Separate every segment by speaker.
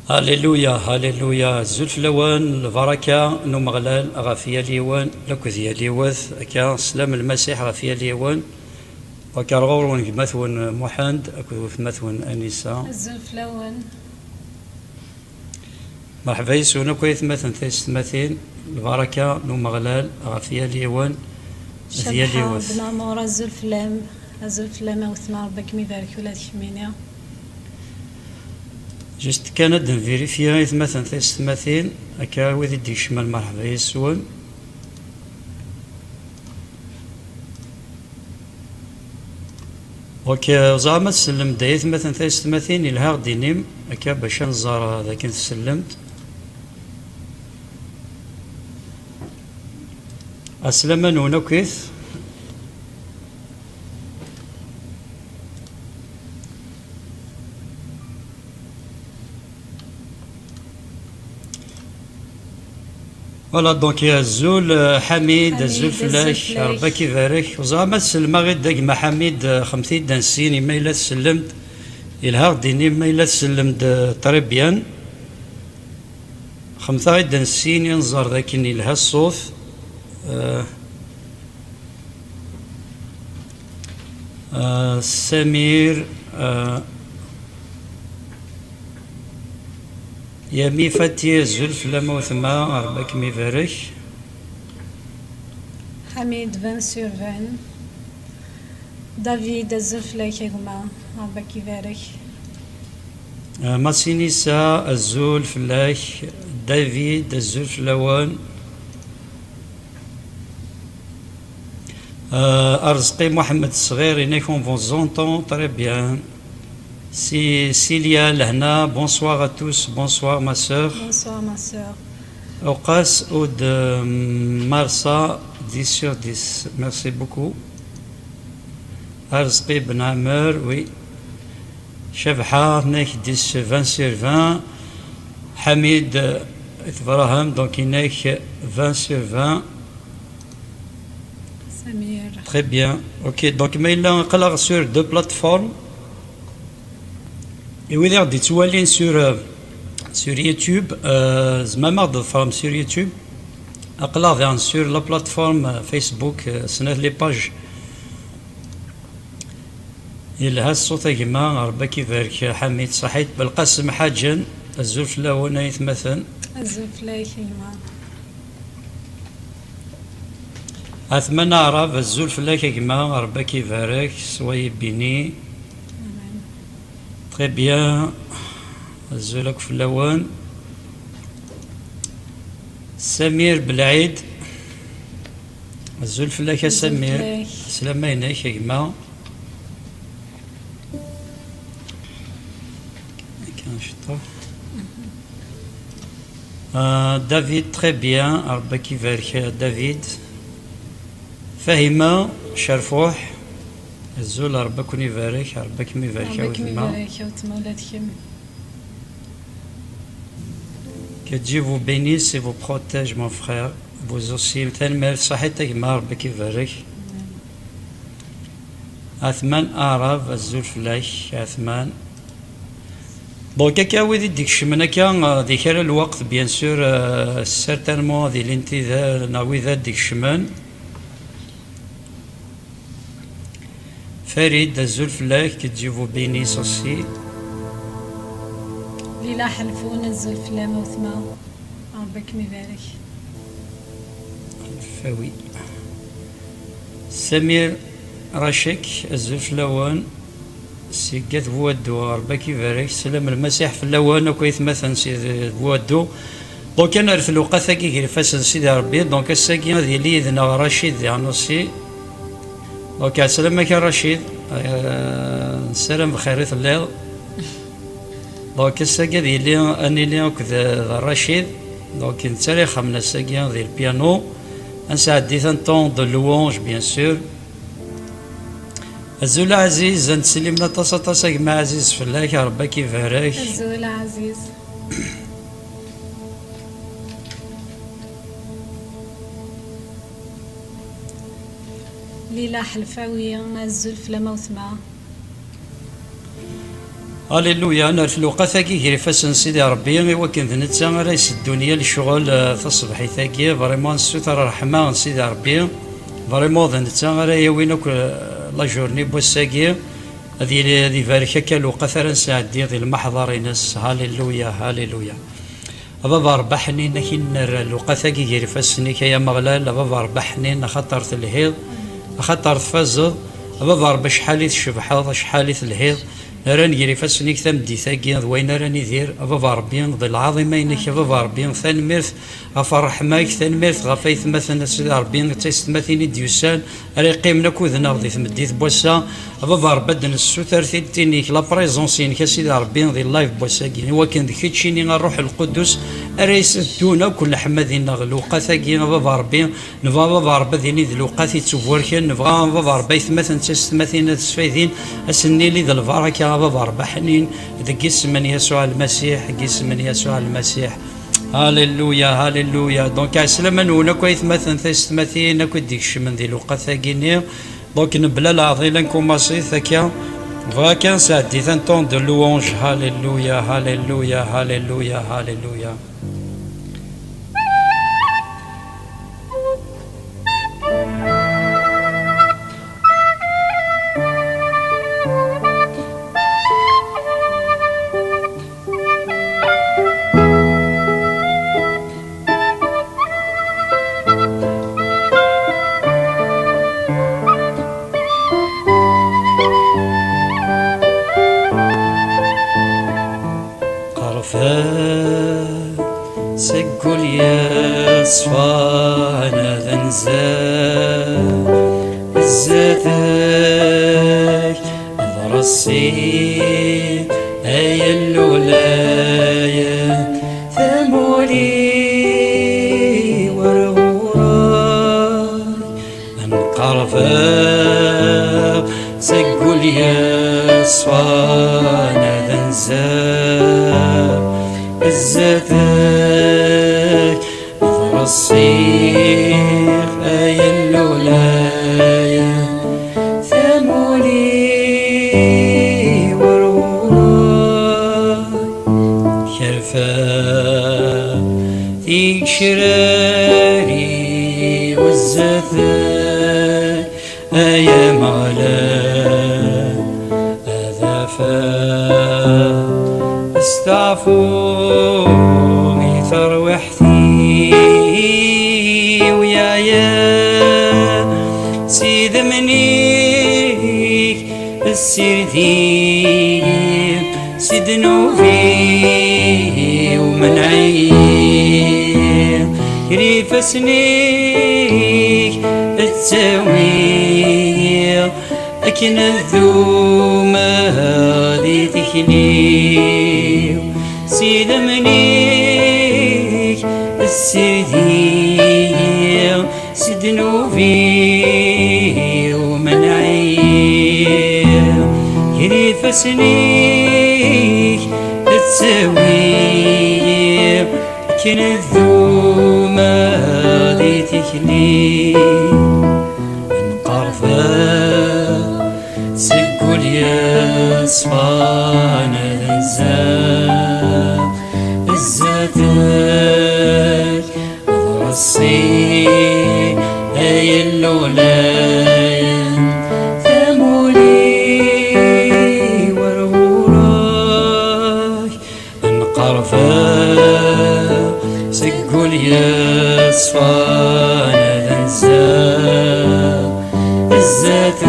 Speaker 1: هاليلويا هاليلويا زلف لوان البركة نمغلال غافيا ليوان لكوذيا ليوث أكا سلام المسيح غافيا ليوان وكا رغورون مثون محمد أكو مثون أنيسة
Speaker 2: زلف لوان
Speaker 1: مرحبا يسونا كويث مثل ثيست مثين البركة نمغلال غافيا ليوان ذيا
Speaker 2: شبحة
Speaker 1: ليوث
Speaker 2: بنا مورا زلف لام زلف لام وثما ربك ميبارك ولا تكمينيا
Speaker 1: جست كانت نفيريفيا مثلا ثيست مثين أكا وذي دي شمال مرحبا يسون وكا زعما تسلم دايث مثلا ثيست مثين إلها غدينيم أكا باش نزار ذاك تسلمت أسلما نونكيث فوالا دونك يا الزول حميد الزول فلاش ربك يبارك وزعما تسلم غير داك ما حميد خمسين دانسين ما إلا تسلمت إلها غديني ما إلا تسلمت طريبيان خمسة غير دانسين ينظر ذاك إلها الصوت سمير يا مي فاتي الزلف لما وثما ربك ميبارك
Speaker 2: حميد 20 sur 20 دافيد الزلف لايك يغما ربك يبارك
Speaker 1: ماسينيسا الزول فلاش دافيد الزول فلاوان أرزقي محمد الصغير إنكم فون زونتون تري بيان Cilia Lehna, bonsoir à tous, bonsoir ma soeur.
Speaker 2: Bonsoir ma soeur.
Speaker 1: Oqas Oud Marsa, 10 sur 10. Merci beaucoup. Arzqi Ben Amer, oui. Shabha, 10, 20 sur 20. Hamid Ibrahim, donc il n'est 20 sur 20.
Speaker 2: Samir.
Speaker 1: Très bien. Ok, donc il a sur deux plateformes. Et oui, des toiles sur YouTube, même de femmes sur YouTube, sur la plateforme Facebook, ce n'est les pages. Il a صوت جماعة ربك يبارك حميد صحيت بالقسم حاجا الزلف لا ونايث مثلا
Speaker 2: الزلف لا يخيما
Speaker 1: أثمن أعرف الزلف لا جماعة ربك يبارك سوي بيني Très bien. الزولك في اللوان سمير بالعيد الزول فلاك يا سمير سلامة يناك يا جماعة دافيد très bien ربك يبارك دافيد فهيمة شرفوح الزول ربك يبارك ربك يبارك
Speaker 2: ربك يبارك وتمولاتكم
Speaker 1: Que Dieu vous bénisse et vous protège mon frère vous aussi تنمر صحتك ما ربك يبارك أثمان أعرف الزول فلاش أثمان دونك هكا وذي ديك الشمنة كان ذيك الوقت بيان سور سيرتانمون ذي الانتظار ناوي ذا ديك الشمن فريد الزول فلاش que Dieu vous bénisse aussi
Speaker 2: ليلى حلفون الزلف لا موثما ربك مبارك
Speaker 1: فوي سمير رشك الزلف لوان سيقات بوادو ربك يبارك سلام المسيح في اللوان وكويث مثلا سيد بوادو دونك انا في الوقت كي فاسن سيدي ربي دونك الساكين هذه لي ذنا رشيد يعني سي دونك سلامك يا رشيد سلام بخير الليل دونك الساكين هذه لي اني لي كذا رشيد دونك نتسالي خمنا الساكين ذي البيانو نساعد un temps de louange bien sûr الزول عزيز نتسلمنا طاسا مع عزيز فلاك ربك يبارك
Speaker 2: الزول عزيز ليلى حلفاوية الزلف لا موثما
Speaker 1: هاليلويا. انا في الوقت ثاقي كيف فاسن سيدي ربي وكن نتا رايس الدنيا للشغل تصبحي ثاقي فريمون الستر رحمه سيدي ربي فريمون نتا راي وينك لا جورني بوساقي هذه فاركه كالوقت راه نساعدي ذي المحضر ناس. هاليلويا هاليلويا. بابا ربحني نكين الوقت ثاقي كيف فاسني كيا مغلال بابا ربحني خطر الهيض خطر فازض بابا ربح شحال تشبحض شحال الهيض راني جري فاسني كثم دي ثاقي وين راني دير بابا ربي ذي العظيمه انك بابا ربي ثانميرث غفرح مايك ثانميرث غفايث مثلا سيدي ربي تيستماثيني ديوسان راه يقيم نكوذنا ذي ثمديت بوسا بابا ربدن السوتر ثيتينيك لا بريزونسين كسيدي ربي ذي اللايف بوساكي وكان ذيك تشيني الروح القدس رئيس دونا كل حمادين نغلوقا ثاقي بابا ربي نبغى بابا ربي ذيني ذلوقاتي تسوفوركن نبغى بابا ربي مثلا تستماثين تسفايدين اسني لي ذا البركه بابا ربي حنين ذاك اسم من يسوع المسيح اسم من يسوع المسيح. هاليلويا هاليلويا. دونك سلام ونا كويس مثلا تستماثين كو ديكش من ذي الوقت ثاقيني دونك نبلا العظيم نكوماسي ثاكيا فكان ساعدي ثانتون دو لوونج. هاليلويا هاليلويا هاليلويا هاليلويا. سقول يا صفانا ذنزال الزاتك ضرسي أي اللولاية ثمولي ورغوراي انقرفا سقول يا صفانا ذنزال الزاتك ظهر الصيغ أي اللولاية ثمولي ورغوراي كرفا ذيك شراري والزاتك أي مغلا أذافا استعفوني تروحتي ويايا سيد منيك السردي سيد نوفي ومنعي كريف سنيك التساوي لكن الذومة هذه تكلي سيد منيك السيدي سيد نوفي ومنعي كريف سنيك تسوي لكن الذومة هذه تكلي انقرفا سقول يا صفانا ذنزال الزاتك ضرسي أي اللولاية ثمولي ورغوراي انقرفا سقول يا صفانا ذنزال الزاتك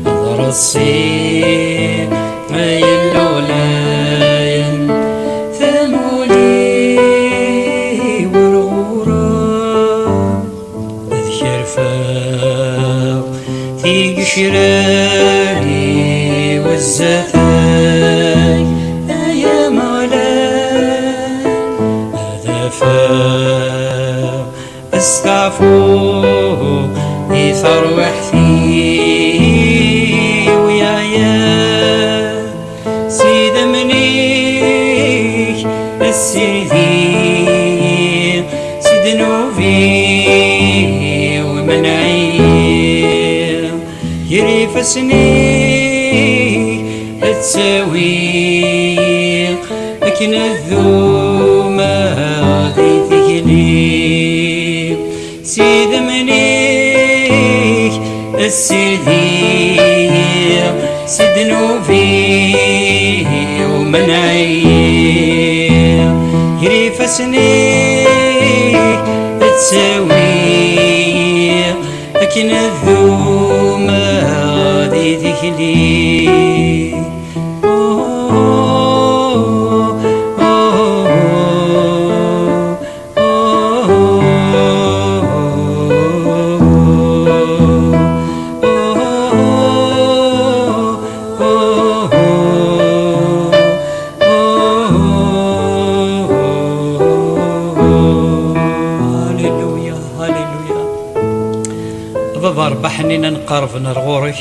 Speaker 1: ضرسي أي اللولاية ثمولي ورغوراي أذكر فاق ثيق شراري والزاتك يا مولاي هذا فاق استعفو يثر وحثي ويايا سيد منيك السيدي سيد نوفي ومنعي يريف سنيك تساوي لكن الذوما غادي تقلي سيد منيك السيدي سيد نوفي ومنعي يريف سنيك تساوي لكن الذوما غادي تقلي بابا ربحني نقرب نرغورك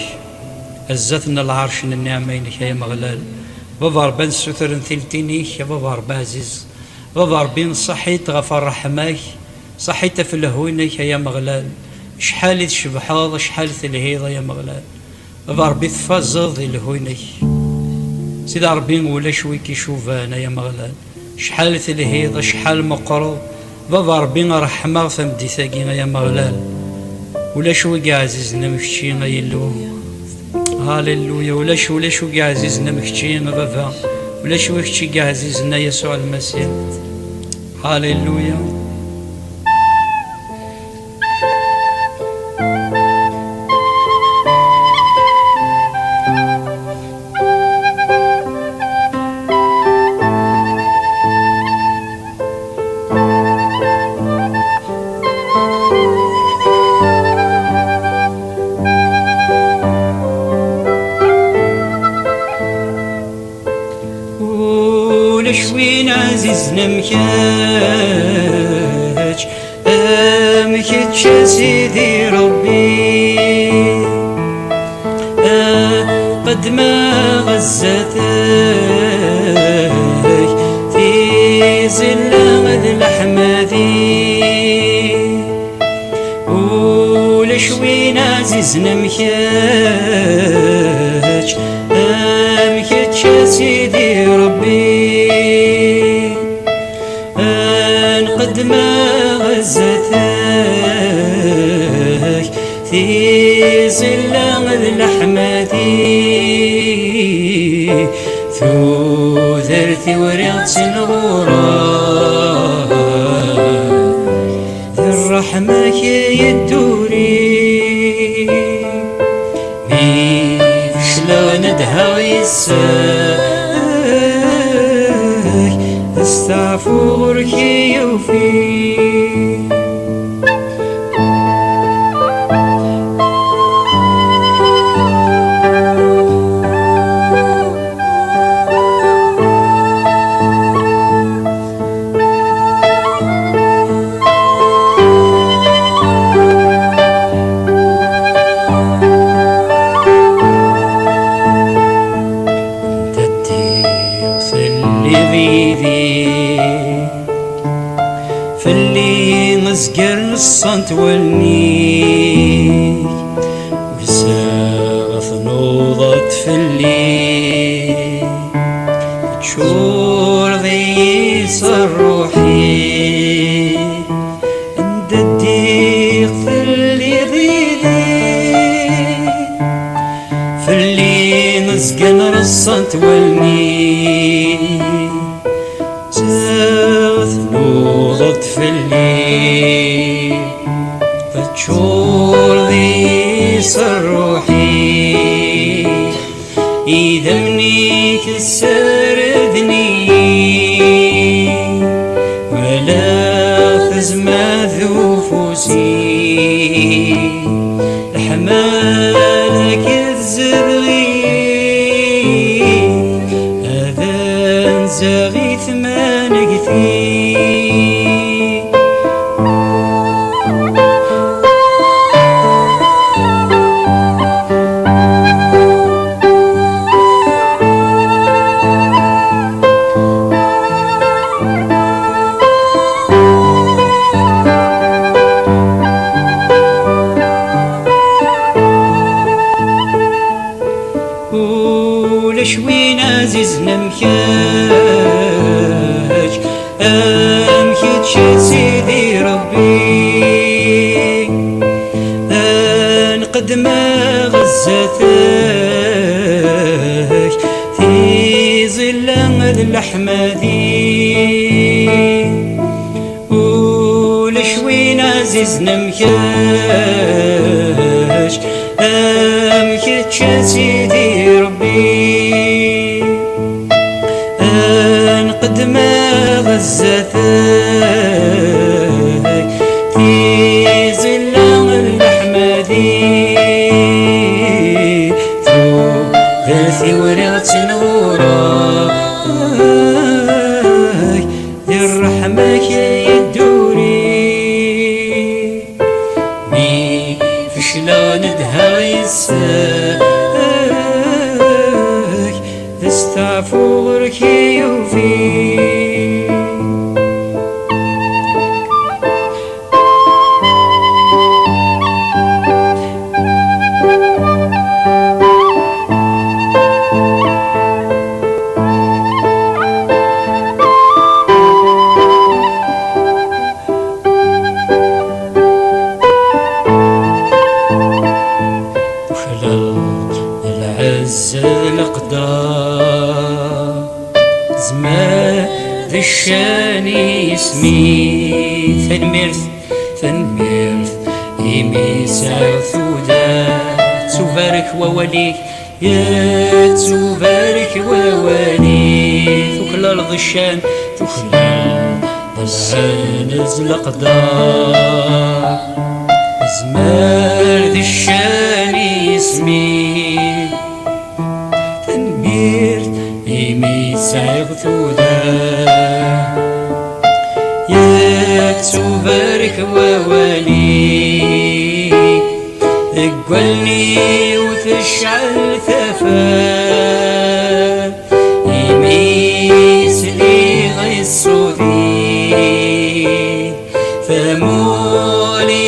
Speaker 1: عزتنا العرش النعمينك يا مغلال بابا ربان ستر ثلتينيك يا بابا رب عزيز بابا ربي صحيت غفر رحماك صحيت في الهوينك يا مغلال شحال تشبحاض شحال الهيضة يا مغلال بابا ربي تفزض الهوينك سيدي ربي ولا شوي كيشوف انا يا مغلال شحال الهيضة شحال مقرض بابا ربي رحمة ثمدي ثاقينا يا مغلال ولا شو قا عزيزنا مكتشينا يلو هاليلويا ولا شو قا عزيزنا مكتشينا بابا ولا شو قا عزيزنا يسوع المسيح هاليلويا شوين عزيزنا مكاج مكتش سيدي ربي قد ما غزتك في زلة الأحمدي ولشوين عزيزنا مكاج مكتش سيدي ربي قد ما غزتك في زلة الأحمدي ثو ذرتي وريض الغراب في الرحمة يدوري بفشلة ندها ويساك استعفورك يوفي فاللي مزقر الصنت والنيك وزاغ ثنوضت فاللي تشور ذي صروحي عند الديق فاللي فاللي مزقر الصنت والنيك ثنوضت في الليل فتشور ذي صروحي إذا منيك السردني ولا تزمى ذوفوسي لحمالك الزبغي هذا زغي ثمانك فيه ربي نقدم غزتك في ظل الأحمدي ولشوين عزيز نمكاش أمكتش سيدي ربي نقدم غزتك في ظل الأحمدي ذاتي ورغت نوراك الرحمة يدوري مي فشلان دهايسك استعفورك يوفي العز الأقدار زمان ذي الشان اسمي ثنمرث إيمي سعثودا تبارك ووليك يا تبارك ووليك تخلى الأرض الشان تخلى العز الأقدار زمان ذي الشان اسمي تنمير إيمي سعغتودا ياك تبارك وولي اقبلني وتشعل ثفا إيمي سلي غيصودي فمولي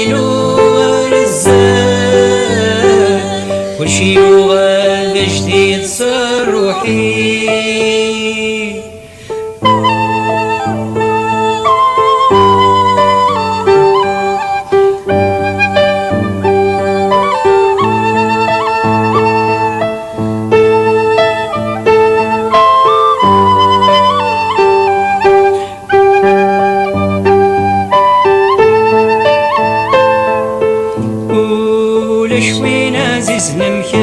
Speaker 1: وشيوغا بجديد صار روحي ولشوين عزيز نمكاش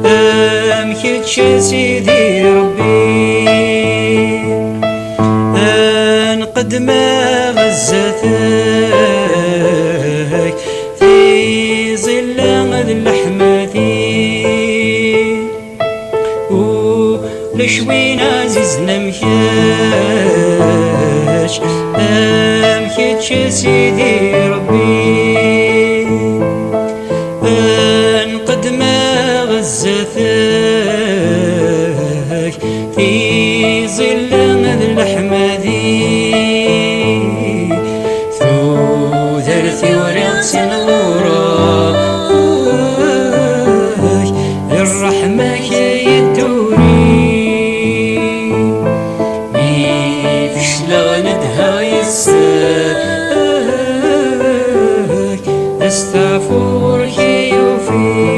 Speaker 1: أمكتش سيدي ربي نقدم غزتك في ظل الأحمدي ولشوين عزيز نمكاش أمكتش سيدي ربي نقدم غزتك في ظل الأحمدي ثوثرتي ورغت نوراك الرحمة يدوري مي فشلان دهايسك استعفورك يوفي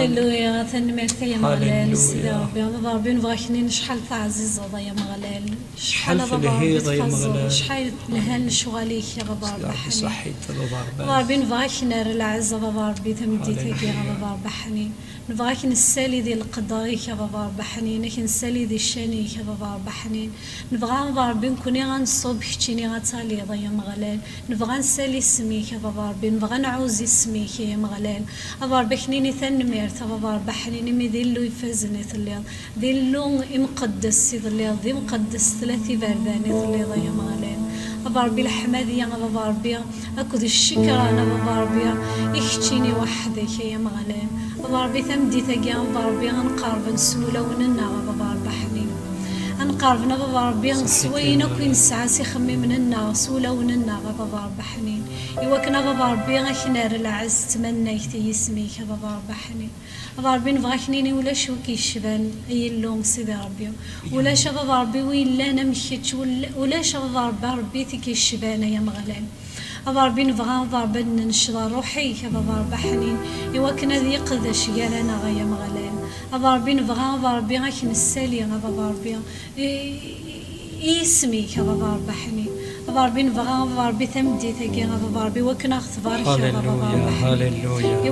Speaker 2: هللويا تنمرتي يا مولانا السيدة ربي أنا ضاربين فغاكنين شحال تعزيز يا مغلال،
Speaker 1: شحال في الهيض يا مغلال،
Speaker 2: شحال لهان شغاليك يا بابا ربي
Speaker 1: صحيت
Speaker 2: بابا ربي نبغاك نار العز بابا ربي تمديتك يا بابا ربي حنين، نبغاك نسالي ديال القضايك يا بابا ربي حنينك، نسالي ديال شانيك يا بابا ربي حنين، نبغى بابا ربي نكوني غنصوب كتيني غتاليض يا مغلال، نبغى نسالي سميك يا بابا ربي، نبغى نعوزي سميك يا مغلال، بابا ربي حنيني تنميرت بابا ربي حنيني مي ديلو يفازني ثليض ديلو مقدس سيد الليض دي مقدس ثلاثي برداني ثليض يا مغلال، بابا ربي الحمادية بابا ربي اكد الشكر انا بابا ربي يختيني وحدك يا مغلال، بابا ربي تمديتك يا بابا ربي غنقارب نسولا وننا بابا ربي حنين، نقاربنا بابا ربي سوينا كوين ساعة سيخمي مننا سولا وننا بابا ربي حنين، يوكنا بابا ربي غاكنار العز تمنيت يسميك بابا ربي حنين، بابا ربي نبغاك نيني ولا شو كيشبان اي اللون سيدي ربي، ولا شا بابا ربي وين لا انا مشيت ولا شا بابا ربي كيشبان يا مغلال، بابا ربي نبغى بابا ربي ننشد روحي يا بابا ربي حنين، يوكنا ذي قداش يا لنا غيا مغلال، بابا ربي نبغى بابا ربي غاك نسالي يا بابا ربي يسميك يا بابا ربي حنين، بابا ربي نبغى بابا ربي تمديتك يا بابا ربي وكنا اختبارك يا بابا ربي حنين،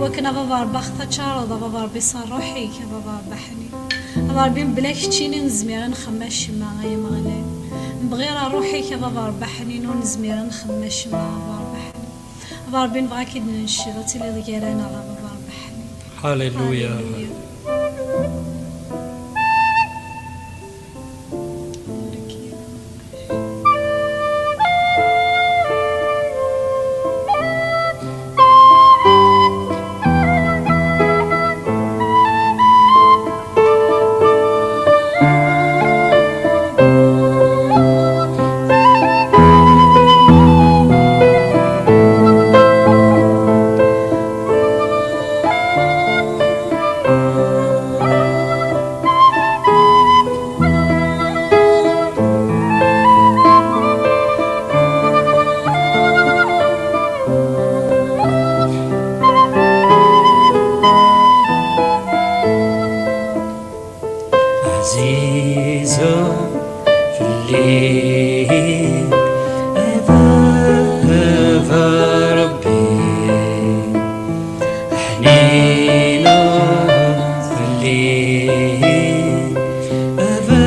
Speaker 2: وكنا بابا ربي اختشار بابا ربي صار روحي يا بابا ربي حنين، بابا ربي بلاك تشيني نزمير نخمش معايا يا مغلال، نبغي روحي يا بابا ربي حنين ونزمير نخمش مع بابا ربي حنين، بابا ربي نبغاك ننشد تيلي ذكيرانا على بابا ربي حنين.
Speaker 1: هاليلويا. عزيزة في الليل أبا ربي، حنينة في الليل أبا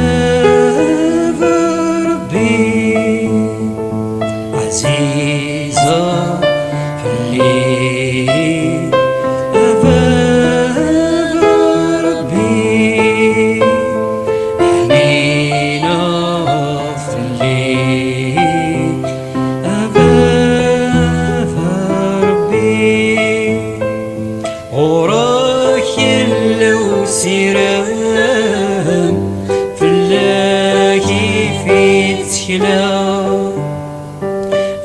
Speaker 1: ربي، عزيزة في الليل أبا ربي، وراك لو سيران فلاكي في تكلا،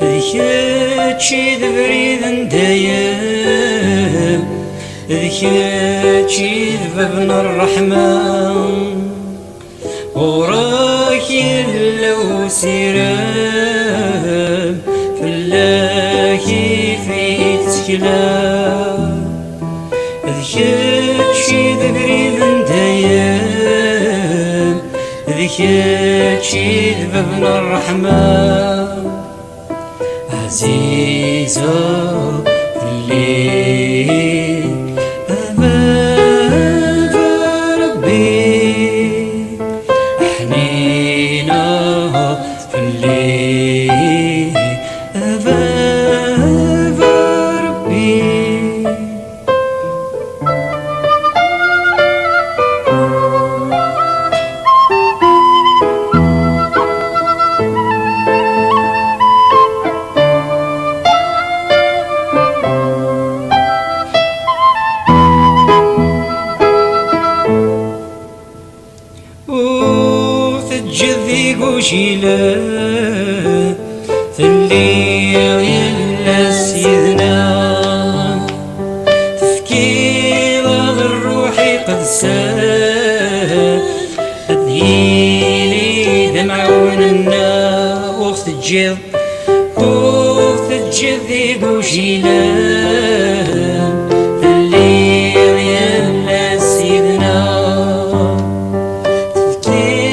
Speaker 1: ذكاتشي ذبريد ندايم، ذكاتشي ذبابن الرحمن، وراك لو سيران فلاكي في تكلا، ذكاتشي ذبريد ندايم، ذكاتشي ذبابن الرحمن، عزيزة في الليل أبا ربي، حنينة في الليل أبا ربي. وتجذي قوشيلا الليل يلا سيدنا، تفكير الروحي قد سال ذيلي دمع وننا، وتجذ وتجذي قوشيلا الليل يلا سيدنا، تفكير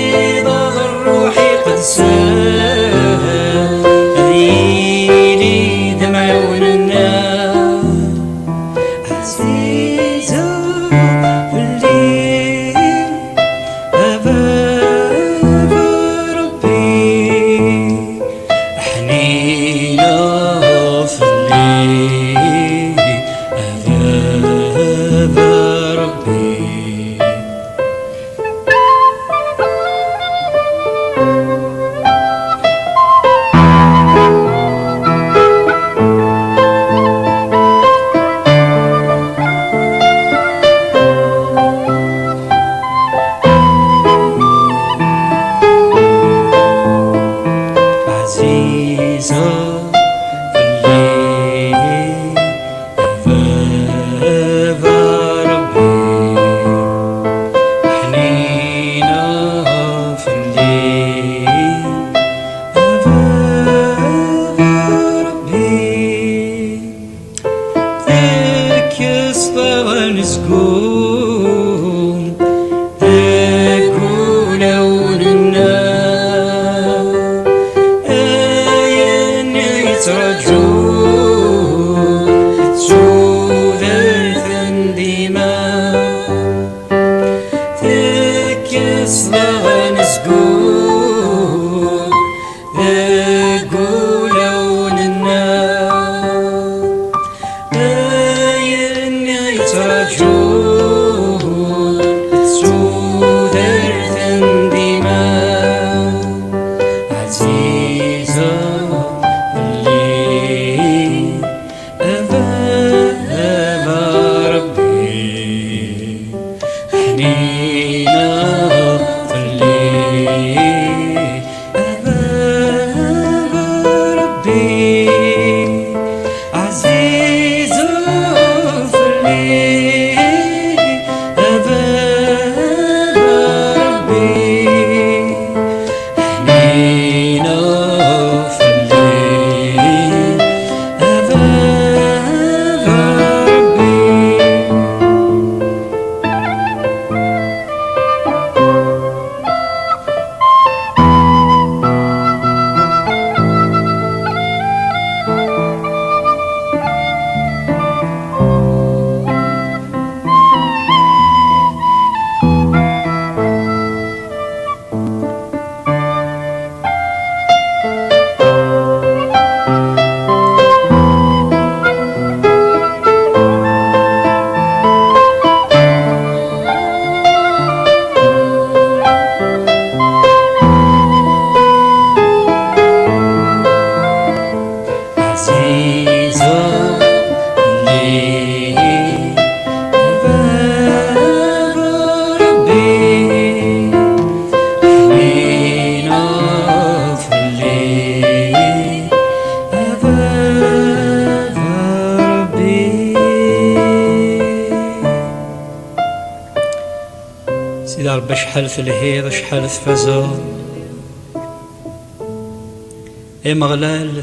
Speaker 1: سيدي ربي شحال في الهيض شحال تفازض مغلال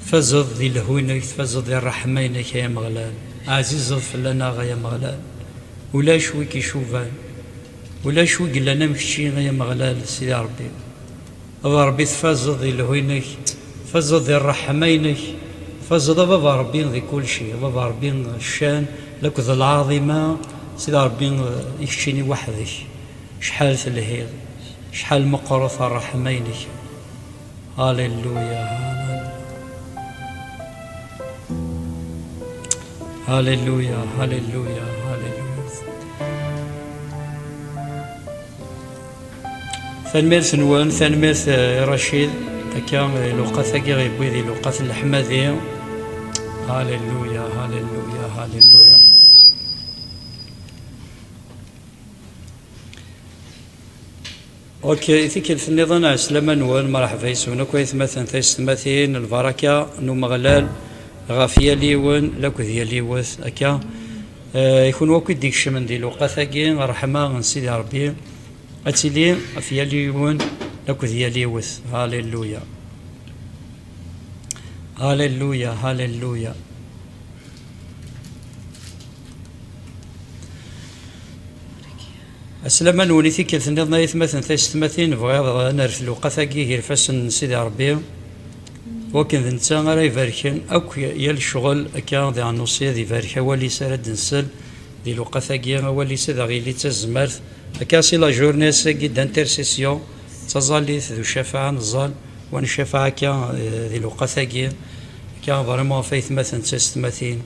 Speaker 1: تفازض دي الهوينك تفازض دي الرحمينك يا مغلال عزيز فلنا غا يا مغلال ولا شوي كيشوفان ولا شوي قلنا مكشين يا مغلال سيدي ربي ربي تفازض دي الهوينك تفازض دي الرحمينك تفازض بابا ربي ذي كل شيء بابا ربي الشان لك ذا العظيمة سيدي ربي يكشيني وحدك شحال في الهيض شحال مقروث الرحمينك هاليلويا هاليلويا هاليلويا هاليلويا ثنميرث نوان ثنميرث رشيد هكا لوقا ثقي غيبوي ذي لوقا الحمادية هاليلويا هاليلويا هاليلويا اوكي ثيك في النظام عسلامة نوال مرحبا يسونا كويس مثلا ثيستماثين البركة نو مغلال غافيا ليون لاكو ديالي وث هكا يكون وكو ديك الشمن ديال الوقت ثاكي رحمة من سيدي ربي اتيلي غافيا ليون لاكو ديالي وث هاليلويا هاليلويا هاليلويا السلامة نولي ثيك الثنيضنا يثمثن ثيستماثين بغيض نعرف الوقت ثاكي هي الفاسن سيدي ربي وكن ذا نتا راه يباركن اوك يا الشغل هكا ذي عنوصيه ذي باركه ولي سرد نسل ذي الوقت ثاكي ولي سيدا غي لي تزمرت هكا سي لا جورني ساكي دانترسيسيون تزاليت ذو شفاعة نزال وانا شفاعة هكا ذي الوقت ثاكي هكا فريمون فايث مثلا تستماثين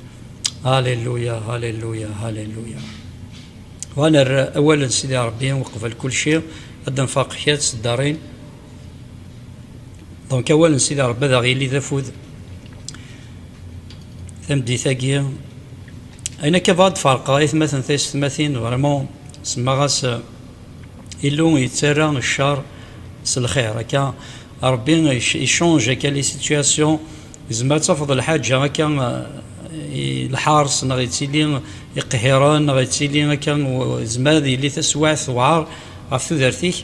Speaker 1: هاليلويا هاليلويا هاليلويا وانا اولا سيدي ربي وقبل كل شيء غدا نفاق حيات الدارين دونك اولا سيدي ربي ذا غيلي ذا فود ثمدي ثاقية اين كبعض فرقة مثلا ثلاثين فريمون سما غاس إلو يتسرى الشر س الخير هكا ربي يشونج هكا لي سيتوياسيون زعما تفضل الحاجه هكا الحارس غيتيلي يقهران غيتيلي هكا زعما اللي تسواعث وعار غف تودرتيك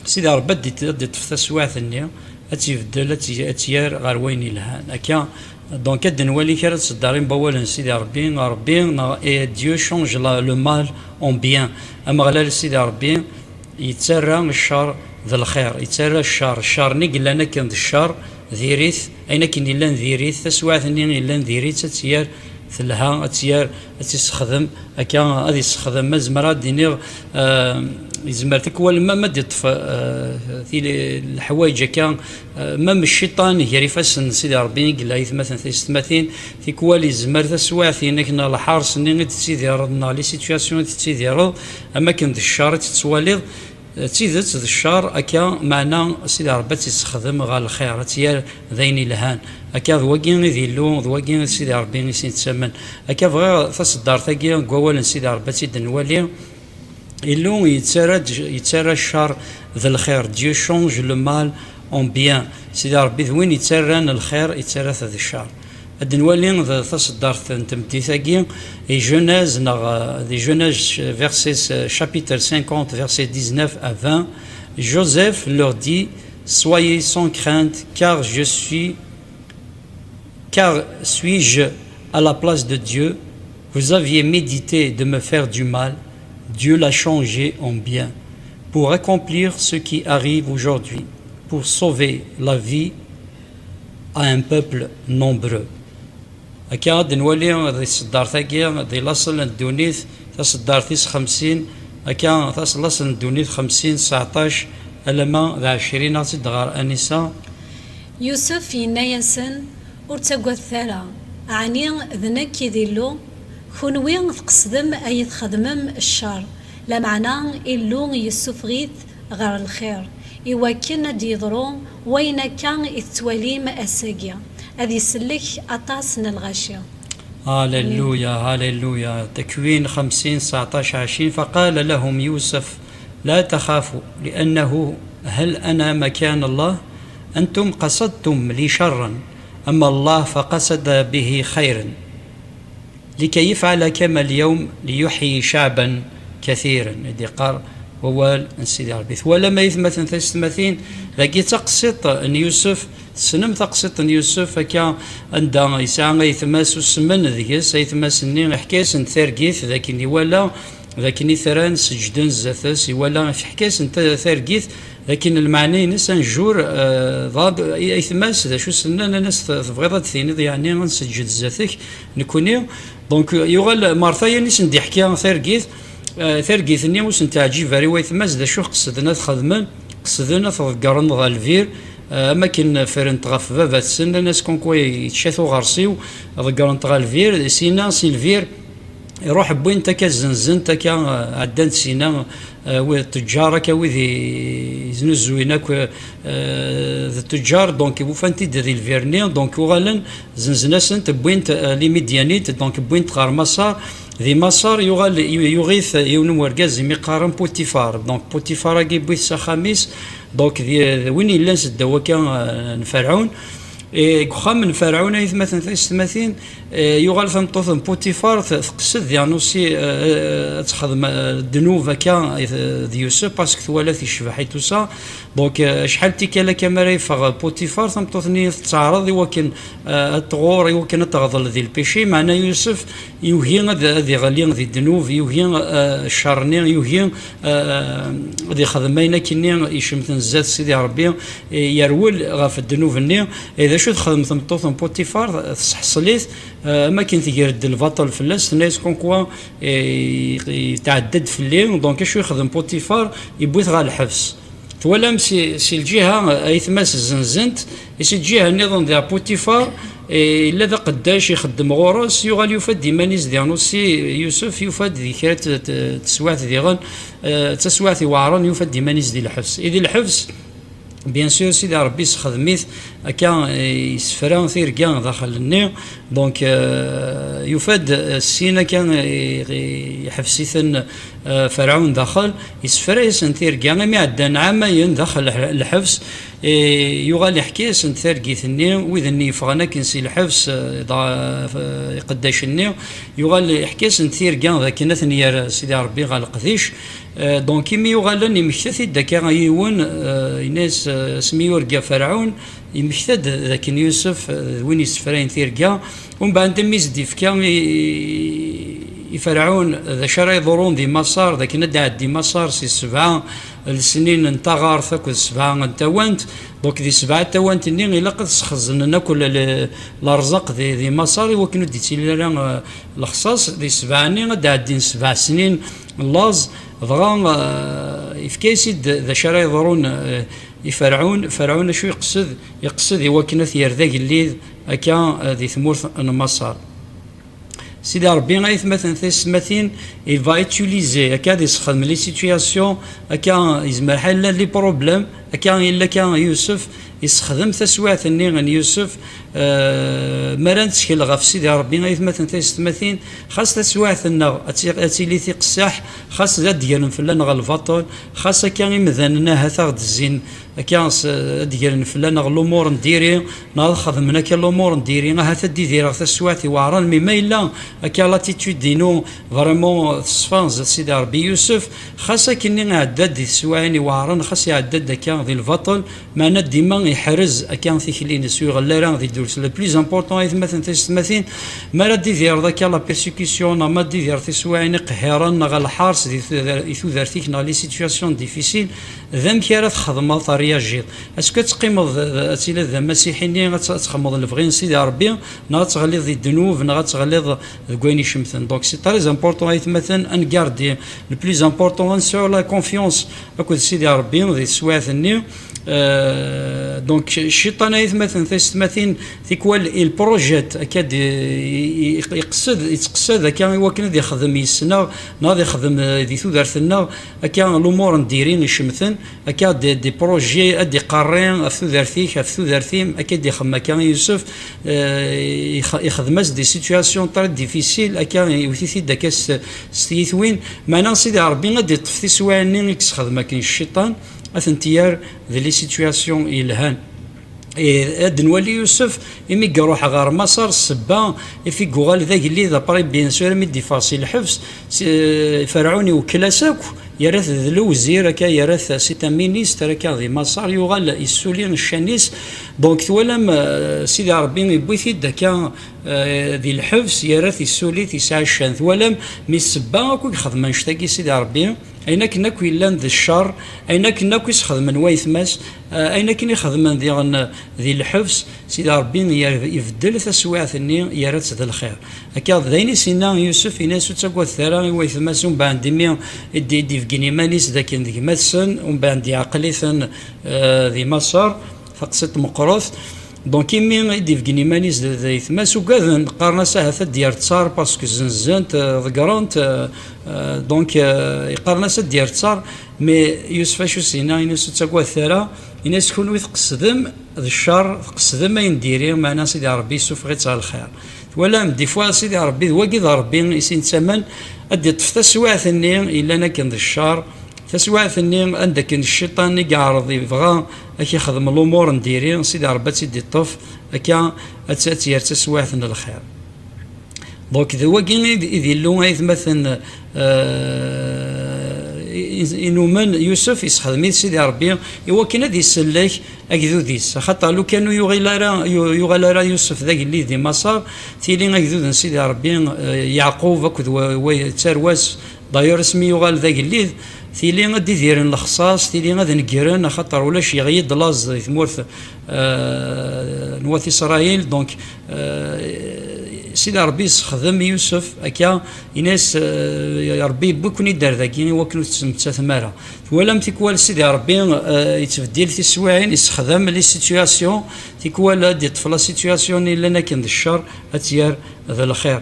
Speaker 1: سيدي ربي دي تسواعث النية اتيبدل اتيار غير وين يلهان هكا دونك هاد نولي كرا تصدرين بوالا سيدي ربي ديو شونج لو مال اون بيان اما غلا سيدي ربي يتسرى الشر ذا الخير يتسرى الشر ني قلنا انا كان الشر ذيريث اين كاين الا ذيريث تسواعث ني الا ذيريث تيار ثلها تيار تستخدم هكا غادي يستخدم مزمره دينيغ يزمر تكوال ما ديطف في الحوايج هكا مام الشيطان يهري فاسن سيدي ربي قال يث مثلا تستمثين في كوال يزمر تسواعث انكنا الحارس ني تسيدير لي سيتوياسيون تسيدير اما كان الشر تتواليض تيدت الشر هكا معنا سيدي ربي تستخدم غا الخير تيار ذين الهان هكا ذواكين ذيلو ذواكين سيدي ربي يسمن هكا بغا تصدر ثاكي قوال سيدي ربي تدنوالي إلو يتسرى الشر ذا الخير ديو شونج لو مال اون بيان سيدي ربي وين يتسرى الخير يتسرى ذا الشر الدنوالي تصدر تمتي ثاكي اي جوناز دي جوناز فيرسي شابيتر 50 فيرسي 19 à 20 Joseph leur dit soyez sans crainte car suis-je à la place de Dieu vous aviez médité de me faire du mal Dieu l'a changé en bien pour accomplir ce qui arrive aujourd'hui, pour sauver la vie à un peuple nombreux. هكا غادي نولي غادي تصدر ثاكي غادي لاصل الدونيث تصدر تيس 50 هكا تصل الدونيث 50 19 ألما ذا 20 غادي تدغر أنسة
Speaker 2: يوسف ينايسن ورتقوى الثالة عني ذنك يديلو كونوي تقصدم أي تخدمم الشر لا معنى إلو يسفغيث غير الخير إواكن ديضرو وين كان يتواليم أساقيا هذه سلك أطاسنا الغاشية
Speaker 1: هاليلويا هاليلويا تكوين 50 19 20 فقال لهم يوسف لا تخافوا لأنه هل أنا مكان الله أنتم قصدتم لي شرا أما الله فقصد به خيرا لكي يفعل كما اليوم ليحيي شعبا كثيرا هذه قال ووال سيدي ربي ولا ما يثمثن ثلاثين لقي تقسط ان يوسف سنم تقسط ان يوسف هكا عندها يسعى يثماس السمن ذيس يثماس النين حكاس ثارقيث لكن ولا لكن ثران سجدن زاثس ولا في حكاس ثارقيث لكن المعني نسان جور ضاد يثماس ذا شو سنن الناس تبغيض ثيني يعني نسجد زاثك نكوني دونك يغال مارثايا نسن دي حكايه ثارقيث ثرقيثني وسن تعجيب فاري ويثماز ذا شو قصدنا تخدمن قصدنا تذكرن غا الفير اماكن فرنت غاف بابا السن الناس كونكو يتشاثو غارسيو ذكرن غا الفير سينا سيلفير يروح بوين تاكا زنزن تاكا عدان سينا والتجار كويذي زنزويناك التجار دونك وفانتي دي الفيرني دونك وغالن زنزناسن تبوين لي ميديانيت دونك بوين تغار مسار ذي مسار يغيث يونم ورقاز مقارن بوتيفار دونك بوتيفار كي بويث خميس دونك وين يلان سدوا كان فرعون خام من فرعون ايث مثلا ثلاثين يغال ثمطوث بوتيفار تقصد يعني سي تخدم الذنوب كان ذي يوسف باسكو ثوالث يشبح توسا دونك شحال تيكالا كاميرا يفغ بوتيفار ثمطوثني تعرض يمكن الطغور يمكن تغضل ذي البيشي معنا يوسف يوهي ذي غاليين ذي الذنوب يوهي الشرني يوهي ذي خدمينا كني يشمتن الزاد سيدي ربي يرول غاف الذنوب الني اذا شو تخدم ثمطوث بوتيفار تحصليت ما كنت يرد البطل في الناس الناس كونكوا يتعدد في الليل دونك شو يخدم بوتيفار يبوث غا الحبس ولا سي الجهه ايثماس الزنزنت سي الجهه النظام ديال بوتيفار الا ذا قداش يخدم غورس يغال يفد مانيز ديالو سي يوسف يفد ذكرات تسواعث ديغن تسواعث وعران يفد مانيز ديال الحبس اذا الحبس بيان سور سيدي ربي سخدميت كان يسفران ثيركان داخل النير دونك يفاد السينا كان يحفسيثن فرعون داخل يسفريس ثيركان ما عدان عامين داخل الحفس يغال يحكي سنت ثرقيث النير وإذا فغانا كنسي الحفس قداش النير يغال يحكي سنت ثيركان ذاك نثني سيدي ربي غال قديش دونك مي يغالن يمكثث داك يون الناس سميو رقا فرعون يمكثد ذاك يوسف وين يسفرين ثيرقا ومن بعد ميزدي فكا يفرعون ذا شرا يضرون دي مسار ذاك ندع دي مسار سي 7 السنين انتغار ثاك 7 انتوانت دونك دي 7 توانت ني الا قد سخزن ناكل الارزاق دي مسار وكنو ديتي لنا الخصاص دي 7 ني غدا عدين 7 سنين لاز ضغا يفكيسيد ذا شرا يضرون فرعون شو يقصد يوكنث يرداق اللي اكا ذي ثمورث المسار سيدي ربي غايث مثلا ثمثين il va utiliser اكا دي سخدم لي سيتوياسيون اكا يزمر حل لي بروبليم اكا الا كان يوسف يستخدم تسويعة النيغن يوسف مران تشكيل غاف سيدي ربي غايث مثلا ثمثين خاص تسويعة النغ اتيلي ثيق الساح خاص ذا ديالن فلان غا الفاطول خاص كان يمذننا هثاغد الزين كان ديالن فلان غا الامور نديري ناض خدمنا كان الامور نديري هثا دير تسويعة وعران مما الا كان لاتيتود دينو فريمون تصفانز سيدي ربي يوسف خاص كني عداد دي السواعين وعران خاص يعداد كان ذي الفاطول معنا ديما يحرز كان ثيكلين سوي غلاران ذي الدرس لو بليز امبورطون مثلا تسمثين ما ردي دير ذاك لا بيرسيكسيون ما دي دير تسواعين قهران غا الحارس ذي ثوذرتيك نا لي سيتوياسيون ديفيسيل ذم كي تخدم طرياجيط اسكو تقيمض اسيلا ذا مسيحيين غتخمض الفغين سيدي ربي نا تغلي ذي الذنوب نا تغلي كويني شمثن دونك سي تري امبورطون مثلا ان غاردي لو بليز امبورطون سور لا كونفيونس اكو سيدي ربي ذي السواعث النير دونك الشيطان مثلا ثمثين ثيكوال البروجيت اكاد يتقصد كان يوكن يخدم يسنا ناض يخدم ذي ثوذرثنا كان الامور نديرين يشمثن اكاد دي بروجي ادي قارين ثوذرثيك ثوذرثيم اكاد يخدم كان يوسف يخدم دي سيتوياسيون طري ديفيسيل اكاد يوثيثي داكاس ستيثوين معنا سيدي ربي غادي يطفي سواعني يكس خدمه كاين الشيطان اثنتيار ذي لي سيتوياسيون يلهان نولي يوسف يمي يروح غار مصر السبا في كوغال ذاك اللي ذا بري بيان سور مي ديفاسي الحبس فرعوني وكلاساك يرث ذلو وزير كا يرث سيتا مينيستر كا ذي مصر يغال يسولين الشانيس دونك ثولم سيدي ربي يبويثي داكا ذي الحبس يرث يسولي يسعى الشان ثولم مي السبا كو يخدم نشتاكي سيدي ربي أين كنا كويلان ذي الشر أين كنا كويس خدمن وايثماس أين كنا خدمن ذي الحبس سيدي ربي يفدل تسويعثني يرث ذا الخير هكا ذيني سينا يوسف يناس تقوى الثرى وايثماس ومن بعد ديمي دي في كيني مانيس ذاك ذي ماتسن ومن بعد دي عقليثن ذي مصر فقصت مقروث دونك يمي يدي في كيني مانيس ذي ثماس وكذا قارنا ساعة ديار تصار باسكو زنزانت ذكرانت دونك يقارنا سا ديار تصار مي يوسف شو سينا يناس تقوى الثرى يناس كونوا يتقصدم ذا الشر تقصدم ما ينديري معنا سيدي ربي يسوف غير تاع الخير ولا دي فوا سيدي ربي واكيد ربي يسين ثمن ادي طفت سواعث النير الا انا كان ذا الشر تسواعث النير عندك الشيطان يعرض يبغى اكي يخدم الامور نديري سيدي ربي تيدي الطف اكا اتسير تسواعث الخير دونك ذا واكين يدير له مثلا إنه من يوسف يسخدم سيدي ربي هو كان هذا يسلك أجذوديس خاطر لو كانوا يغلر يوسف ذاك اللي ذي مصر تيلي أجذود سيدي ربي يعقوب أكد وترواس ضاير اسمي يغال ذاك اللي تيلي غادي يديرن الخصاص تيلي غادي نكيرن خاطر ولاش يغيد لاز ثمورث نواث إسرائيل دونك سيدي ربي يستخدم يوسف هكا يناس ربي بكون يدار ذاك وكنو تسمى ولا تيكوال سيدي ربي يتبدل في السواعين يستخدم لي سيتوياسيون تيكوال دي طفله سيتوياسيون الا انا كان الشر اتيار ذا الخير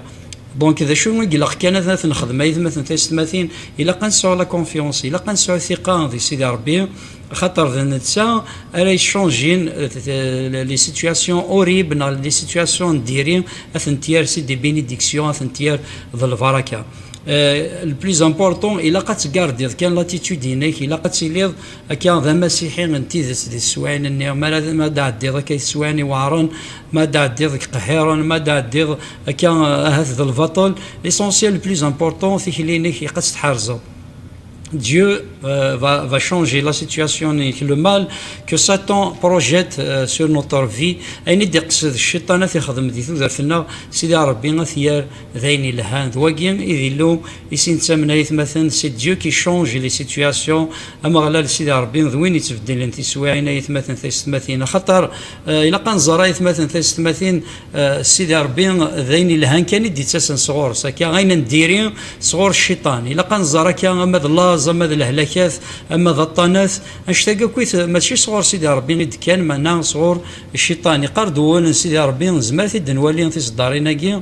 Speaker 1: دونك ذا شو يقلق كان ذات نخدم اي مثلا تيستماثين الا قنسوا لا كونفيونس الا قنسوا الثقه في سيدي ربي خاطر ذا نتسا راهي شونجين لي سيتوياسيون اوريبل لي سيتوياسيون ديرين اثنتيار سي دي بينيديكسيون اثنتيار ذا البركه البليز امبورطون الا قد تكاردي كان لاتيتود هناك الا قد تسيليض كان ذا مسيحي انتي ذا السواين اني ما دعدي ذاك السواني وعرن ما دعدي ذاك قهيرا ما دعدي كان هذا البطل ليسونسيال البليز امبورطون في لينك قد تحرزو Dieu va changer la situation et le mal que Satan projette sur notre vie. أين يقصد الشيطان في خدمة ذي فينا سيدي ربي غثيار ذين الهان ذواقين إذ لو يسين تسمنا مثلا سي Dieu qui change les situations أما غلا سيدي ربي ذوين يتبدل انت سواعين يتمثل ثلاثين خطر إلا كان زرا يتمثل ثلاثين سيدي ربي ذين الهان كان يدي تسن صغور سكا غين نديرين صغور الشيطان إلا كان زرا كان أمد الله أما ذا الهلاكات أما ذا الطناث أشتاق كويت ماشي صغور سيدي ربي قد كان معنا صغور الشيطان يقردون سيدي ربي زمات الدنوالين في صداريناكي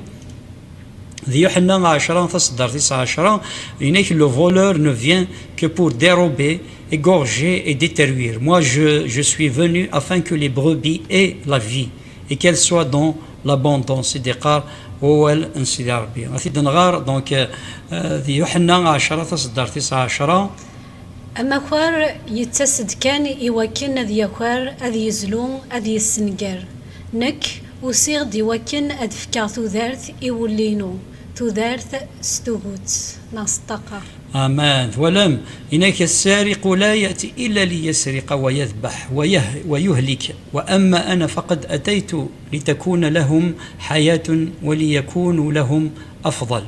Speaker 1: ذي يوحنا 10 تصدر 19 هناك لو فولور ne vient que pour dérober, égorger et détruire. Moi je suis venu afin que les brebis aient la vie et qu'elles soient dans l'abondance. سيدي قار هو سيدي ربي غادي نغار دونك ذي يوحنا 10 تصدر 19
Speaker 2: أما خوار يتسد كان يوكن ذي يخوار أذي يزلون أذي السنجر نك وصيغ دي وكن أدفكا ثوذارث يولينو ثوذارث ستوغوت ناستقر
Speaker 1: آمان ولم إنك السارق لا يأتي إلا ليسرق ويذبح ويهلك وأما أنا فقد أتيت لتكون لهم حياة وليكونوا لهم أفضل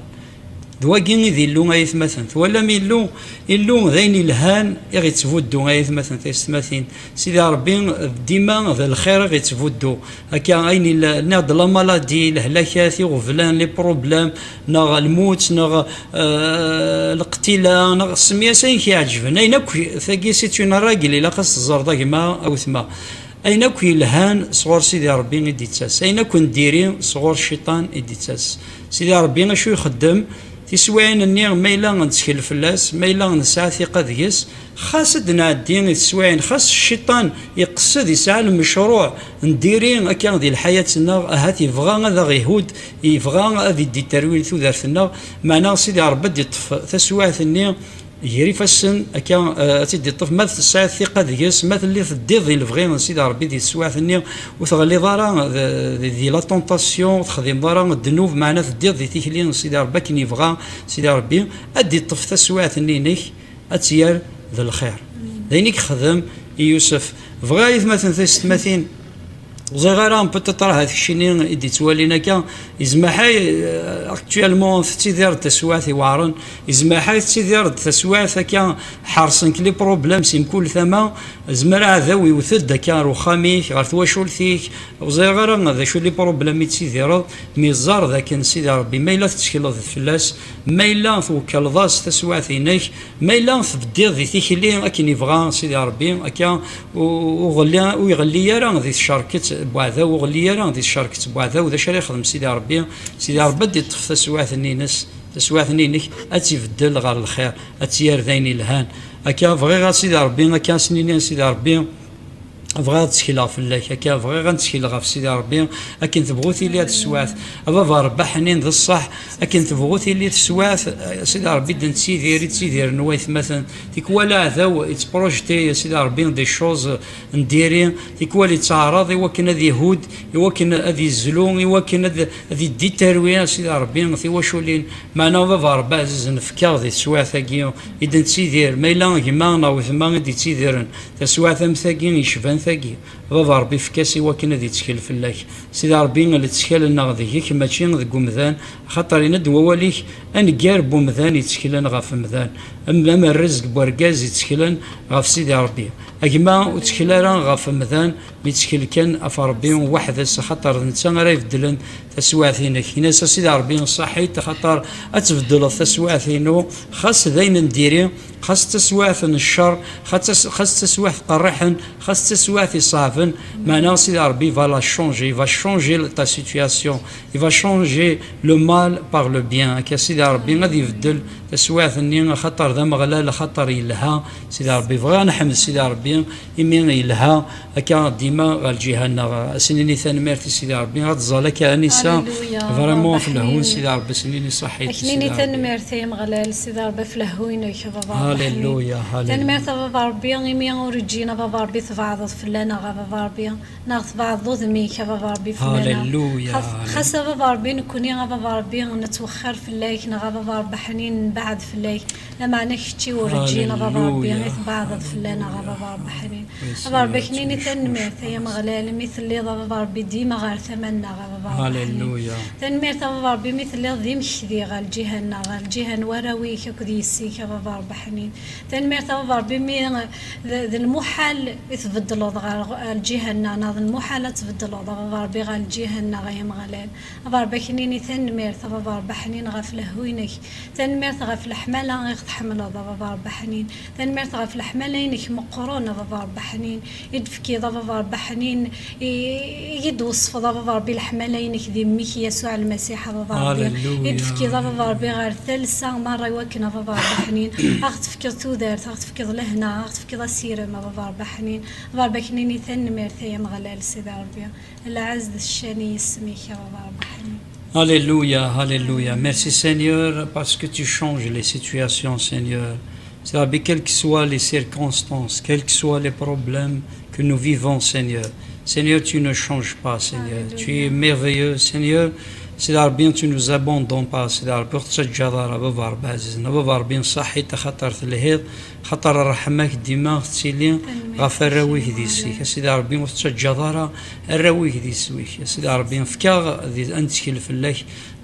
Speaker 1: دواقين ذي اللون غايث مثلا ولا ميلو اللون ذين الهان يغيتفودو غايث مثلا تيستماثين سيدي ربي ديما ذا الخير غيتفودو هكا غاين ناض لا مالادي الهلاكات غفلان لي بروبليم ناغ الموت ناغ الاقتلاع ناغ السميه سين كيعجبنا اين ثاقي سيتون راجل الا خاص الزرده كما او ثما اين كي الهان صغور سيدي ربي يدي تاس اين كون ديرين صغور الشيطان يدي تاس سيدي ربي شو يخدم تسوين النير ميلا نتسكل فلاس ميلا نسعى ثقة ديس خاص نعدين السوين خاص الشيطان يقصد يسعى المشروع نديرين أكان دي الحياة هات يبغى هذا غيهود يبغى هذا دي ترويل ثو دارتنا معنا سيدي ربي يطف تسوات النير يري فاسن أكان تدي الطف مثل الساعة الثقة ديس مثل اللي تديض الفغي سيدي ربي دي السواعث النير وتغلي ضارا دي لا طونطاسيون تخدم ضارا الذنوب معنا تديض دي تيكلين سيدي ربي كي يبغى سيدي ربي أدي الطف تسواعث النينيك أتيار ذا الخير ذينيك خدم يوسف فغايث مثلا ثلاثين زغيران بتطرح هذا الشيء اللي توالينا كان إزمحي اكتوالمون تيدير تسواث وعرن إزمحي تيدير تسواث كان حرصن كلي بروبليم سيم كل ثما زمرا ذوي وثد كان رخاميك غير تواشول ثيك وزغيران هذا شو اللي بروبليم تيدير ميزار ذاك سيدي ربي ما الا تشكيل فلاس ما الا توكل ضاس تسواثينك ما الا تبديض ذي تيكلي اكن يبغى سيدي ربي اكا ويغلي يرى ذي الشركه بوعذا وغلي راه دي الشركة بوعذا وذا شري يخدم سيدي ربي دي طف تسواث النينس تسواث نينك أتيفدل غير الخير أتيار ذين الهان أكا فغي غا سيدي ربي أكا سنينين سيدي ربي بغا تسكيلا في الله هكا بغي غنتسكيلا غا في سيدي ربي اكن تبغوثي لي هاد السواث ابا ربح حنين ذا الصح اكن تبغوثي لي السواث سيدي ربي تسيدير نوايث مثلا تيكوالا ذا يتبروجتي سيدي ربي دي شوز نديري تيكوالي تعرض يوكن هذا يهود يوكن هذا الزلون يوكن هذا دي ترويع سيدي ربي في واشولين معنا بابا ربي عزيز نفكا ذي السواث هكا اذا تسيدير ما الا كيما ناوي ثما دي تسيديرن السواث مثاكين يشبان ثاقي بابا ربي فكاسي وكنا ذي تشكيل في الله سيدي ربي اللي تشكيل لنا ذيك ماشي ذك مذان خاطر يند وواليك ان قارب مذان يتشكيل لنا غا في مذان أما الرزق بوركاز يتكلن غف سيدي ربي أجمع وتكلارا غف مذان ميتكل كان أفربي واحد خاطر نتا راه يبدلن تسواعثينك هنا سيدي ربي صحي خاطر أتبدل تسواعثينو خاص ذين نديري خاص تسواعث الشر خاص تسواعث قرحن خاص تسواعث صافن معناها سيدي ربي فالا شونجي va changer ta situation il va changer le mal par le bien كسيدي ربي غادي يبدل تسواعثني خاطر ذا مغلال خاطر يلها سيدي ربي بغا نحمد سيدي ربي يمين يلها هكا ديما الجهه سنيني ثانميرتي سيدي ربي غتظل كانسه فريمون في الهون سيدي ربي سنيني صحيت
Speaker 2: سنيني ثانميرتي مغلال سيدي ربي في الهون بابا
Speaker 1: هاليلويا
Speaker 2: ثانميرتي بابا ربي يمين ورجينا بابا ربي تبعض فلانا بابا ربي ناخذ بعض ضمي بابا ربي فلانا
Speaker 1: هاليلويا
Speaker 2: خاصه بابا ربي نكوني بابا ربي نتوخر في الليك بابا ربي حنين بعد في الليل لما نكتي ورجينا بابا ربي بعض فلانا بابا ربي حنين بابا ربي كنيني تنمير يا مغلال مثل لي بابا ربي ديما غير ثمنا بابا ربي
Speaker 1: هاليلويا
Speaker 2: تنمير بابا ربي مثل لي ذي مشدي غير الجهه وراوي كديسي بابا ربي حنين تنمير بابا ربي ذا المحال يتبدلوا غير الجهه ناض المحال تبدلوا بابا ربي غير الجهه يا مغلال بابا ربي كنيني تنمير بابا ربي حنين غفله هوينك تنمير غف الحمله غير تحمل بابا ربي حنين تنمير غف الحملينك مقرونه بابا ربي حنين يدفكي بابا ربي حنين يدوصف بابا ربي الحملينك ذمك يسوع المسيح بابا ربي يدفكي بابا ربي غير ثالثه مره يوكنا بابا ربي حنين اغتفكر تودارت اغتفكر لهنا اغتفكر سيرما بابا ربي حنين بابا ربي كنيني تنمير يا مغلال سيدي ربي العز الشاني يسميك يا بابا ربي حنين.
Speaker 1: Alléluia, Alléluia. Merci Seigneur parce que tu changes les situations, Seigneur. C'est-à-dire, quelles que soient les circonstances, quels que soient les problèmes que nous vivons, Seigneur. Seigneur, tu ne changes pas, Seigneur. Alléluia. Tu es merveilleux, Seigneur. C'est-à-dire, bien, tu ne nous abandonnes pas. C'est-à-dire, pour te جدار بابا ربي عزيزنا بابا ربي صحي تخطر الهيض خطر رحمك ديما تسيلين غاف الراويه ديسيك سيدي ربي وتجدارا الراويه ديسويك سيدي ربي فكا انت كلف الله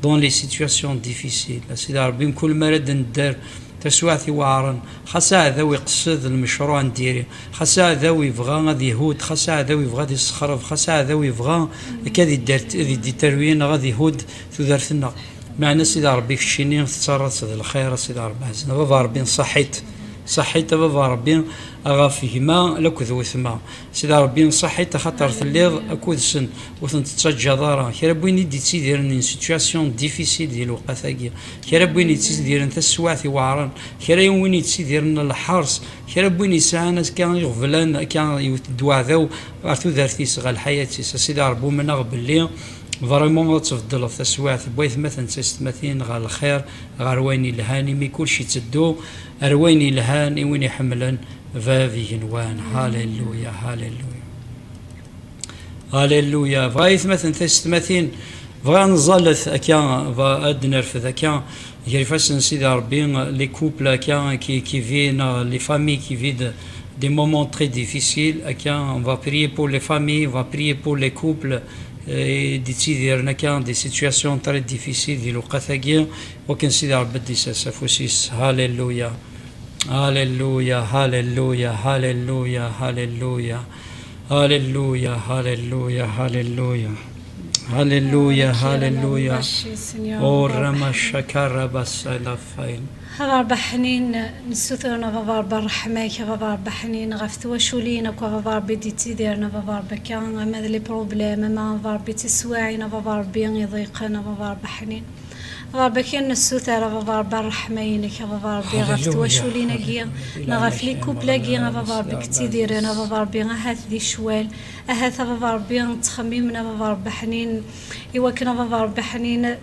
Speaker 1: دون لي سيتوياسيون ديفيسيل سيدي ربي كل ما رد ندار تسواعثي وعرن خاصة هذا ويقصد المشروع نديري خاصة هذا ويبغى غادي يهود خاصة هذا ويبغى غادي يسخرف خاصة هذا ويبغى كذي دارت دي تروين غادي يهود تدارتنا معنا سيدي ربي في الشينين تتصرف الخير سيدي ربي عزنا بابا ربي صحيت بابا ربي أغافيهما لكذ وثما سيدي ربي صحيت خاطر ثليض أكود سن وثنت تجدارا كي ربي يدي تسيديرن سيتوياسيون ديفيسيل ديال الوقتاكي كي ربي يدي تسيديرن تسواعثي وعران كي ربي يدي تسيديرن الحرس كي ربي يسعى كان يغفلان كان يتدوا ذو عرفتو دارتيس غا الحياة سيدي ربي من أغبلي فريمون تفضل في تسواعث بويث مثلا تستمثين غا الخير غا رويني الهاني مي كلشي تدو رويني الهاني وين يحملن فافي نوان هاليلويا هاليلويا هاليلويا فايث مثلا تستمثين فغا نزلت اكا فادنر في ذاكا يرفاسن سيدي ربي لي كوبل اكا كي فين لي فامي كي فيد des moments très difficiles on va prier pour les familles on va prier pour les couples et décider كان des situations très difficiles ديال الوقتاكيا وكان سيدي ربي دي سافوسيس هاليلويا هاليلويا هاليلويا هاليلويا هاليلويا هاليلويا هاليلويا هاليلويا هاليلويا هاليلويا ورما الشكر بس لفين
Speaker 2: بابا حنين نسوثرنا بابا رحمك بابا حنين غفتوا شولينا بابا بدي تديرنا بابا كان ما لي بروبليم ما بابا تسواعينا بابا يضيقنا بابا حنين بابا كان نسوثر بابا رحمينك بابا غفتوا شولينا كيا نغفلي كوبلا كيا بابا كتيديرنا بابا هاث دي شوال هاث بابا تخميمنا بابا حنين يوكنا بابا حنين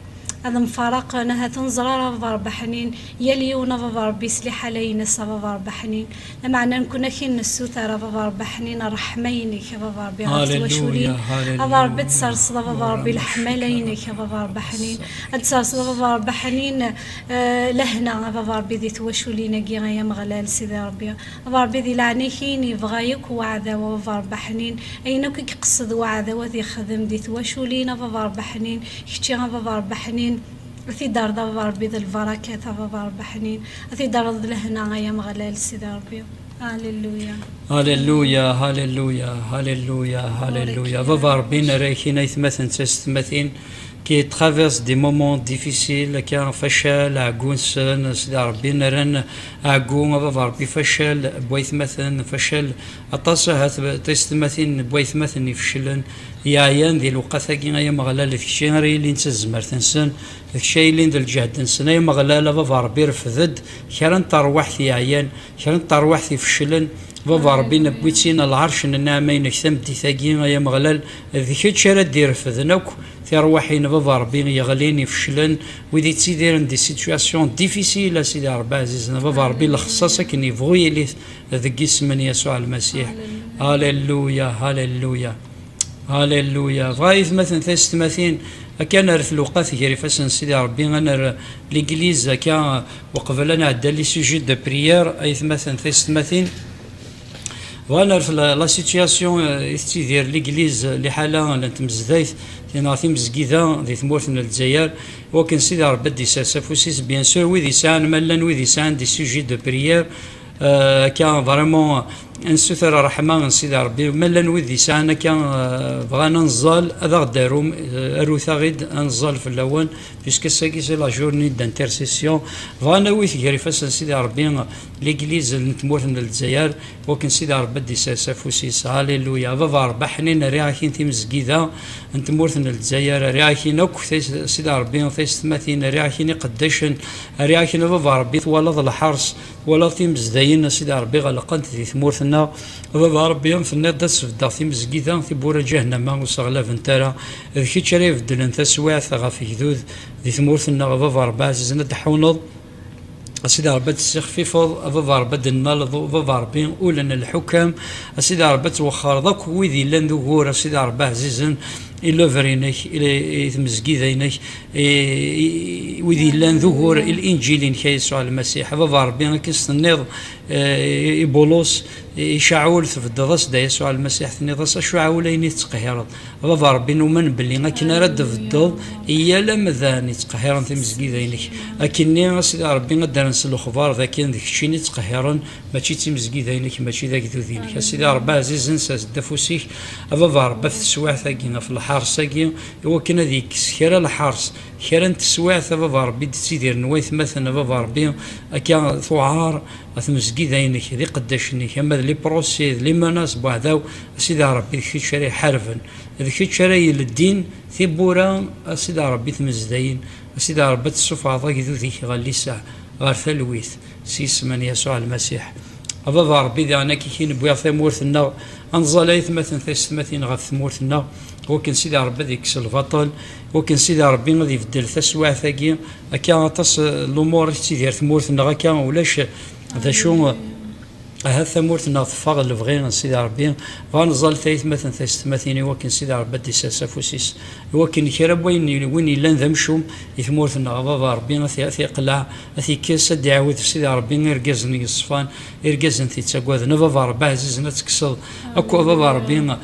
Speaker 2: هذا مفارق أنها تنظر بابا حنين يليونا بابا سليح علينا بابا حنين لمعنى نكون كين السوثر بابا حنين رحمينك بابا غفتوشولين بابا تسرس بابا الحملينك بابا حنين تسرس بابا حنين لهنا بابا ذي توشولين كي يا مغلال سيدي ربي بابا ذي لعنيكين يبغايك وعذا بابا حنين أينك يقصد وعذا وذي خدم ذي توشولين بابا حنين كتي بابا حنين في دار ربي ذا البركات بابا ربي حنين في دار لهنا يا مغلال سيدي ربي. هاليلويا
Speaker 1: هاليلويا هاليلويا هاليلويا هاليلويا بابا ربي نراكينا يثمثن تستمثين qui traverse des moments difficiles كان فشل عقون سن سيدي ربي نرن عقون بابا ربي فشل بويث مثلا فشل أطاسها تستمثين بويث مثلا يفشلن يا عيان ذي الوقت يا مغلال ذيك الشيء اللي نتزمر تنسن ذيك الشيء اللي ندير الجهد نسن يا مغلال بابا ربي رفضد كان تروح في عيان كان تروح في فشلن بابا ربي نبويتينا العرش النعمين نكتم دي ثاقين يا مغلال ذيك الشيء دير فذنوك في رواحين بابا ربي يغلين يفشلن ويدي تسيديرن دي سيتواسيون ديفيسيل سيدي ربي عزيزنا بابا ربي لخصاصك اني بغي لي ذاك اسم من يسوع المسيح. هاليلويا هاليلويا هاليلويا غايث مثلا ثلاث كان رث الوقت غير فاسن سيدي ربي انا ليغليز كان وقبل انا عدا لي سوجي دو بريير اي مثلا ثلاث وانا في لا سيتياسيون يستيدير ليغليز اللي حاله نتمزدايث نعطي مزكيده دي ثمورت من الجزائر وكان سيدي ربي دي سافوسيس بيان سور ويدي سان ملان ويدي سان دي سوجي دو بريير كان فريمون نسوثر رحمه سيدي ربي ملان ويدي سان كان بغانا نزال هذا غدارو اروثا غيد نزال في الاول بيسكو ساكي سي لا جورني دانترسيسيون بغانا ويث غير فاس سيدي ربي ليغليز نتمورت من الجزائر وكان سيدي ربي دي سافوسيس. هاليلويا بابا ربي حنين رياكين تي مزكيده نتمورت من الجزائر رياكين اوك سيدي ربي ثلاث رياكين قداشن رياكين بابا ربي ولد الحرس ولا تيمزداين سيدي ربي غلقنت في ثمورتنا بابا ربي في الناس سفدا في مزكيده في بورا جهنم وصغلاف نتارا ذيك تشري بدل انت سواعث غافي كذوذ في ثمورتنا بابا ربي عزيزنا دحونض سيدي ربي تستخفيفض بابا ربي دنالض بابا ربي أولن الحكام سيدي ربي توخر ذاك ويدي لان ذكور سيدي ربي عزيزا إلا فرينك إلى تمزكيذينك ويدي لان ظهور الإنجيل يسوع المسيح بابا ربي كيستنيض بولس يشعول في الدرس دا يسوع المسيح ثنيضس شعولين يتقهرض بابا ربي نؤمن باللي كنا رد في الضل إيا لما ذان يتقهرن تمزكيذينك أكني سيدي ربي نقدر نسلو خبار ذاك ذاك الشيء يتقهرن ماشي تمزكيذينك ماشي ذاك ذوذينك سيدي ربي عزيز نساس دافوسيك بابا ربي في السواع ثاقينا في الحرس ثاقي هو كنا ذيك خير الحرس خير انت السواع بابا ربي تسيدير نوايث مثلا بابا ربي كان ثوعار أثمزكي ذينك ذي قداشني كما لي بروسيد لي مناس بعداو سيدي ربي ذيك شري حرفا ذيك شري للدين في بورا سيدي ربي تمزدين سيدي ربي تسوف ذاك ذيك غالي ساعة غير ثلويث سيس من يسوع المسيح بابا ربي ذا انا كي نبغي ثمورتنا انزلايث مثلا ثمثين غير ثمورتنا وكان سيدي ربي ذيك البطل وكان سيدي ربي غادي يبدل تسواع ثاقي كان تص الامور تيدير ثمورتنا كان ولاش هذا شو هذا ثمورتنا ثفاغ اللي بغينا سيدي ربي فنزل ثلاث مثلا ثمثين وكان سيدي ربي دي سافوسيس وكان كرب وين لان ذمشوم ثمورتنا بابا ربي ثيقلع ثي كيس دعوت سيدي ربي يرقزني الصفان يرقزن ثي تسقوذ بابا ربي عزيزنا تكسل اكو بابا ربي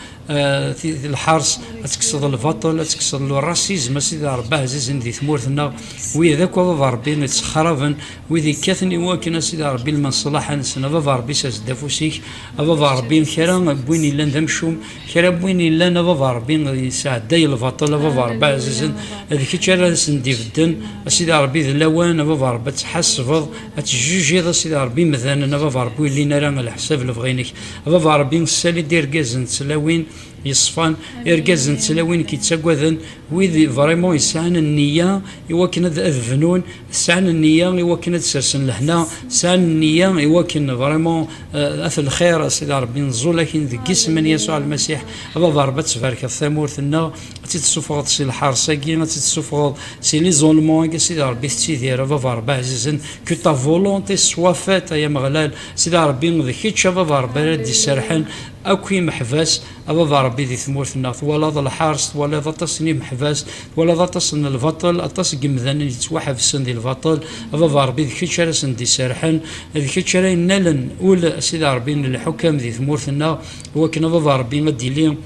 Speaker 1: في الحرس تكسر البطل تكسر الراسيزم سيدي ربي عزيز ذي ثمورتنا وذاك بابا ربي نتخربن وذي كاثني واكن سيدي ربي المنصلح نسنا بابا ربي دافوسيك بابا ربي كرا بوين لان ذمشوم كرا بوين لان بابا ربي يساعد داي البطل بابا ربي عزيز هذيك تشرا سندي في الدن سيدي ربي ذلاوان بابا ربي تحسفض تجوجي سيدي ربي مثلا بابا ربي اللي نرى على حساب اللي بغينك بابا ربي نسالي دير كازن تسلاوين يصفان إرجاز نتلاوين كي تساقوذن ويذي فريمون يسعن النية يوكن الذنون سعن النية يوكن تسرسن لهنا سعن النية يوكن فريمون أثل الخير سيدي ربي نزول لكن ذي جسم من يسوع المسيح بابا ربي تبارك الثمورتنا تتسفغض سي الحرساكي تتسفغض سي لي زولمون سيدي ربي تيدير بابا ربي عزيزا كو تا فولونتي سوا فات يا مغلال سيدي ربي ذكيتش بابا ربي ردي سرحن أكوي محفاس بابا ربي ذي ثمورتنا ولا ذا الحارس ولا ذا تصني محفاس ولا ذا تصن البطل أتص جمذان يتوحف سن دي البطل بابا ربي ذي كيتشرا سن دي سرحن ذي كيتشرا نلن أول سيدي ربي الحكام ذي ثمورتنا وكنا بابا ربي مدي لي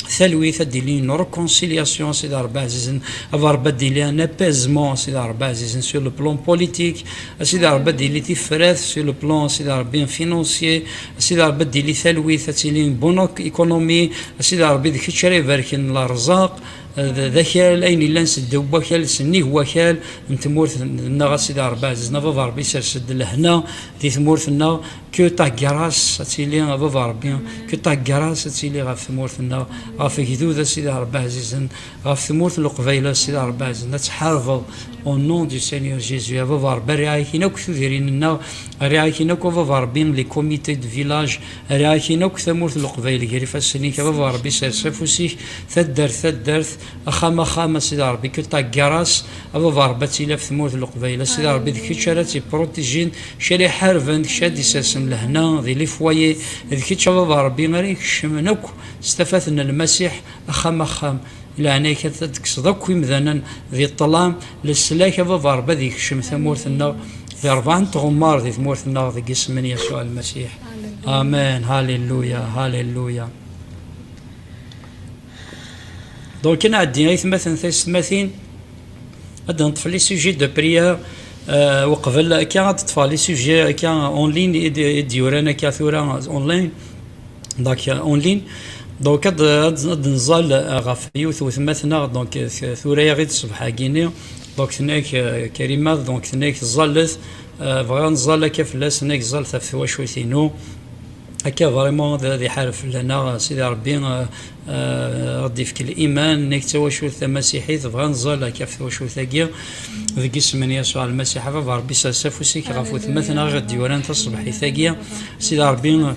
Speaker 1: ثالويث ديلي نو ريكونسيلياسيون سيدي ربي عزيزن افاربا ديلي ان ابيزمون سيدي ربي عزيزن سور لو بلون بوليتيك سيدي ربي ديلي تيفراث سور لو بلون سيدي ربي فينونسيي سيدي ربي ديلي ثالويث تيلي بونوك ايكونومي سيدي ربي ديك الشري باركن الارزاق ذاكال اين الا نسدو وكال سنيه وكال نتمورث لنا سيدي ربي عزيزنا بابا ربي سرسد لهنا دي ثمورثنا كو تاكراس تيلي بابا ربي كو تاكراس تيلي غاف ثمورثنا غاف كذوذا سيدي ربي عزيزن غاف ثمورث القبيله سيدي ربي عزيزنا تحارفوا او نون دو سينيور جيزو يا بابا ربي رعايكينا كثيرين لنا رعايكينا كو بابا ربي لي كوميتي دو فيلاج رعايكينا ثمورث القبيله كيف سنيك بابا ربي سرسفوسيك ثدرت اخا سيدي ربي كو تاكراس بابا ربي تيلا في ثمورث القبيله سيدي ربي ذيك الشارع بروتيجين شارع حارفن شادي ساسن لهنا ذي لي فوايي ذيك بابا ربي غير شمنك استفادنا المسيح اخام يعني كتكس ذاك مثلا ذي الظلام للسلاك بابا ربي ذيك شم ثمورثنا في 4 غمار ذي ثمورثنا ذي اسم يسوع المسيح امين هاليلويا هاليلويا. دونك انا عندي مثلا ثلاث غادي نطفي لي سوجي دو بريير وقبل كي غتطفى لي سوجي كان اون لين يديورانا كثورا اون لين داك اون لين دونك غاد نزال غاف يوث وثمثنا دونك ثوريا غير الصبح كيني دونك ثناك كريمه دونك ثناك زالث بغا نزال كيف لا ثناك زالث في واشوثينو هكا فريمون ذي حارف لنا سيدي ربي غادي يفك الايمان نيك تواشوث مسيحي تبغى نزال هكا في تواشوثاكيا ذيك اسم يسوع المسيح فربي ساسفوسيك غافو ثمثنا غادي وران تصبحي ثاكيا سيدي ربي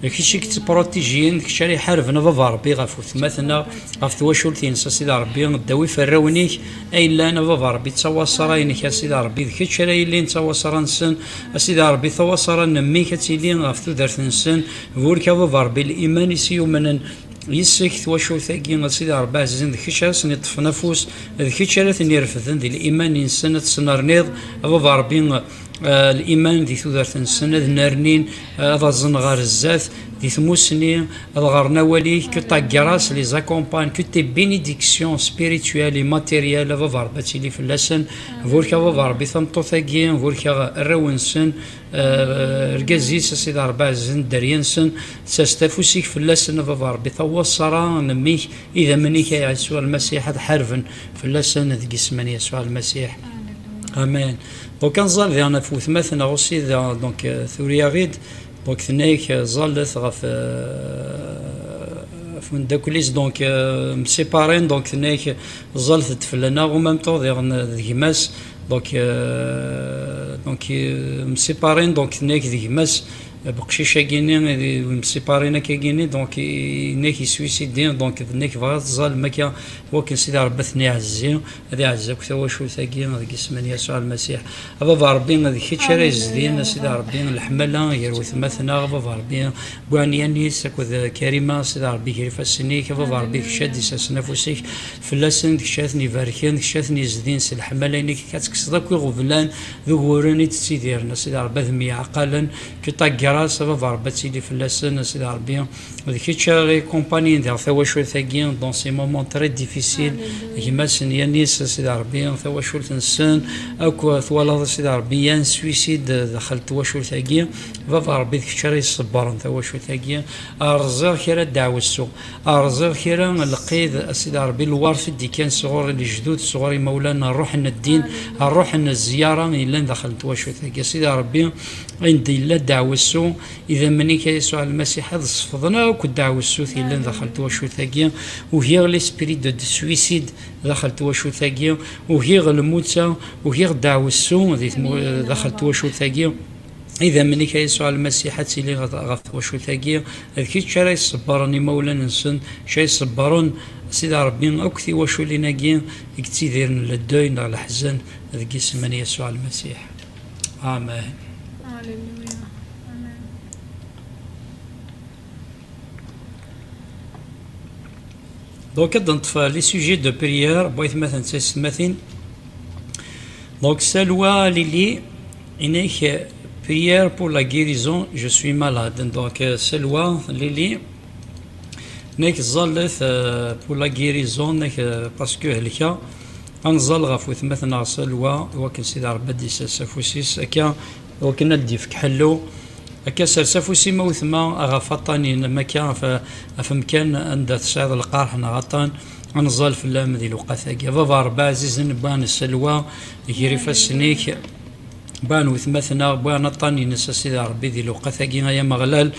Speaker 1: كيشي كتبروتيجين كشري حارفنا بابا ربي غافو ثمثنا غاف تواشوثين سيدي ربي داوي فراونيك اي لا بابا ربي تواصرينك يا سيدي ربي ذيك الشري اللي نتواصر نسن سيدي ربي تواصر نمي كتيلي غاف تدرت نسن بورك بابا ربي الايمان يسيومن يسك تواشو ثاقي سيدي ربي عزيزين ذيك الشرس نطف نفوس ذيك الشرس نيرفذن ذي الايمان ينسن تسنرنيض بابا ربي الايمان ذي ثودرت نسن ذ نارنين هذا زنغار الزاث ذي ثموسني الغرنا ولي كو طاكراس لي زاكومبان كو تي بينيديكسيون سبيريتوال اي ماتيريال بابا ربي تيلي فلاسن فوركا بابا ربي ثمطو ثاقي فوركا الراونسن ركازيس سيدي ربي عزيزين دريانسن ساستفوسيك فلاسن بابا ربي توصرا نميك اذا منيك يا يسوع المسيح حرفا فلاسن ذي اسم يسوع المسيح امين. دونك نزال ذي انا فوت مثلا اوسي دونك ثوريا غيد دونك ثنايك زالت غاف فون داكوليس دونك مسيبارين دونك ثنايك زالت تفلنا ومام طو ذي ماس دونك مسيبارين دونك ثنايك ذي ماس بقشيشه كيني مسيبارينا كيني دونك نيك سويسيدين دونك نيك فاز زال مكا وكن سيدي ربي ثني عزي هذه عزاك ثوا شو ثاقي هذيك اسم يسوع المسيح بابا ربي هذيك الشري زدين سيدي ربي الحمله يروي ثمثنا بابا ربي بوانياني سكو كريمه سيدي ربي كيف السنيك بابا ربي شادي ساس نفسك فلاسن شاثني باركين شاثني زدين سي الحمله نيك كتكسدك غفلان ذو غورني تسيديرنا سيدي ربي ذمي عقلا كي راس بابا ربي تيلي فلاسن سيدي ربي ذيك الشري كومباني ندير ثوا شو ثاقي دون سي مومون تري ديفيسيل كيما سنيانيس سيدي ربي ثوا شو تنسن اكو ثوالا سيدي ربي يان سويسيد دخلت وشو ثاقي بابا ربي ذيك الشري صبر ثوا شو ثاقي ارزر خير الدعوه السوق ارزر خير لقيد سيدي ربي الوارث دي كان صغور الجدود صغوري مولانا نروح الدين نروح الزياره الا دخلت وشو ثاقي سيدي ربي عندي لا دعوه السوق اذا منيك يسوع المسيح هذا صفضنا وكدعوه السوث الا دخلت وشو ثاقي وهي ليسبري دو سويسيد دخلت وشو ثاقي وهي الموتى وهي دعوه السوء دخلت وشو ثاقي إذا منك يسوع المسيح تيلي غاف وشو ثاقي هذيك شرا يصبرني مولانا نسن شي يصبرون سيدي ربي أكثي وشو لناقي يكتيديرن للدين على الحزن هذيك اسم يسوع المسيح آمين. Donc, dans les sujets de prière, donc, c'est loi Lili, prière pour la guérison, je suis malade. Donc, c'est loi Lili, نيك زالت بولا غيريزون نيك باسكو هلكا انزل غف وثمثنا سلوى وكن سيدي ربي دي سافوسيس اكا وكنا ندي فك حلو اكا سافوسي موثما غفطاني ما كان فمكان عند تسعد القارح نغطان انزل في اللام ذي الوقاثاكي فافا ربا عزيز بان السلوى يجري فالسنيك بان وثمثنا بان طاني نسا سيدي ربي ذي الوقاثاكي يا مغلال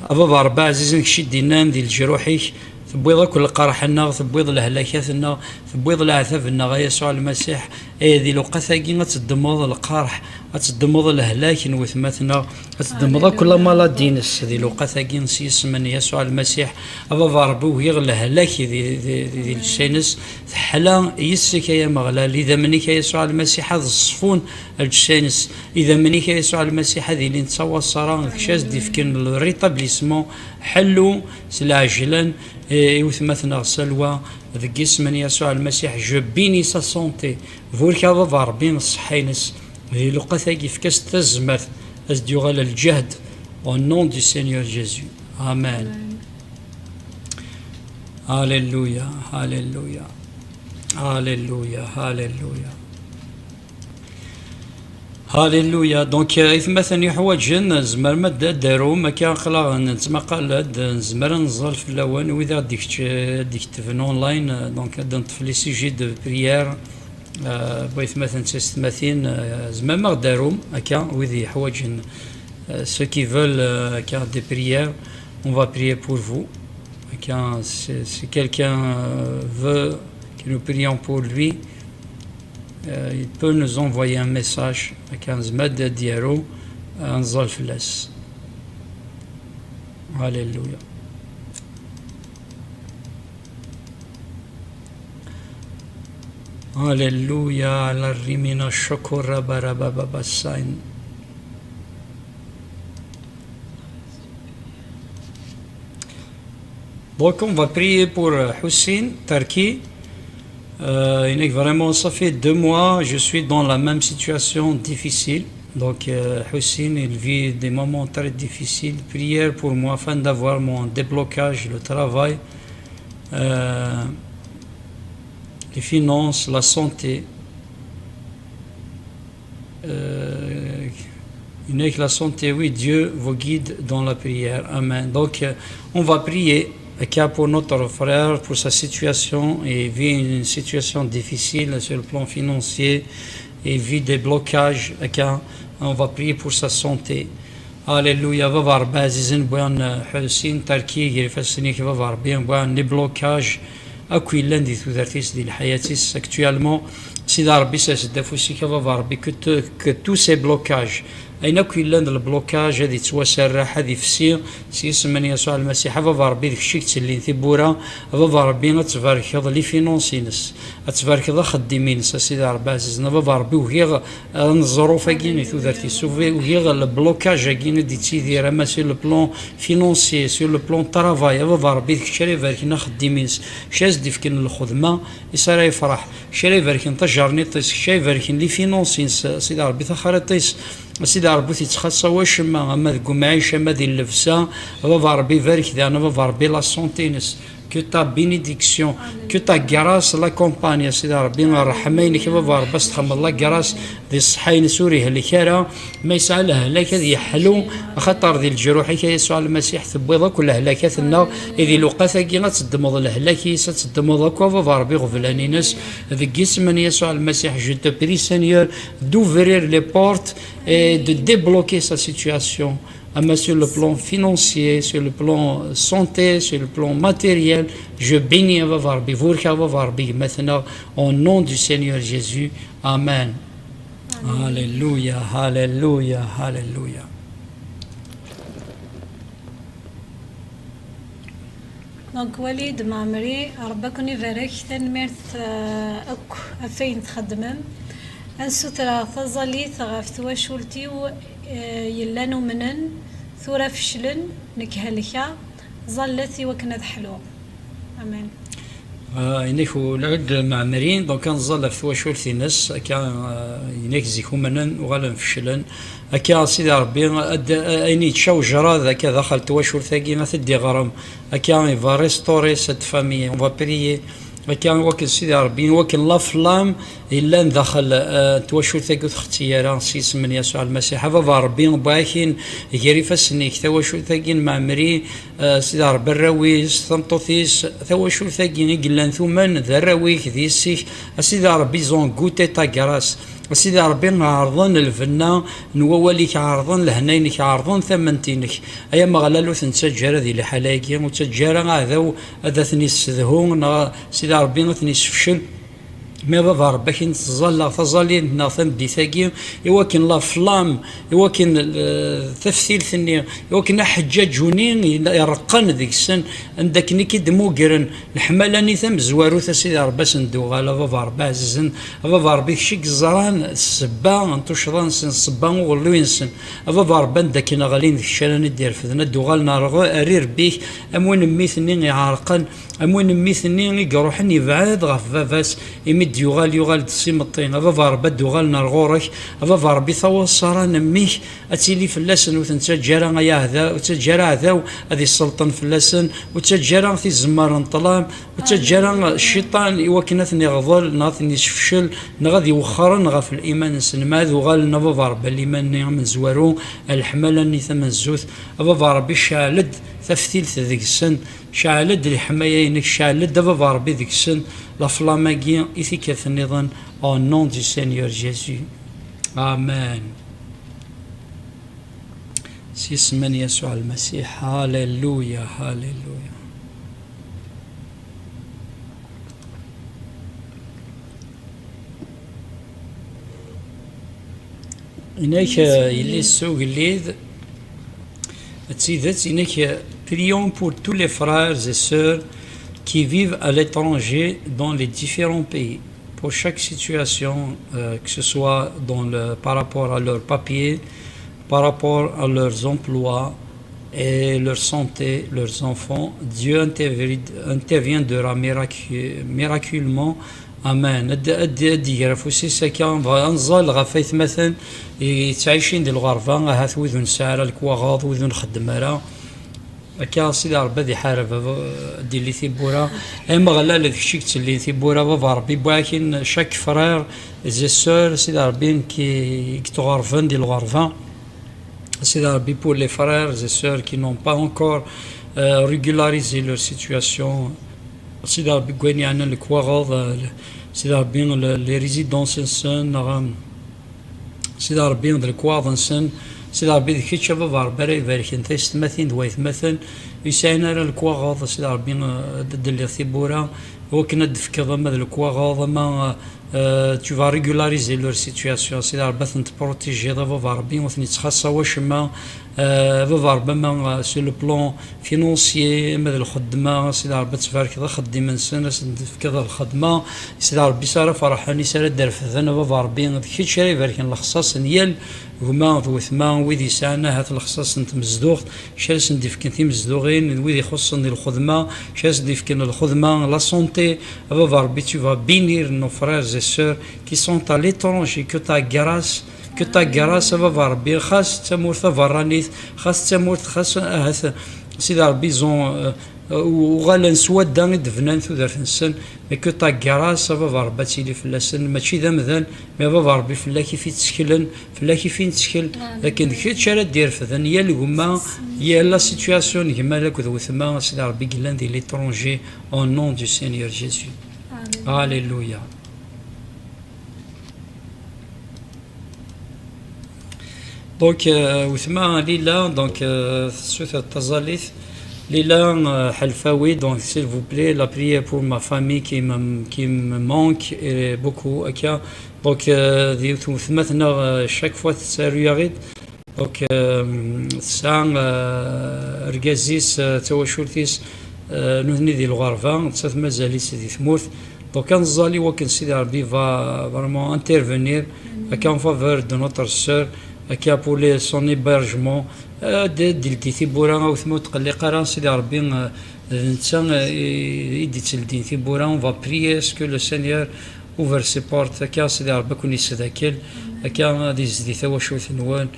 Speaker 1: فافا ربا عزيز شدينا ذي الجروحيك تبويض كل قرحنا تبويض الهلاكاتنا تبويض العذابنا غا يسوع المسيح ذي لوقاثاكي غتدمض القرح غتدمض الهلاك نوثماتنا غتدمض كل مالادينس ذي لوقاثاكي نسيس من يسوع المسيح افا ربي وهي الهلاك ذي الشينس حلا يسك يا مغلال اذا منك يسوع المسيح هذا الصفون الشينس اذا منك يسوع المسيح هذه اللي نتصور صرا كشاز ديفكن الريتابليسمون حلو سلاجلا يوثمثنا سلوى ذك اسم يسوع المسيح جو بيني سا سونتي فولك هذا ربي الصحينس ذي لقاثاكي في كاس تزمرت ازديو على الجهد au nom du Seigneur Jésus. Amen. Alléluia, Alléluia, Alléluia, Alléluia. هاليلويا دونك مثلا يحوجن زمر ما دارو ما كان خلا نتما قال زمر نزل في اللوان واذا ديك تفن اونلاين دونك دنت لي سيجي دو بريير بغيت مثلا تستماثين زمر ما دارو هكا وذي يحوجن ceux qui veulent des prières on va prier pour vous si quelqu'un veut que nous prions pour lui il peut nous envoyer un message à 15 mètres de Diaro en Zolfles. Alléluia. Alléluia. La rimina shokora barababassain. Donc on va prier pour Hussein Tarki. Vraiment, ça fait 2 mois, je suis dans la même situation difficile. Donc, Hussein, il vit des moments très difficiles. Prière pour moi afin d'avoir mon déblocage, le travail, les finances, la santé. La santé, oui, Dieu vous guide dans la prière. Amen. Donc, on va prier. Pour notre frère, pour sa situation, il vit une situation difficile sur le plan financier, il vit des blocages, on va prier pour sa santé. Alléluia, va voir Bazizin, Bouan Hussein, Tarki, Girifasini, va voir bien, Bouan, les blocages, Aquillan, dit tout artiste, dit Hayatis, actuellement, si d'Arbi, c'est d'Afousi, va voir que tous ces blocages, أين كل البلوكاج هذه توسرح هذه فسير سيس من يسوع المسيح فا ربي ذيك الشيء تسلين ثبورا فا ربي تفارك لي فينونسينس تفارك خدمينس سيدي ربي عزيزنا فا ربي وهي الظروف كاين ثوثرتي سوفي وهي البلوكاج كاين دي تيدير اما سي لو بلون فينونسي سي لو بلون طرافاي فا ربي ذيك الشيء فاركنا خدمينس شاز ديفكن الخدمه يصير يفرح شري فاركن تجرني طيس شي فاركن لي فينونسينس سيدي ربي تخرطيس سيدي ربي تيتخصص واش ما اما ذوك معيشه ما ديال اللبسه فا ربي يبارك ديالنا فا ربي لا سونتينس que ta bénédiction, que ta grâce l'accompagne, سيدي ربي الرحمين كيف ربي تخمم الله grâce ذي الصحين سوري هلكارا ما يسعى الهلاك هذه يحلو خطر ذي الجروح كي يسوع المسيح ثبيضا كل هلاكاتنا إذا لقاثا كي تدمض الهلاكي ستدمض كوفا ربي غفلانينس ذي جسم يسوع المسيح je te prie Seigneur d'ouvrir les portes et de débloquer sa situation. Sur le plan financier, sur le plan santé, sur le plan matériel, je bénis maintenant au nom du Seigneur Jésus. Amen. Alléluia, Alléluia, Alléluia.
Speaker 2: دونك وليد معمري ربكم يبارك تنمرت اك افين تخدمم انسوترا تظلي ثغاف تواشولتي يلانو منن ثورة فشلن نكهلكا ظلتي وكنا حلو. Amen.
Speaker 1: إنك العود معمرين دونك كنظل في تواشولتي ناس هكا إنك زيكو منن وغالا نفشلن هكا سيدي ربي أيني تشوجرا ذاك دخل تواشولتاكي ما تدي غرام هكا يفا ريستوري سيت فامي اون فا بريي هكا وكل سيدي ربي وكل لا فلام إلا ندخل تواشولتاكي اختيارا سيس من يسوع المسيح فا ربي باكين غيري فاسنيك تواشولتاكي معمري سيدي ربي الراويس ثمطوثيس تواشولتاكي قلان ثمان ذراويك ديسيك سيدي ربي زون كوتي تاكراس سيدي ربي عارضن الفنا نواليك عارضن لهنينك عارضن ثمنتينك ايا ما غلالو تنسجر هذه الحلايكي وتسجر هذا ثني السذهون سيدي ربي ثني سفشل ما بابا ربك نتظل تظلي ناثم بديثاكي يوكن لا فلام يوكن تفثيل ثني يوكن حجاج جونين يرقن ذيك السن عندك نيكي دموقرن الحمالاني ثم زوارو سيدي ربي سندو غالا بابا ربي عززن بابا ربي شيك الزران السبا انتوشران سن السبا وغلوينسن بابا ربي عندك نغالين ذيك الشلان دير فذنا دوغالنا رغو ارير بيك اموين ميثني يعرقن اموين ميثني يقروحن يبعاد غف فافاس يمد يغال تسيمطين افا ربي دوغال نرغورك افا ربي ثوصرا نميك اتيلي فلاسن وتنتجرا يا هذا وتجرا هذا هذه السلطان فلاسن وتجرا في الزمار نطلام وتجرا الشيطان يوكنثني غضل ناثني شفشل نغادي وخرا نغا في الايمان نسلم هذا وغال نفا ربي الايمان من زوارو الحملاني ثمن زوث افا ربي شالد تفتيل ذيك السن شعلد الحماية إنك شعلد دابا ربي ذيك السن لا فلاماكي إثيكا النظام أو نون دي سينيور جيسو آمين سيسمن يسوع المسيح هاليلويا هاليلويا إنك يلي السوق الليذ تسيدت إنك prions pour tous les frères et sœurs qui vivent à l'étranger dans les différents pays, pour chaque situation, que ce soit par rapport à leurs papiers, par rapport à leurs emplois et leur santé, leurs enfants. Dieu interviendra miraculeusement. Amen. أدي غرفوسي سكان نظل غفيت مثلا يتعيشين ديال الغرفة هات وذن سعر الكواغاض وذن خدمارا هكا سيدي ربي ذي حارب دي اللي ثيبورا اما غلا لذيك الشيء اللي ثيبورا بابا ربي باكين شاك فرير زي سور سيدي ربي كي تغرفن ديال الغرفة سيدي ربي pour les frères et sœurs qui n'ont pas encore régularisé leur situation سيدي ربي كويني عنا الكواغاض سيدي ربي لي ريزيدونس نسن سيدي ربي الكواغ نسن سيدي ربي ذيك الشباب ربي يبارك انت يستمثين دوايث مثل يسعينا الكواغاض سيدي ربي ضد اللي ثيبورا وكنا دفكض ما الكواغاض ما tu vas régulariser leur situation سيدي ربي تبروتيجي بابا ربي وثني تخصصا واش ما بابا ربي ما سو لو بلون فينونسيي مثل الخدمه سيدي ربي تبارك ذا خدم من سنه كذا الخدمه سيدي ربي صار فرحاني سار دار فذنا بابا ربي ذاك الشيء يبارك الخصاص ديال هما ثما ويدي سانا هات الخصاص انت مزدوغ شاس نديف كنتي مزدوغين ويدي خصني الخدمه شاس نديف كن الخدمه لا سونتي بابا ربي tu vas bénir nos frères et sœurs qui sont à l'étranger que ta grâce بابا ربي خاص تمورث فرانيث خاص تمورث خاص سيدي ربي زون وغالا نسواد دا دفنان ثودرت نسن مي كو تا كراس بابا ربي تيلي فلاسن ماشي ذا مذان مي بابا ربي فلا كيف يتسكلن فلا كيف يتسكل لكن كيفاش راه دير فذن يا الهما يا لا سيتوياسيون كما لك ذو ثما سيدي ربي قلان دي ليترونجي او نون دو سينيور جيسو هاليلويا دونك وثما ليلا دونك سوث التزاليث Lila Halfaoui, donc s'il vous plaît, la prière pour ma famille qui me manque et beaucoup. Donc, maintenant, chaque fois que ça arrive, donc, ça, Rgazis, Tawashultis, nous venons de l'Orvan, ça fait mazali, c'est des mourtes. Donc, quand Zali Wakensid Arbi va vraiment intervenir en faveur de notre sœur, pour son hébergement. دلتي ثبورا او ثمو تقلي قران سيدي ربي يدي تلدين ثبورا on va prier ce que le Seigneur ouvre ses portes هكا سيدي ربي كون يسداكل هكا غادي يزدي تواشوث نوان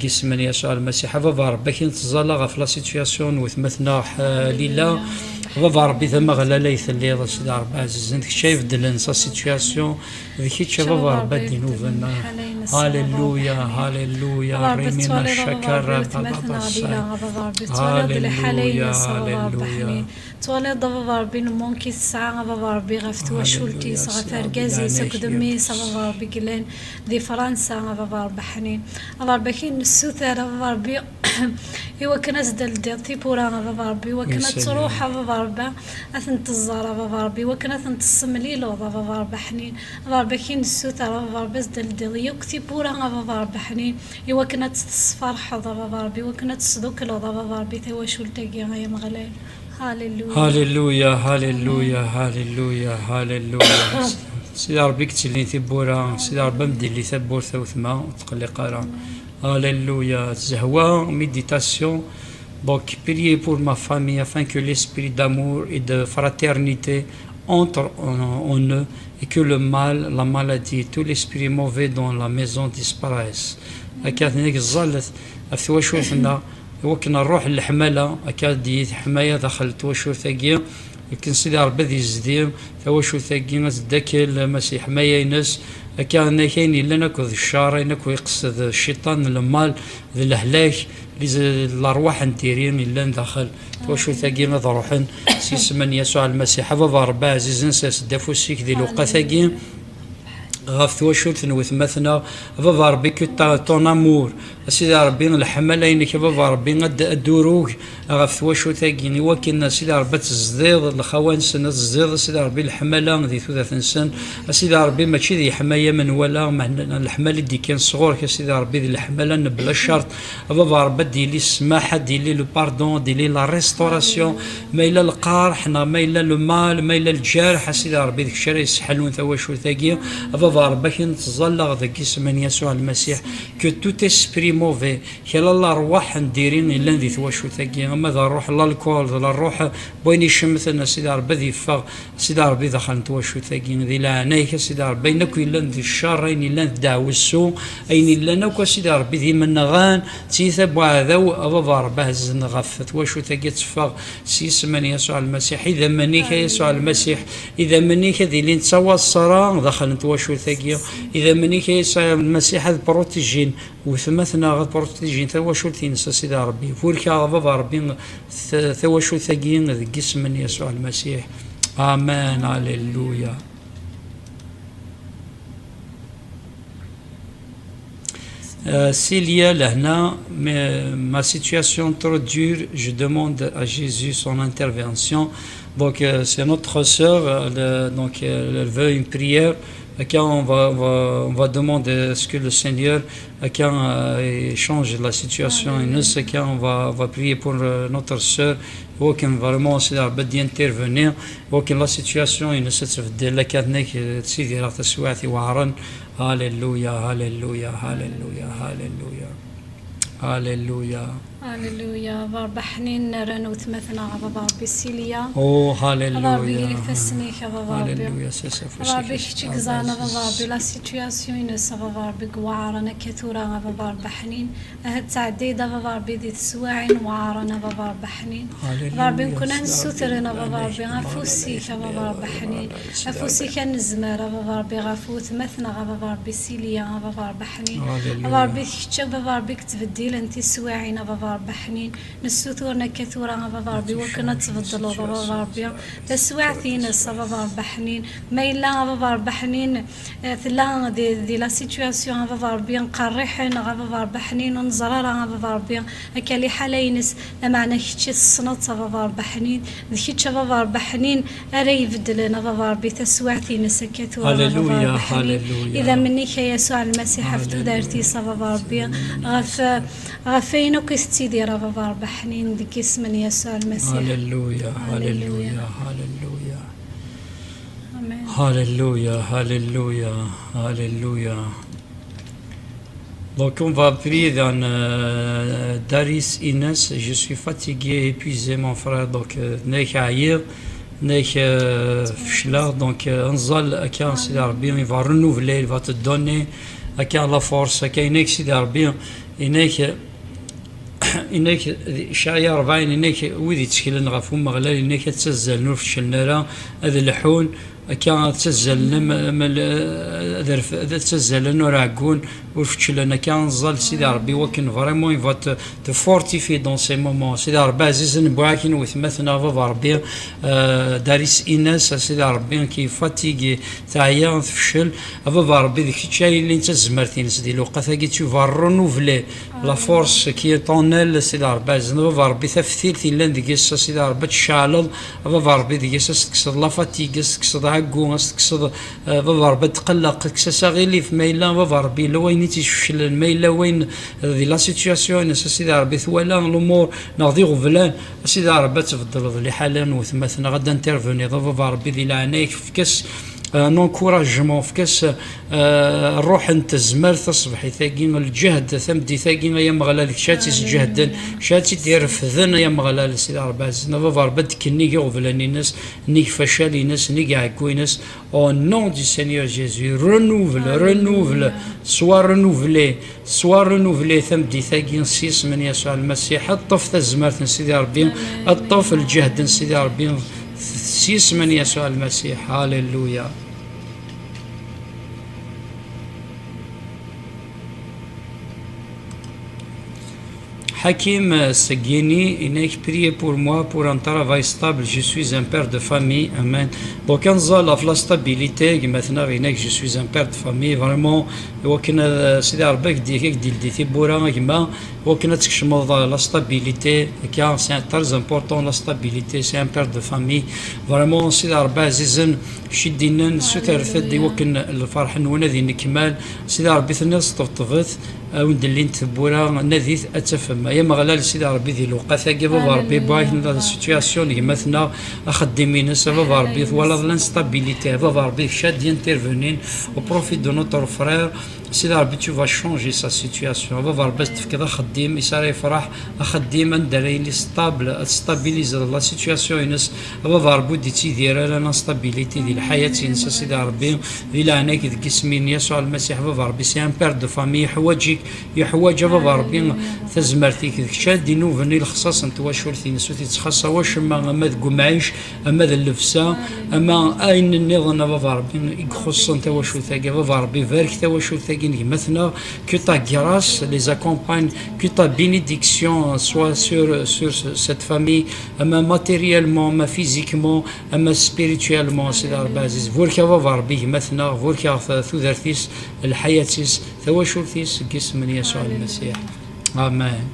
Speaker 1: جسم يسوع المسيح فافا ربي كي نتزالا غاف لا سيتوياسيون وثمثنا ليلا فافا ربي ثما غلا ليث اللي سيدي ربي عزيز انت شايف دلن سا سيتوياسيون ذيك فافا ربي دينوفنا هاليلويا هاليلويا ريمينا الشكر هاليلويا هاليلويا
Speaker 2: توالي ضفا ربي نمونكي الساعة غفا ربي غفتوا شولتي غفا رقازي سكدمي غفا ربي قلين دي فرنسا غفا ربي حنين غفا ربي كين السوثر غفا ربي إوا كناس دلدي طيبورا غفا ربي وكنا تروح غفا ربي أثنت الزارة غفا ربي وكنا أثنت السمليلو غفا ربي حنين غفا ربي كين السوثر غفا ربي دلدي يكتبورا غفا ربي حنين إوا كنا تصفرح غفا ربي وكنا تصدوكلو غفا ربي توا شولتي غايا مغلين
Speaker 1: هاليلويا هاليلويا هاليلويا هاليلويا سيدي ربي كتلين ثبورا سيدي ربي مدي لي ثبور ثوثما تقلي قارا هاليلويا زهوا méditation donc priez pour ma famille afin que l'esprit d'amour et de fraternité entre en eux et que le mal, la maladie et tout l'esprit mauvais dans la maison disparaissent هكا هناك الزلت أثوا شوفنا وكنا نروح للحمالة أكاد حماية دخل تواشو ثقيل لكن سيدي ربي ذي الزديم تواشو ثقيل داكل ماشي حماية ينس كان كاين إلا ناكو الشارع ناكو يقصد الشيطان المال ذي الهلاك الأرواح نديرين إلا ندخل تواشو ثقيل نروحن سيسمن يسوع المسيح فافا ربي عزيز نساس دافوسيك ذي لوقا ثقيل غاف تواشوت وثمثنا فافا ربي كو طون امور سيدي ربي الحمل عينك فافا ربي الدروك غاف تواشوت ثاقيني وكنا سيدي ربي تزديض الخوانس تزديض سيدي ربي الحمله ذي ثلاث سن سيدي ربي ماشي ذي حمايه من ولا الحمل دي كان صغور سيدي ربي ذي الحمله بلا شرط فافا ربي دي لي السماحه دي لي لو باردون دي لي لا ريستوراسيون ما الا القرح ما الا لو مال ما الا الجرح سيدي ربي ذيك الشيء يسحلون تواشوت ثاقيه فافا ربي نتزلق ذاك اسم يسوع المسيح كو توت اسبري موفي كلا الارواح نديرين الا ذي ثواشو ثاقي اما ذا الروح الكول ذا الروح بوين يشمثنا سيدي ربي ذي فاغ سيدي ربي دخل تواشو ثاقي ذي لعنايك سيدي ربي نكو الا ذي الشر اين الا دعوى السوء اين الا نكو سيدي ربي ذي من غان تيثب وعذو ابا ربي هزن غف تواشو ثاقي تفاغ سي اسم يسوع المسيح اذا منيك يسوع المسيح اذا منيك ذي اللي نتسوى الصرا دخل تواشو ثاقي إذا منيك يسوع المسيح هذا بروتيجين وثمثنا غاد بروتيجين ثواشول تينسى سيدي ربي فولكا غضب ربي ثواشول ثقين ذي جسم يسوع المسيح آمين هاليلويا s'il y a là, ma situation trop dure, je demande à Jésus son intervention. Donc c'est notre sœur, donc elle veut une prière. On va demander à ce que le Seigneur change la situation. Et nous, on va prier pour notre sœur. وكان فريمون سيدي ربي بدي انترفينير وكان لا سيتوياسيون ينسى دير لك هناك سيدي راه تسوعتي وعرن هاليلويا هاليلويا هاليلويا هاليلويا هاليلويا
Speaker 2: هاليلويا باربا حنين نرن وثمثنا بابا ربي سيليا
Speaker 1: هاليلويا
Speaker 2: ربي يلي فسنيك بابا ربي
Speaker 1: هاليلويا سيسا
Speaker 2: ربي شتيك زانا بابا ربي لا سيتوياسيون ينسى بابا ربي قوارنا كثورة بابا ربي حنين هاد تعديدة بابا ربي دي تسواعين وعارنا بابا ربي حنين ربي نكون نسوترنا بابا ربي غفوسيك بابا ربي حنين غفوسيك نزمر بابا ربي غفو ثمثنا بابا ربي سيليا بابا ربي حنين بابا ربي شتيك بابا ربي كتبديل انت سواعين بابا ربي حنين نسوتورنا كثورة بابا ربي وكنا تفضلوا بابا ربي تسوعتينا بابا ربي حنين ما إلا بابا ربي حنين ثلا دي لا سيتوياسيون بابا ربي نقرحن بابا ربي حنين ونزرارا بابا ربي كالي حالينس معنا كيتشي الصنط بابا ربي حنين كيتشا بابا ربي حنين أري يبدلنا بابا ربي تسوعتينا كثورة بابا ربي حنين إذا منك يسوع المسيح فتو دارتي بابا ربي غفينك استيدي بابا ربي حنين ديك اسم يسوع المسيح
Speaker 1: هاليلويا هاليلويا هاليلويا
Speaker 2: آمين
Speaker 1: هاليلويا هاليلويا هاليلويا Donc on va prier dans Daris Inès. Je suis fatigué, épuisé mon frère. Donc نايك عير نايك فشلا. Donc نزل أكان سيدي ربي il va renouveler, il va te donner أكان la force أكان سيدي ربي إنك إنك شايع 40 إنك وذي تشكيلن غف مغلال إنك تسزل نور فشلنا راه هذا اللحون كان تسزل تسزل نور عقون وفتشلنا كان ظل سيدي ربي وكن فريمون يفات تفورتيفي دون سي مومون سيدي ربي عزيز بواكن وثمثنا فافا ربي داريس إناس سيدي ربي كي فاتيكي تعيا تفشل فافا ربي ذيك الشيء اللي انت زمرتين سيدي الوقت كي تشوف رونوفلي لا فورس كي طونيل سيدي ربي عزيز فافا ربي تفثيل تيلان ديكيس سيدي ربي تشعلل فافا ربي ديكيس تكسر لا فاتيكس تكسر عقو تكسر فافا ربي تقلق تكسر غير في ميلان فافا ربي لو وين تيشفشل الميلا وين ذي لا سيتياسيون سيدي ربي ثوالا الامور نغضي غفلان سيدي ربي تفضل لي حالا وثمثنا غدا انترفوني فافا ربي ذي لعنايك في كاس نونكوراجمون في كاس الروح انت الزمار تصبحي ثاقي الجهد ثمدي ثاقي يا مغلال شاتي تجهدن شاتي دير فذن يا مغلال سيدي ربي عزيزنا فافا ربي كنيكي غفلاني ناس نيك فشالي ناس نيك عكوي ناس au nom du Seigneur Jésus renouvelle soit renouvelé ثمدي ثاقي نسيس من يسوع المسيح الطف تزمرت سيدي ربي الطف الجهد سيدي ربي سيس من يسوع المسيح هاليلويا. Hakim Seguini, priez pour moi pour un travail stable. Je suis un père de famille. Amen. Donc, la stabilité, je suis un père de famille. Vraiment, c'est la stabilité. C'est très important, la stabilité. C'est un père de famille. Vraiment, c'est شدينا سوتر ثدي وكن الفرح ونذي نكمال سيدي ربي الناس طفطفت وندلين تبورا نذيث اتفهم يا مغلال سيدي ربي ذي الوقت ثاقي بابا ربي باك لا سيتوياسيون مثلا اخدمين بابا ربي ولا لانستابيليتي بابا ربي شاد ينترفونين وبروفيت دو نوتر فرير سيدي ربي tu vas changer sa situation بابا ربي تفكر خديم يسار يفرح اخديم ندري لي ستابل ستابيليز لا سيتوياسيون ينس بابا ربي دي تيدير لا ستابيليتي دي الحياه ينسى سيدي ربي الى هناك ذيك اسمين يسوع المسيح بابا ربي سي ان بير دو فامي يحوج بابا ربي تزمرتيك ذيك شاد دي نوفني الخصاص انت واش ولتي نسوتي تخصص واش ما ذكو معيش اما ذا اللفسه اما اين النظام بابا ربي يخص انت واش ثاقي بابا ربي فارك تا واش ثاقي مثلا que ta grâce les accompagne, que ta bénédiction soit sur cette famille, matériellement, physiquement, spirituellement. سيدي ربي عزيز فوركا بابا مثلا فوركا ثوثرتيس الحياتيس ثواشولتيس قسم يسوع المسيح. آمين.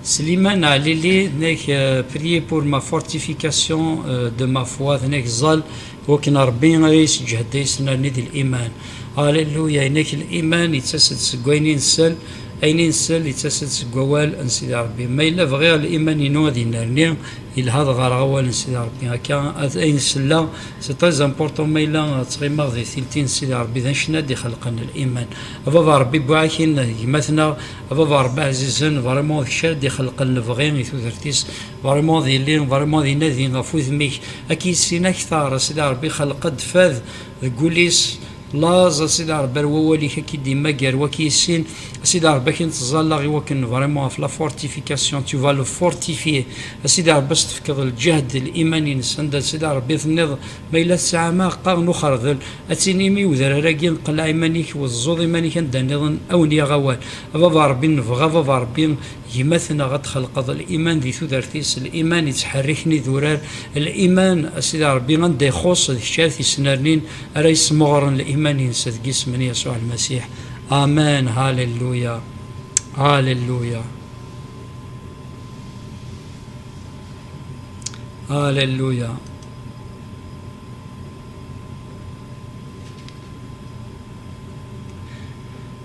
Speaker 1: Slimane Alili, priez pour ma fortification de ma foi, zal وكن ربي غيس جهديسنا ندي الإيمان. هاليلويا. إنك الإيمان يتسد سقوينين سل أين سل يتسد سقوال أنسيد ربي ما إلا بغير الإيمان ينوذي نرني إلا هذا غير غوال أنسيد ربي هكا أين سلا سي تريز امبورطون ما إلا تغيما غي ثلثين سيد ربي ذا شنادي خلقنا الإيمان بابا ربي بواكين مثلا بابا ربي عزيزا فريمون شاد خلقنا الفغين يثوثرتيس فريمون ذي لين فريمون ذي نادي غفوذ ميك أكيد سينا كثار سيد ربي خلق فاذ قوليس لاز سيدي ربي الوالي كي ديما كار وكيسين سيدي ربي كي نتزال غي وكن فريمون في لا فورتيفيكاسيون تو فا لو فورتيفي سيدي ربي تفكر الجهد الايماني نسند سيدي ربي تنض ما الا الساعه ما قا نخرذل اتينيمي وذر راكي نقلع ايمانيك والزوض ايمانيك ندنض او نيا غوال بابا ربي نبغى بابا ربي يمثلنا غتخلق الايمان ذي ثوثرتيس الايمان يتحركني ذورار الايمان سيدي ربي غندي يخص الشاثي سنارنين رايس مغرن الايمان ينسد جسم يسوع المسيح. امين. هاليلويا هاليلويا هاليلويا.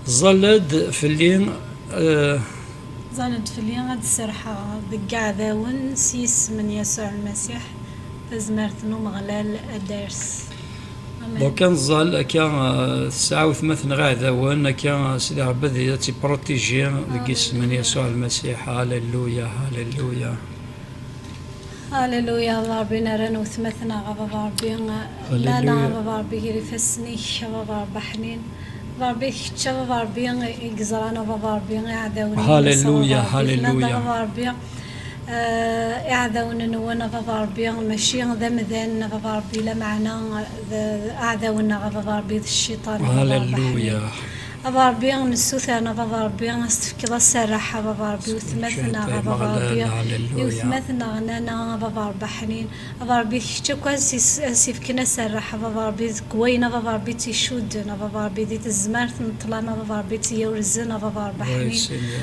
Speaker 1: ظلد في اللين
Speaker 2: زانت في اللي غاد السرحة ذقع ذاون سيس من يسوع المسيح تزمرت نوم غلال الدرس.
Speaker 1: دونك نزال كان تسعة وثمانين غادا وان كان سيدي ربي تيبروتيجي الجسم من يسوع المسيح. هاليلويا هاليلويا
Speaker 2: هاليلويا. الله ربي نرى وثمثنا غبا ربي لا لا غبا ربي غير فسني غبا ربي حنين ربي كتشا ربي يجزرانا غبا ربي عداوني.
Speaker 1: هاليلويا هاليلويا
Speaker 2: ربي أعذونا نوانا غبا ربي ماشي ذا مذان غبا ربي لا معنى أعذونا غبا ربي الشيطان.
Speaker 1: هاليلويا
Speaker 2: غبا ربي نسوثا أنا غبا ربي نستفكر السراحة غبا ربي وثمثنا غبا ربي وثمثنا غنانا غبا ربي حنين غبا ربي كتشا سيفكنا السراحة غبا ربي كوينا غبا ربي تيشودنا غبا ربي ديت الزمار نطلعنا غبا ربي تيورزنا غبا ربي حنين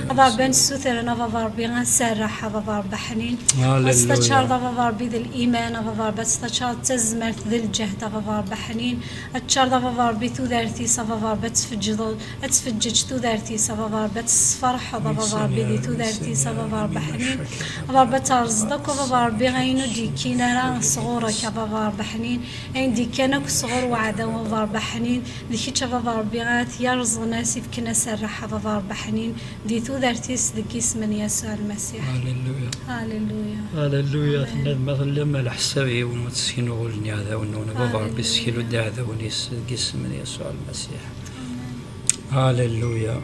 Speaker 2: غبا ربي نسوثا أنا غبا ربي غنسراحة غبا ربي حنين استشار غبا ربي ذا الإيمان غبا ربي استشار تزمار ذا الجهد غبا ربي حنين أتشار غبا ربي تودارتي غبا ربي تفجض أتفجج تودارتي سبب ربي تصفرح بابا ربي دي تودارتي سبب ربي حنين بابا ترزدك بابا ربي غينو دي كينا صغورك بابا ربي حنين أين دي كانك صغور وعدا بابا ربي حنين دي كيتش بابا ربي غات يرز ناسي فكنا سرح بابا ربي حنين دي تودارتي سدك اسم يسوع المسيح.
Speaker 1: هاليلويا
Speaker 2: هاليلويا
Speaker 1: هاليلويا. مثلا لما الحسابي ومتسكينو غولني هذا ونونا بابا ربي سكينو دا هذا ونيس اسم يسوع المسيح. هاليلويا.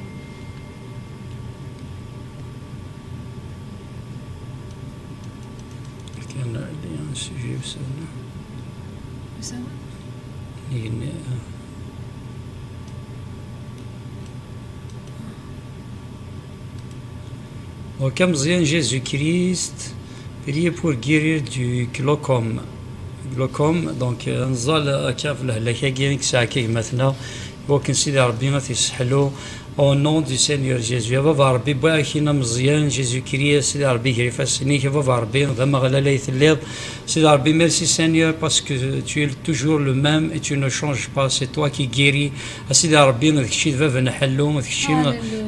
Speaker 1: كان عندي سوجي وسنة وكم مزيان جيزو كريست prier pour guérir du glaucome. دونك نزال كاف الهلاكة كاين ساعة كي مثلا وكن سيدي ربي ما تيسحلو او نون دو سينيور جيزو يا بابا ربي باكينا مزيان جيزو كريا سيدي ربي كري فاسنيك يا بابا ربي ضما غلا ليث الليل سيدي ربي ميرسي سينيور باسكو tu es toujours le même et tu ne changes pas, c'est toi qui guéris. سيدي ربي داكشي دابا نحلو داكشي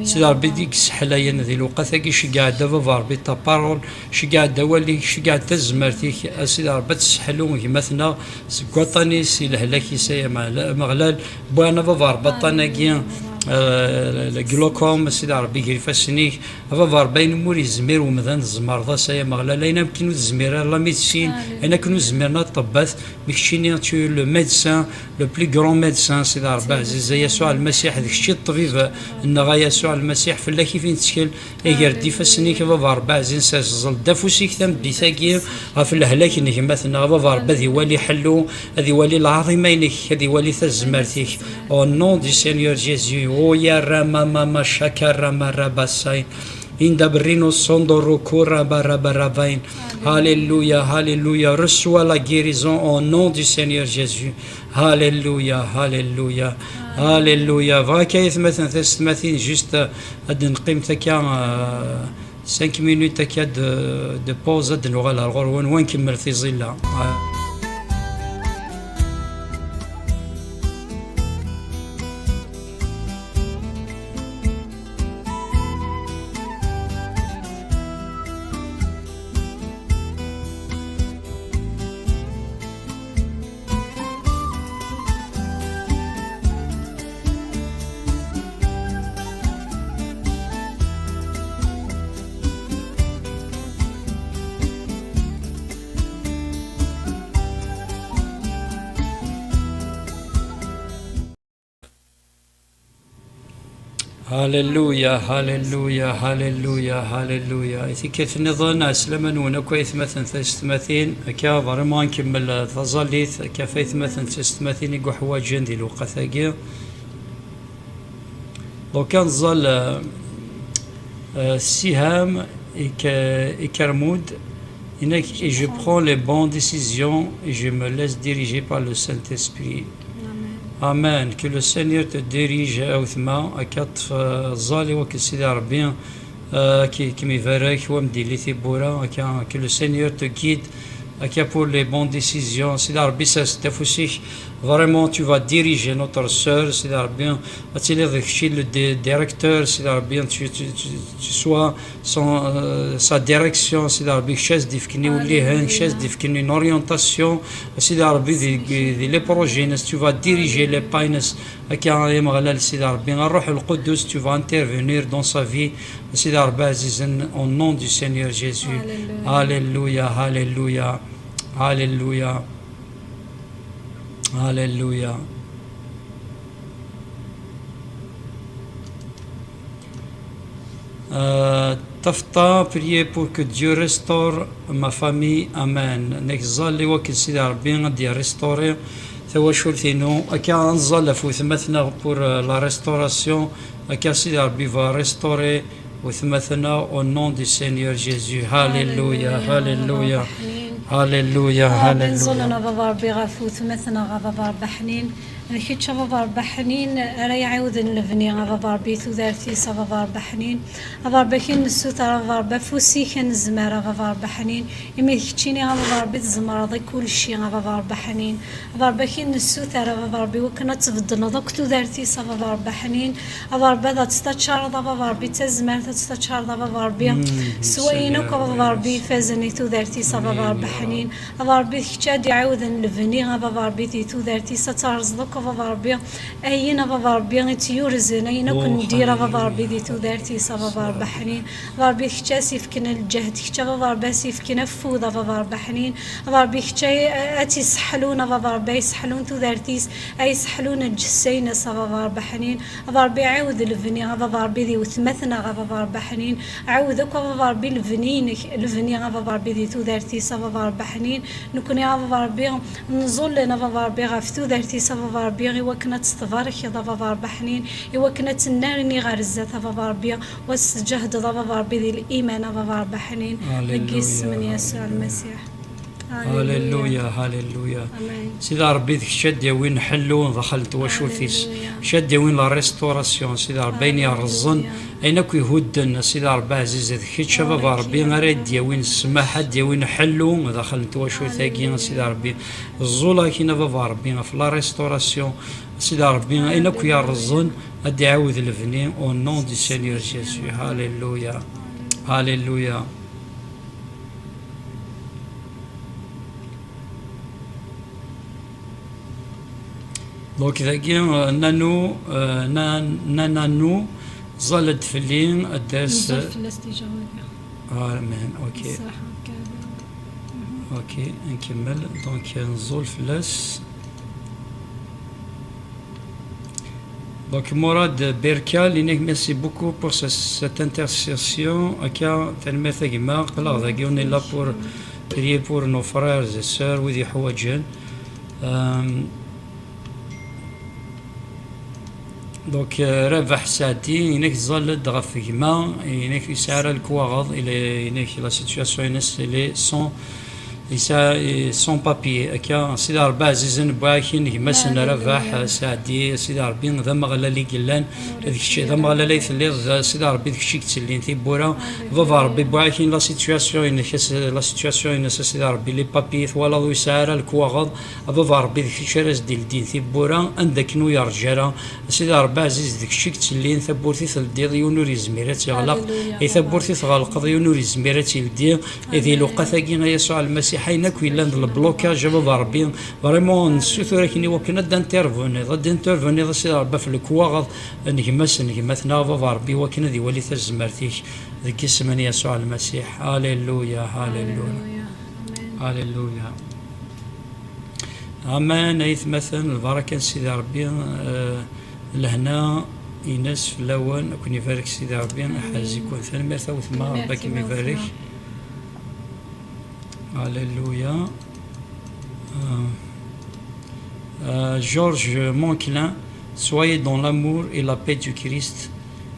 Speaker 1: سيدي ربي ديك السحلايا ذي الوقت كي شي قاعد بابا ربي تا بارول شي قاعد والي شي قاعد تزمرتيك سيدي ربي تسحلو مثلا سكوطاني سي الهلاكي سي مغلال بوانا بابا ربي طناكيا الجلوكوم سيدي ربي كيف فاسنيك بابا ربي موري زمير ومذان الزمر سايا مغلال لا يمكن الزمير لا ميديسين انا كنو زميرنا الطبات مكشيني تو لو ميدسان لو بلي غران ميدسان سيدي ربي عزيز يسوع المسيح داك الشيء الطبيب ان يسوع المسيح فلا كيفين تشكل ايغير دي فاسنيك بابا ربي عزيز سازل دافوسيك تم ديتاكي في الهلاك انك مثلا بابا ربي ذي والي حلو هذي والي العظيمينك هذي والي تزمرتيك او نون دي سينيور جيزو او يا راما ماما شكر ما رباسين إن دبرينو صندورو كورا برابين. هاليلويا هاليلويا. Reçois la guérison au nom du Seigneur Jésus. هاليلويا هاليلويا هاليلويا. فكيف مثلا تستمثين جست هاد نقيم تكا 5 minutes تكا دو بوز هاد نغال الغرون وين كمل في ظلة. هاليلويا هاليلويا هاليلويا هاليلويا. إذا كيف نظن أسلم نونا كويس مثلا تستمثين كا فريمون نكمل تظليث كفايت مثلا تستمثين يقو حواجين ديال الوقت ثاقي لو كان ظل السهام إكرمود et je prends les bonnes décisions et je me laisse diriger par le Saint-Esprit. Amen. Que le Seigneur te dirige à Outhma, à quatre zali wa Sidi Rabbi qui me verra, qui me dit que le Seigneur te guide pour les bonnes décisions. C'est aussi vraiment tu vas diriger notre sœur, c'est bien le directeur, c'est bien tu sois sa direction, c'est bien chaise une orientation, c'est les projets, tu vas diriger les pains, tu vas intervenir dans sa vie, c'est au nom du Seigneur Jésus. Alléluia, alléluia, alléluia. Alléluia. Tafta, priez pour que Dieu restaure ma famille. Amen. Nexal li wakil sidi Rabbi غادي restaurer ثواشولتينو أكا نظل فوثمتنا pour la restauration أكا سيدي ربي va restaurer وثمتنا au nom du Seigneur Jésus. Alléluia, alléluia. هاليلويا هاليلويا
Speaker 2: بنزلنا بابا ربي غفوت مثلنا بابا ربي حنين نكيت بابا ربي حنين راه يعاود نلفني بابا ربي ثوثارتي بابا ربي حنين بابا ربي كاين السوتر بابا ربي فوسي كان الزماره بابا ربي حنين يمي كيتشيني بابا ربي الزمره كل شيء بابا ربي حنين بابا ربي كاين السوتر بابا ربي وكنا تفضلنا دوك ثوثارتي بابا ربي حنين بابا ربي ذات تستشار بابا ربي تزمر تستشار بابا ربي سوينك بابا ربي فازني ثوثارتي بابا ربي حنين بابا ربي كتاد يعاود نلفني بابا ربي ثوثارتي سترزقك بابا ربي اينا بابا ربي تيورزن اينا كندير بابا ربي دي تودارتي بابا ربي حنين بابا ربي كتا سيفكنا الجهد كتا بابا ربي سيفكنا فوضى بابا ربي حنين بابا ربي كتا اتي سحلونا بابا ربي يسحلون تودارتيس اي يسحلون الجسينا بابا ربي حنين بابا ربي عاود الفني بابا ربي دي وثمثنا بابا ربي حنين عاودك بابا ربي الفني بابا ربي دي تودارتي بابا ربي حنين نكون يا بابا ربي نزول لنا بابا ربي غفتو دارتي بابا ربي غي وكنا تستفارك يا بابا ربي حنين وكنا تنارني غرزات بابا ربي واستجهد بابا ربي ذي الايمان بابا ربي حنين نقيس من يسوع المسيح.
Speaker 1: هاليلويا هاليلويا سيدي ربي ذيك شاد وين حلو دخلت وشوثيس شاد وين لا ريستوراسيون سيدي ربي ني رزن اينك يهودن سيدي ربي عزيز ذيك شباب ربي غير وين السماحه وين حلو دخلت وشوثاكي سيدي ربي الزولا كاينه بابا ربي في لا ريستوراسيون سيدي ربي اينك يا رزن غادي يعاود الفني او نون دي سينيور جيسو. هاليلويا هاليلويا. دونك ذاكي نانو ظلت فلين الدرس امين. اوكي اوكي نكمل. دونك نزول فلاس. دونك مراد بيركال لينيك ميرسي بوكو بور سيت انترسيسيون اكا تنمي ثاكما قلا ذاكي اوني لا بور بريي بور نو فرير زي سور وذي حواجن. دونك ربح ساعتي إنك ظلت غف كما إنك يسعر الكواغض إلى إنك لا سيتواسيون ينس إلى سون بابي أكا سيدي ربي عزيزن باكين يمسن ربح ساعتي سيدي ربي ذم غلا لي قلان هذيك الشيء ذم غلا لي ثليظ سيدي ربي ذيك الشيء كتسلين في بورا فافا ربي باكين لا سيتواسيون ينس لا سيتواسيون ينس سيدي ربي لي بابي ولا ذو يسعر الكواغض فافا ربي ذيك الشيء ديال الدين في بورا عندك نو يا رجاله سيدي ربي عزيز ذيك الشيء كتسلين ثبورتي ثلديض يونور يزميرات يغلق اي ثبورتي تغلق يونور يزميرات يلدي اذي لقى ثاقي يسوع المسيح حينك ولا البلوكاج بابا ربي فريمون نسوثو كيني وكنا دانترفوني ضد انترفوني سيدي ربي في الكواغض نجمثنا بابا ربي وكنا ذي ولي تزمرتيك ذيك اسم يسوع المسيح. هاليلويا هاليلويا هاليلويا امان. ايث مثلا البركه سيدي ربي لهنا يناس في الاول كون يبارك سيدي ربي حاز يكون ثاني مرثا وثما ربك يبارك. Alléluia. Georges Monquelin, soyez dans l'amour et la paix du Christ,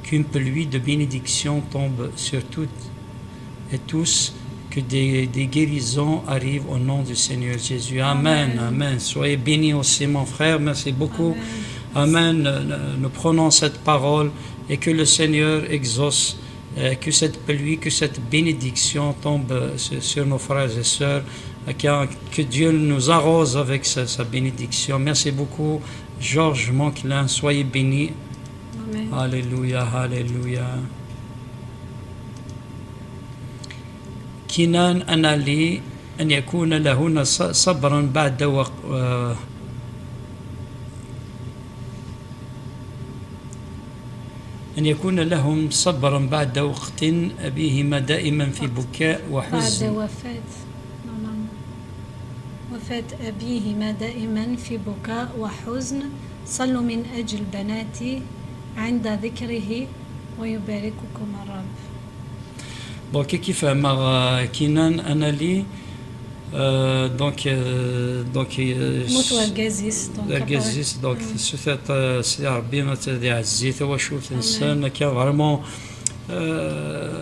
Speaker 1: qu'une pluie de bénédiction tombe sur toutes et tous, que des guérisons arrivent au nom du Seigneur Jésus. Amen, amen. Soyez bénis aussi mon frère, merci beaucoup. Amen. Nous prenons cette parole et que le Seigneur exauce que cette pluie, que cette bénédiction tombe sur nos frères et sœurs, que Dieu nous arrose avec sa bénédiction. Merci beaucoup, Georges Monquelin, soyez bénis.
Speaker 2: Amen.
Speaker 1: Alléluia, Alléluia. كنان أنا لي أن يكون لهن صبرا بعد أن يكون لهم صبرا بعد وقت أبيهما دائما في بكاء وحزن.
Speaker 2: بعد وفاة أبيهما دائما في بكاء وحزن. صلوا من أجل بناتي عند ذكره ويبارككم الرب.
Speaker 1: دونك كيف مع كينان أنا لي دونك
Speaker 2: موت
Speaker 1: الجازيس دونك سوثات سيدي ربي نتدي عزيت وشوف إنسان كان فريمون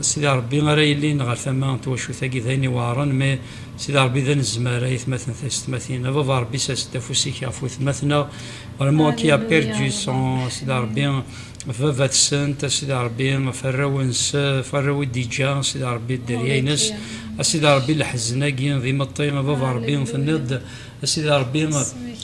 Speaker 1: سيدي ربي غيريلين غير ثما توشو ثاقي ثاني وعرن مي سيدي ربي ذا نزمار مثلا ثماثين بابا ربي ساستفوسيك عفو ثماثنا فريمون كي بيردو سون سيدي ربي فافات سنت سيدي ربي فراونس فراو ديجا سيدي ربي الدريانس سيدي ربي الحزناكي ذي مطين بابا ربي ثنيد سيدي ربي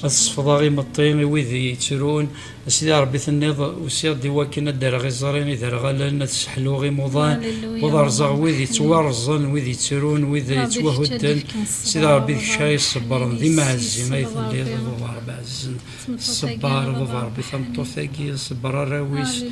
Speaker 1: الصفضاغي مطين ويذي يترون سيدي ربي ثنيد وسير ديواكنا دار غيزرين دار غالنا تسحلو غي موضان وضرزا ويذي توارزن ويذي يترون ويذي يتوهدن سيدي ربي شاي صبرن ذي معزين ايثن لي بابا ربي عزن الصبار بابا ربي ثمطو ثاقي صبر راويس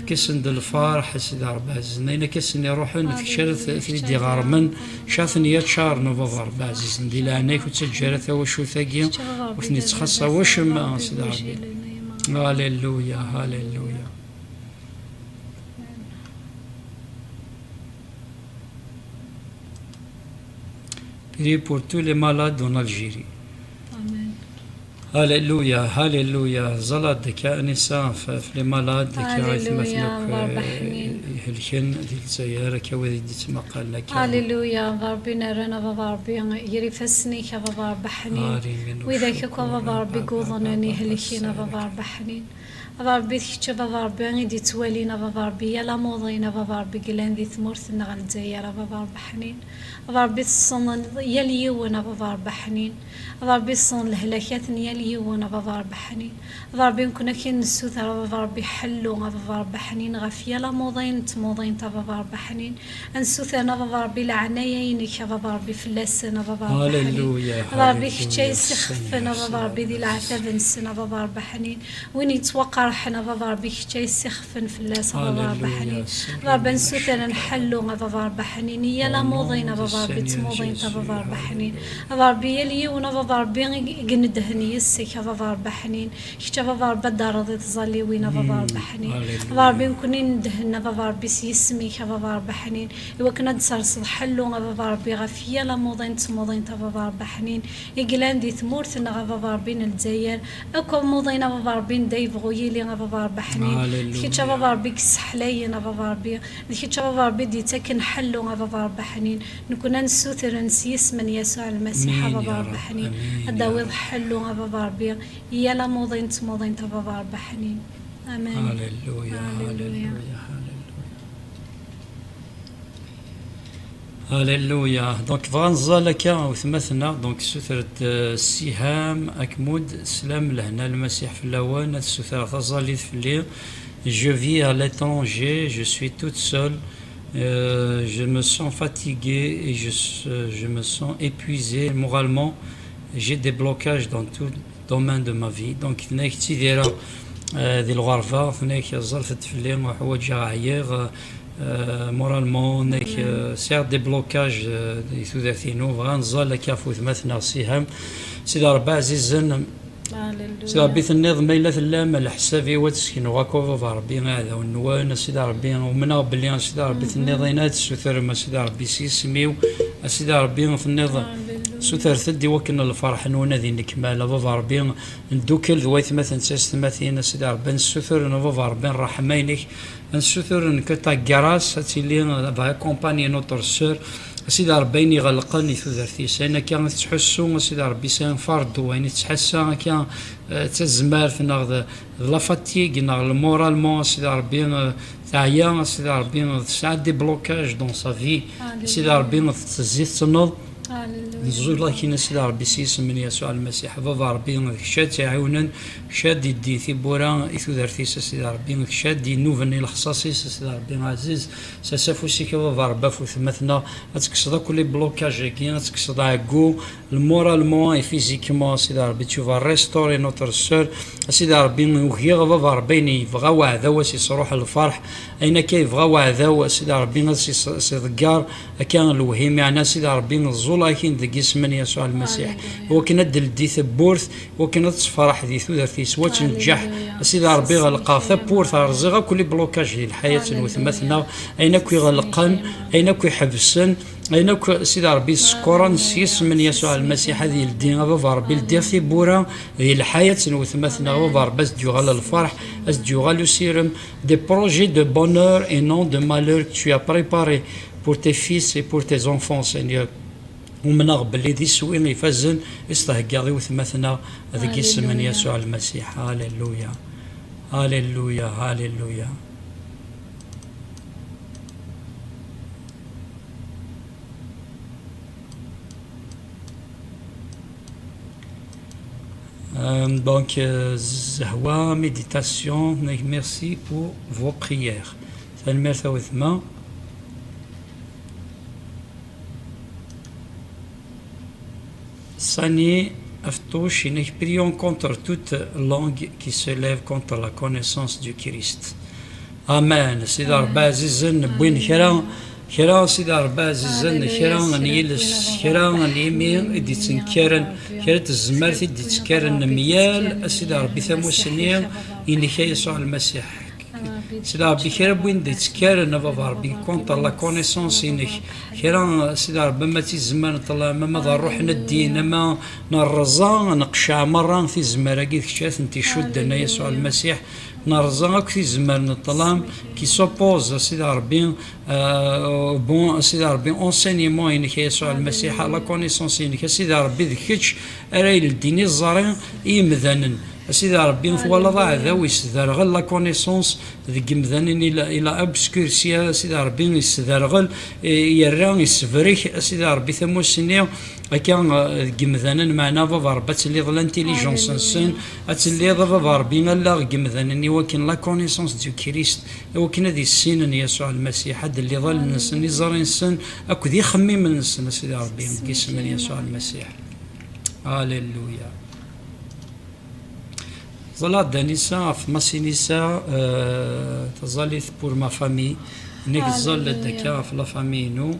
Speaker 1: كسن الفرح سيدي ربي عزيزنا إنا كسن يروحون في شارث ثريدي غارمن شاثني يتشار نوفا ربي عزيزنا دي لعناك وتسجرت وشو ثاقيا وثني تخصى وشم سيدي ربي. هاليلويا هاليلويا. Priez pour tous les malades en Algérie. هاليلويا هاليلويا زلط كأنسان في المالاد كيعرف مثلك هلكن ديال الجزائر كوذي تمقال لك.
Speaker 2: هاليلويا ربي نرانا ربي يري فسني كبابا بحنين وإذا كبابا ربي قوضنني هلكينا بابا بحنين ربي تكتب ربي غيدي توالينا ربي يلا موضينا ربي قلان ذي ثمورثنا غال الجزائر بابا بحنين ربي تصن يليونا بابا بحنين ربي صن الهلاكات يليونا بابا بحنين ربي كنا كي نسوث ربي حلو ربي حنين غف يلا موضين تموضين تبابا بحنين نسوث انا ربي لعنايينك ربي فلاسنا بابا بحنين ربي كتشي سخفنا ربي ذي العتاب نسنا بابا بحنين وين يتوقع رحنا ربي كتشي سخفن فلاس بابا بحنين ربي نسوث نحلو بابا بحنين يلا موضين ربي تموضين تبابا بحنين ربي يليونا ربي قندهني يسك ربي حنين كتاب ربي الدار تظلي وين ربي حنين ربي نكون ندهنا ربي سيسمي ربي حنين وكنا نصرص حلو ربي غفيا لا موضين تموضين ربي حنين يقلان دي ثمورتنا ربي الجزائر اكو موضين ربي دايفغو يلي ربي حنين كتاب ربي كسحلين ربي كتاب ربي دي تكن حلو ربي حنين نكون نسوثر نسيس من يسوع المسيح ربي حنين الداوض حلو ربي يلا موضين تموضين ربي حنين. آمين.
Speaker 1: هاليلويا هاليلويا هاليلويا. دونك فغنزالك وثمثنا دونك سثرت السهام أكمود سلام لهنا المسيح في اللوان السثرة تظلي في الليل. Je vis à l'étranger, je suis toute seule, je me sens fatiguée et je me sens épuisée moralement. J'ai des blocages dans tout domaine de ma vie. Donc هناك تيديرا ذي الغرفة هناك زلفت في الليل وحوايج عيير مورالمون هناك سير دي بلوكاج ثلاثينو غنزال لك فوت مثنى سهام سيدي ربي عزيزا سيدي ربي النظام إلا ثلام الحسابي وتسكن وكوفا ربي هذا والنوان سيدي ربي ومن بلي سيدي ربي النظينات سوثر ما سيدي ربي سيسميو سيدي ربي في النظام سوثر ثدي وكنا الفرح نونا ذي نكمال بابا ربي ندوكل ذويث مثلا تستماثين سيدي ربي نسوثر بابا ربي رحمينك نسوثر نكتا كراس تيلي فا كومباني نوتر سور سيدي ربي يغلقني ثوثرتيس انا كان تحسو سيدي ربي سان فاردو وين تحسا كان تزمار في نغ لا فاتيغ نغ المورالمون سيدي ربي تعيا سيدي ربي تسعد دي بلوكاج دون سا في سيدي ربي تزيد تنوض نزول الله كينا سيدي ربي سيسم من يسوع المسيح بابا ربي شاد تعاونا شاد يدي ثبورا ثوثرتيس سيدي ربي شاد ينوفني الخصاصيس سيدي ربي عزيز ساسافوسيك بابا ربا فوثمثنا تكسر كل بلوكاج كي تكسر عكو المورالمون اي فيزيكمون سيدي ربي تشوف ريستوري نوتر سور سيدي ربي وهي بابا ربي يبغى وعذا سيروح الفرح اين كيبغى وعذا سيدي ربي سيذكار كان الوهيم يعني سيدي ربي الزول لكن ذي اسم يسوع المسيح وكنا دي ثبورث وكنا تصفرح ذي ثوثرتي سوا تنجح سيدي ربي غلقا ثبورث رزقا كل بلوكاج ديال الحياه وثمثنا اينك يغلقن اينك يحبسن اينك سيدي ربي سكوران سيس من يسوع المسيح هذه الدين بابا ربي الدير في بورا ذي الحياه وثمثنا بابا ربي اسديوغال الفرح اسديوغال يسيرم دي بروجي دو بونور اي نون دو مالور que tu as préparé pour tes fils et pour tes enfants Seigneur ومنغ باللي ذي سوين يفزن يستهقاضي وثمثنا ذي اسم من يسوع المسيح هاليلويا هاليلويا هاليلويا. Donc, Zahwa, méditation, merci pour vos prières. Merci beaucoup. Sani Aftouch, nous prions contre toute langue qui se lève contre la connaissance du Christ. Amen. Sidi Rabbi Azizan, Bouin Khéran, Khéran, Sidi Rabbi Azizan, Khéran, Niels, Khéran, Nimir, Editsin Keren, Khéret Zmarti, Edits Keren, Miel, Sidi Rabbi Thamoussinier, Inikhay sur le Messie. سيدي ربي خير بوين دي تكار نبا ربي كونتر لا كونيسونس انك خير سيدي ربي ما تيزمان طلع ما نروح ندين ما نرزا نقشع مره في زماراكي كشات انتي شد انا يسوع المسيح نرزا في زمان الظلام كي سوبوز سيدي ربي بون سيدي ربي اونسينيمون انك يسوع المسيح لا كونيسونس انك سيدي ربي ذكيتش راي الدين الزرين يمذنن سيدي ربي ثوالا ضاع ذا ويستدرغل لا كونيسونس ذيك مذانين الى ابسكورسيا سيدي ربي يستدرغل يرى يسفريك سيدي ربي ثموسني كان جمذانن معنا بابا ربي تلي ظل انتيليجونس نسن تلي بابا ربي لا جمذانني ولكن لا كونيسونس دو كريست ولكن هذه السن يسوع المسيح هذا اللي ظل نسن يزار نسن اكو ذي خميم نسن سيدي ربي باسم يسوع المسيح هاليلويا. Voilà, Danissa, Massinissa, Tazalith pour ma famille, Nexol de la famille, nous.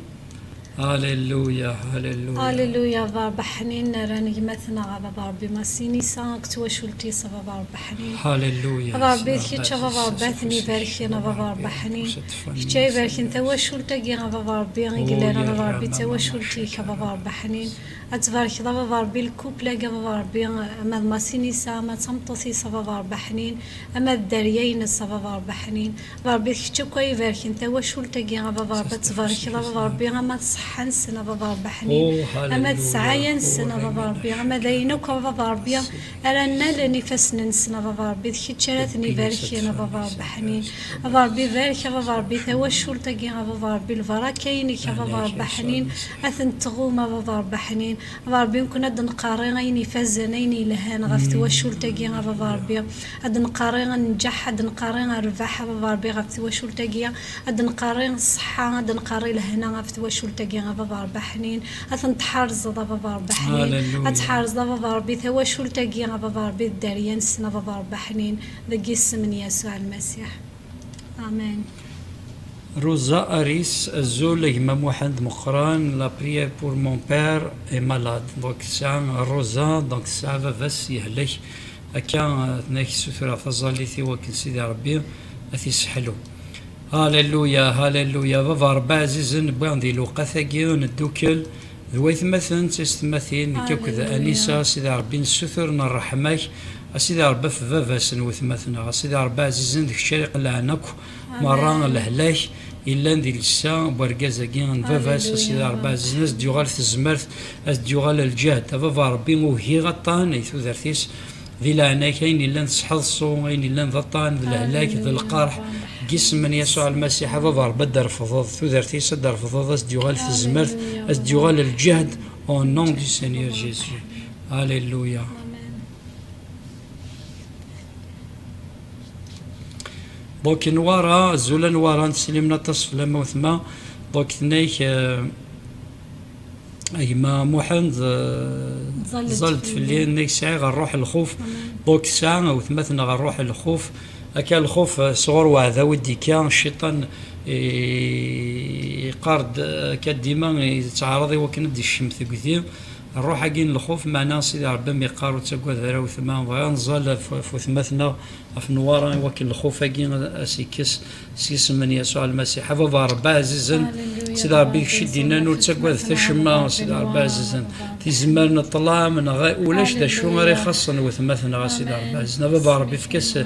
Speaker 1: هاليلويا هاليلويا
Speaker 2: هاليلويا بابا حنين راني مثنا بابا مسيني سانك توشلتي سبب بابا حنين
Speaker 1: هاليلويا
Speaker 2: بابا كي تشوف بابا ثني باركينا بابا حنين كي باركين توشلتي بابا غير بابا توشلتي بابا حنين اتبارك بابا ربي الكوبلا بابا ربي اما مسيني سا ما تمطسي بابا حنين اما الدريين بابا حنين بابا كي كوي باركين توشلتي بابا تبارك بابا ربي ما حن سنة بابا بحنين أما تسعين سنة بابا ربي أما دينوك بابا ربي أرانا لني فسنن سنة بابا ربي ذكي تشارتني باركينا بابا بحنين بابا ربي بارك بابا ربي توشل تقيها بابا ربي الفراكيني بابا بحنين أثن تغوما بابا بحنين بابا ربي يمكن أدن قاريني فزنيني لهان غف توشل تقيها بابا ربي أدن قارين نجح أدن قارين ربح بابا ربي غف توشل تقيها أدن قارين صحة أدن قارين لهنا غف توشل تقيها بابا ربي حنين أثن تحرز بابا ربي حنين أتحرز بابا ربي توشل تقيها بابا ربي الداريان سنة بابا ربي حنين ذا اسم يسوع المسيح آمين.
Speaker 1: Rosa Aris, Zol Mahmoud Mokhran, la prière pour mon père est malade. Donc c'est Rosa, donc ça va يهلك كان ناكي سفرة فضلتي وكن سيدي ربي أتيسحلو. هاليلويا هاليلويا بابا ربي عزيز نبغي ندير لوقاثاكي ندوكل ذويث مثلا تستمثين كذا أنيسة سيدي ربي نسثر نرحمك أسيدي ربي في فافاسن وثمثنا أسيدي ربي عزيزين ديك الشريق لعنك مرة الهلاك إلا ندير لسا بركازا كين فافاس أسيدي ربي عزيزنا أسديوغال في الزمرت أسديوغال الجهد أفا ربي موهي غطان إيثو ذرتيس ذي لعناك أين إلا نسحصو أين إلا نضطان ذي الهلاك ذي القرح جسم من يسوع المسيح أفا ربي درفضوض ثو ذرتيس درفضوض أسديوغال في الزمرت أسديوغال الجهد au nom du Seigneur Jésus. Alléluia. دونك نوارا زولا نوارا نسلمنا تصف لما وثما دونك ثنيك أيما محمد ظلت في الليل نيك ساعة غنروح الخوف دونك ساعة أو ثمثنا غنروح الخوف أكا الخوف صغر وعذا ودي كان الشيطان يقارد كديما يتعارض وكان دي الشمس كثير الروح حقين الخوف معنا سيدي ربي ميقار وتسقوا ذرا وثمان غنزل في ثمثنا في نوارا وكل الخوف حقين اسيكس سيس من يسوع المسيح فبا ربي عزيزا سيدي ربي شدينا نور تسقوا ثشما سيدي ربي عزيزا تيزمرنا الطلع من ولاش دا شو غير خاصنا وثمثنا سيدي ربي عزيزنا بابا ربي فكاس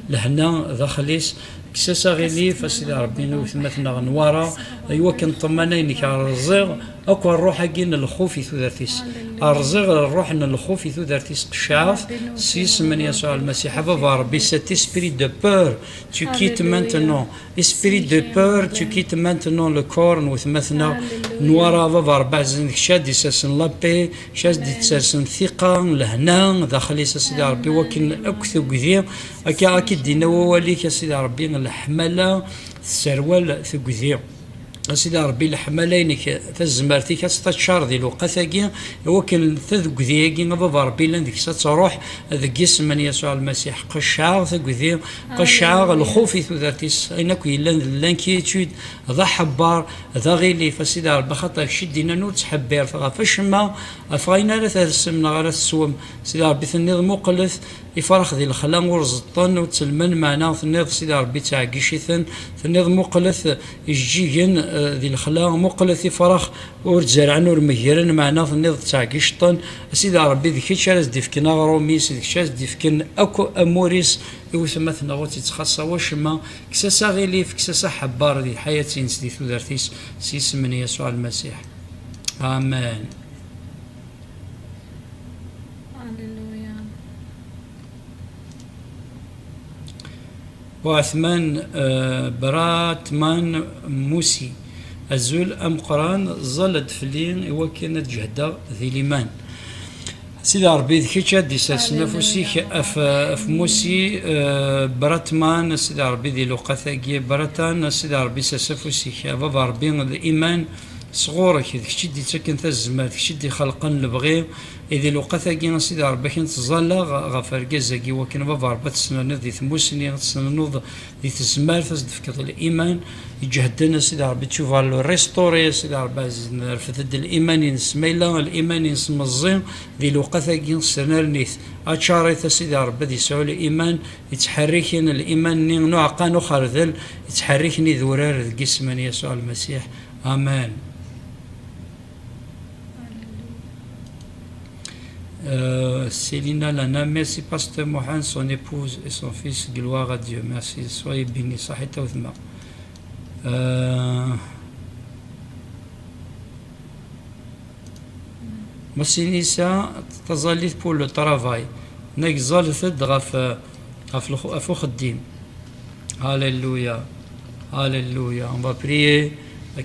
Speaker 1: لهنا داخليس كساسا غيلي فسيدي ربي وثمثنا غنوارا ايوا كنطمنا انك الرزيغ اكو الروح حقين الخوف ثلاثيس الرزيغ الروح ان الخوف ثلاثيس قشعف سيس من يسوع المسيح بابا ربي cet esprit de peur tu quittes maintenant esprit de peur tu quittes maintenant le corps وثمثنا نوارا بابا ربي عزيزنا شاد يساسن لابي شاد يتساسن ثقه لهنا داخلي سيدي ربي وكن اكثر كثير اكيد دينا وواليك سيدي ربي الحمله السروال ثقذير سيدي ربي الحملينك تزمرتي كتشار ذي الوقت وكن تذكذيكي بابا ربي لندك ستروح ذك اسم من يسوع المسيح قشعر ثقذير قشعر الخوف ثلاثيس اينك لانكيتود ذا حبار ذا غيلي فسيدي ربي خاطر شدينا نور تحبير فغافشما فغينا لا ترسمنا غير السوم سيدي ربي ثنيض مقلث يفرخ ذي الخلان ورزطن وتسلمن معنا ثنيض سيدي ربي تعقيشيثن ثنيض مقلث يجيجن ذي الخلا مقلث فرخ ورتزرعن ورمهيرن معنا ثنيض تعقيشطن سيدي ربي ذيك شارز ديفكنا غروميس ذيك شارز ديفكن اكو اموريس وثمثنا غوتي تخصا وشما كساسا غيلي في كساسا حبار ذي حياتي نسدي ثلاثيس سيس من يسوع المسيح امين. وعثمان براتمان موسي الزول أم قران ظلت فلين وكانت جهدة ذي ليمان سيدي ربي ذكيتش دي ساس نفسي اف موسي براتمان سيدي ربي ذي لقاثاكي براتان سيدي ربي ساسفوسي بابا ربي الإيمان صغورك ذكشي دي تسكن تزمات ذكشي دي خلقا البغي إذا لقاثاكي سيدي ربي كنت تظل غفركازاكي وكان بابا ربي تسنن ذي ثموسني تسنن ذي تزمار فازدفك الإيمان يجهدنا سيدي ربي تشوف على الريستوري سيدي ربي عزيزنا رفض الإيمان ينسميلا الإيمان ينسمزين ذي لقاثاكي سنرنيث أتشاريث سيدي ربي ذي سعول الإيمان يتحركين الإيمان نوع قانو خارذل يتحركني ذورار ذي جسم يسوع المسيح آمين. Célina Lana, merci Pasteur Mohan, son épouse et son fils, gloire à Dieu, merci, soyez bénis, Sahita Othma. Massinissa, تظلت pour le travail, نكزلت غف خديم. Alléluia, Alléluia, on va prier,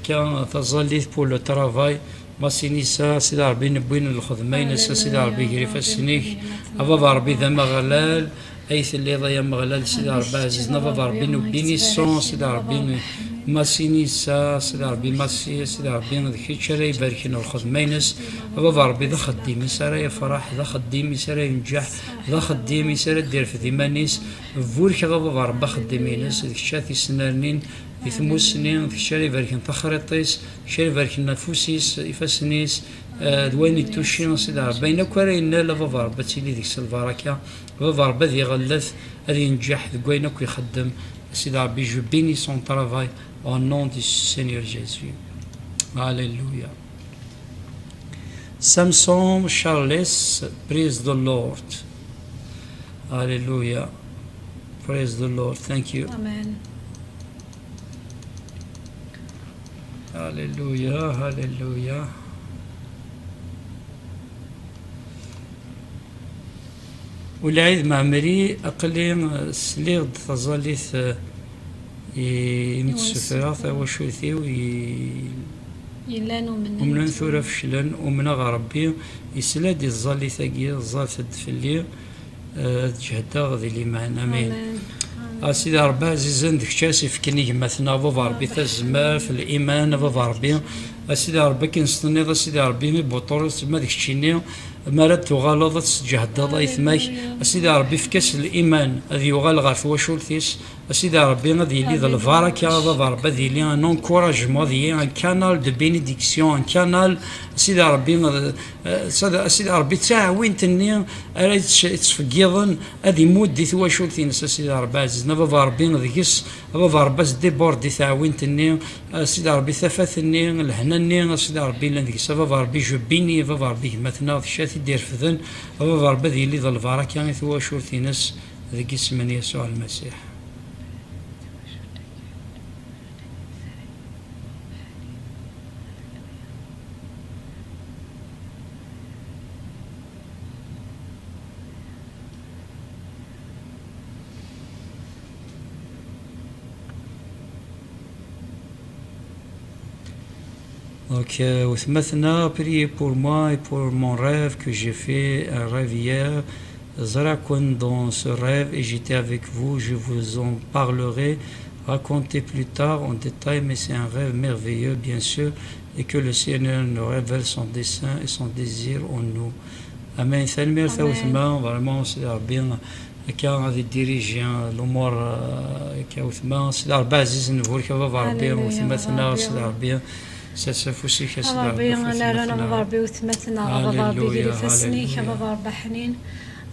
Speaker 1: quand تظلت pour le travail. ماسينيسا سيدي ربي نبوين الخدمين سيدي ربي يقري السنيك أبا ربي ذا مغلال أيث اللي ضيا مغلال سيدي ربي عزيزنا أبا ربي نبيني الصون سيدي ربي ماسينيسا سيدي ربي ماسي سيدي ربي ذكي شري يباركنا الخدمينس أبا ربي ذا خديم يسارا يفرح ذا خديم يسارا ينجح ذا خديم يسارا دير في ذيمانيس فورك أبا ربي خديمينس ذيك شاتي سنارنين في ثموس سنين في شاري فاركن تخريطيس شاري فاركن نفوسيس يفسنيس دواني توشين سيدي ربي بين كورين لا فافا ربي تيلي ديك البركه فافا ربي ذي غلث غادي ينجح دوينك ويخدم سيدي ربي جو بيني سون ترافاي au nom du Seigneur Jésus. Alléluia. Samson Charles, praise the Lord. Hallelujah. Praise the Lord. Thank you.
Speaker 2: Amen.
Speaker 1: Hallelujah. Hallelujah. والعيد معمري أقلي سليغ تظليث يمتسفرا وشوثي
Speaker 2: يلان
Speaker 1: ومن ثورة فشلن ومن غربي يسلاد الظلي ثقي الظافد في الليل جهدا غذي اللي معنا مين أسيدي ربي عزيزا ديك شاسي فكني مثنا بابا ربي تزمار في الإيمان بابا ربي أسيدي ربي كنستنيض أسيدي ربي بطور ما ديك الشيني ما راد تغالض تسجهد ضايث ماك أسيدي ربي في كاس الإيمان هذي يغال غير في وشولتيس أسيدي ربي غادي يلي ذا الفاركة بابا ربي غادي يلي ان انكوراجمون غادي ان كانال دو بينيديكسيون ان كانال أسيدي ربي أسيدي ربي تعاون تني راه تفقيضن هذي مود دي ثواشولتينس أسيدي ربي عزيزنا بابا ربي غاديكس بابا ربي دي بوردي تعاون تني أسيدي ربي ثفاثني الهناني أسيدي ربي لنديكس بابا ربي جبيني بابا ربي مثنا شاتي دير فذن بابا ربي ذي اللي ذا الفاركة ثواشولتينس ذيك اسم يسوع المسيح. Donc, maintenant, priez pour moi et pour mon rêve que j'ai fait, un rêve hier. Zarakun dans ce rêve et j'étais avec vous, je vous en parlerai, raconter plus tard en détail, mais c'est un rêve merveilleux, bien sûr, et que le Seigneur nous révèle son dessein et son désir en nous. Amen. Vraiment, c'est bien. كان غادي ديريجيان الامور كاوثما سيدي ربي عزيز نقول كبابا ربي وثمثنا سيدي ربي ساسفوسي كسيدي
Speaker 2: ربي انا رانا ربي وثمثنا بابا ربي ديري فاسني كبابا ربي حنين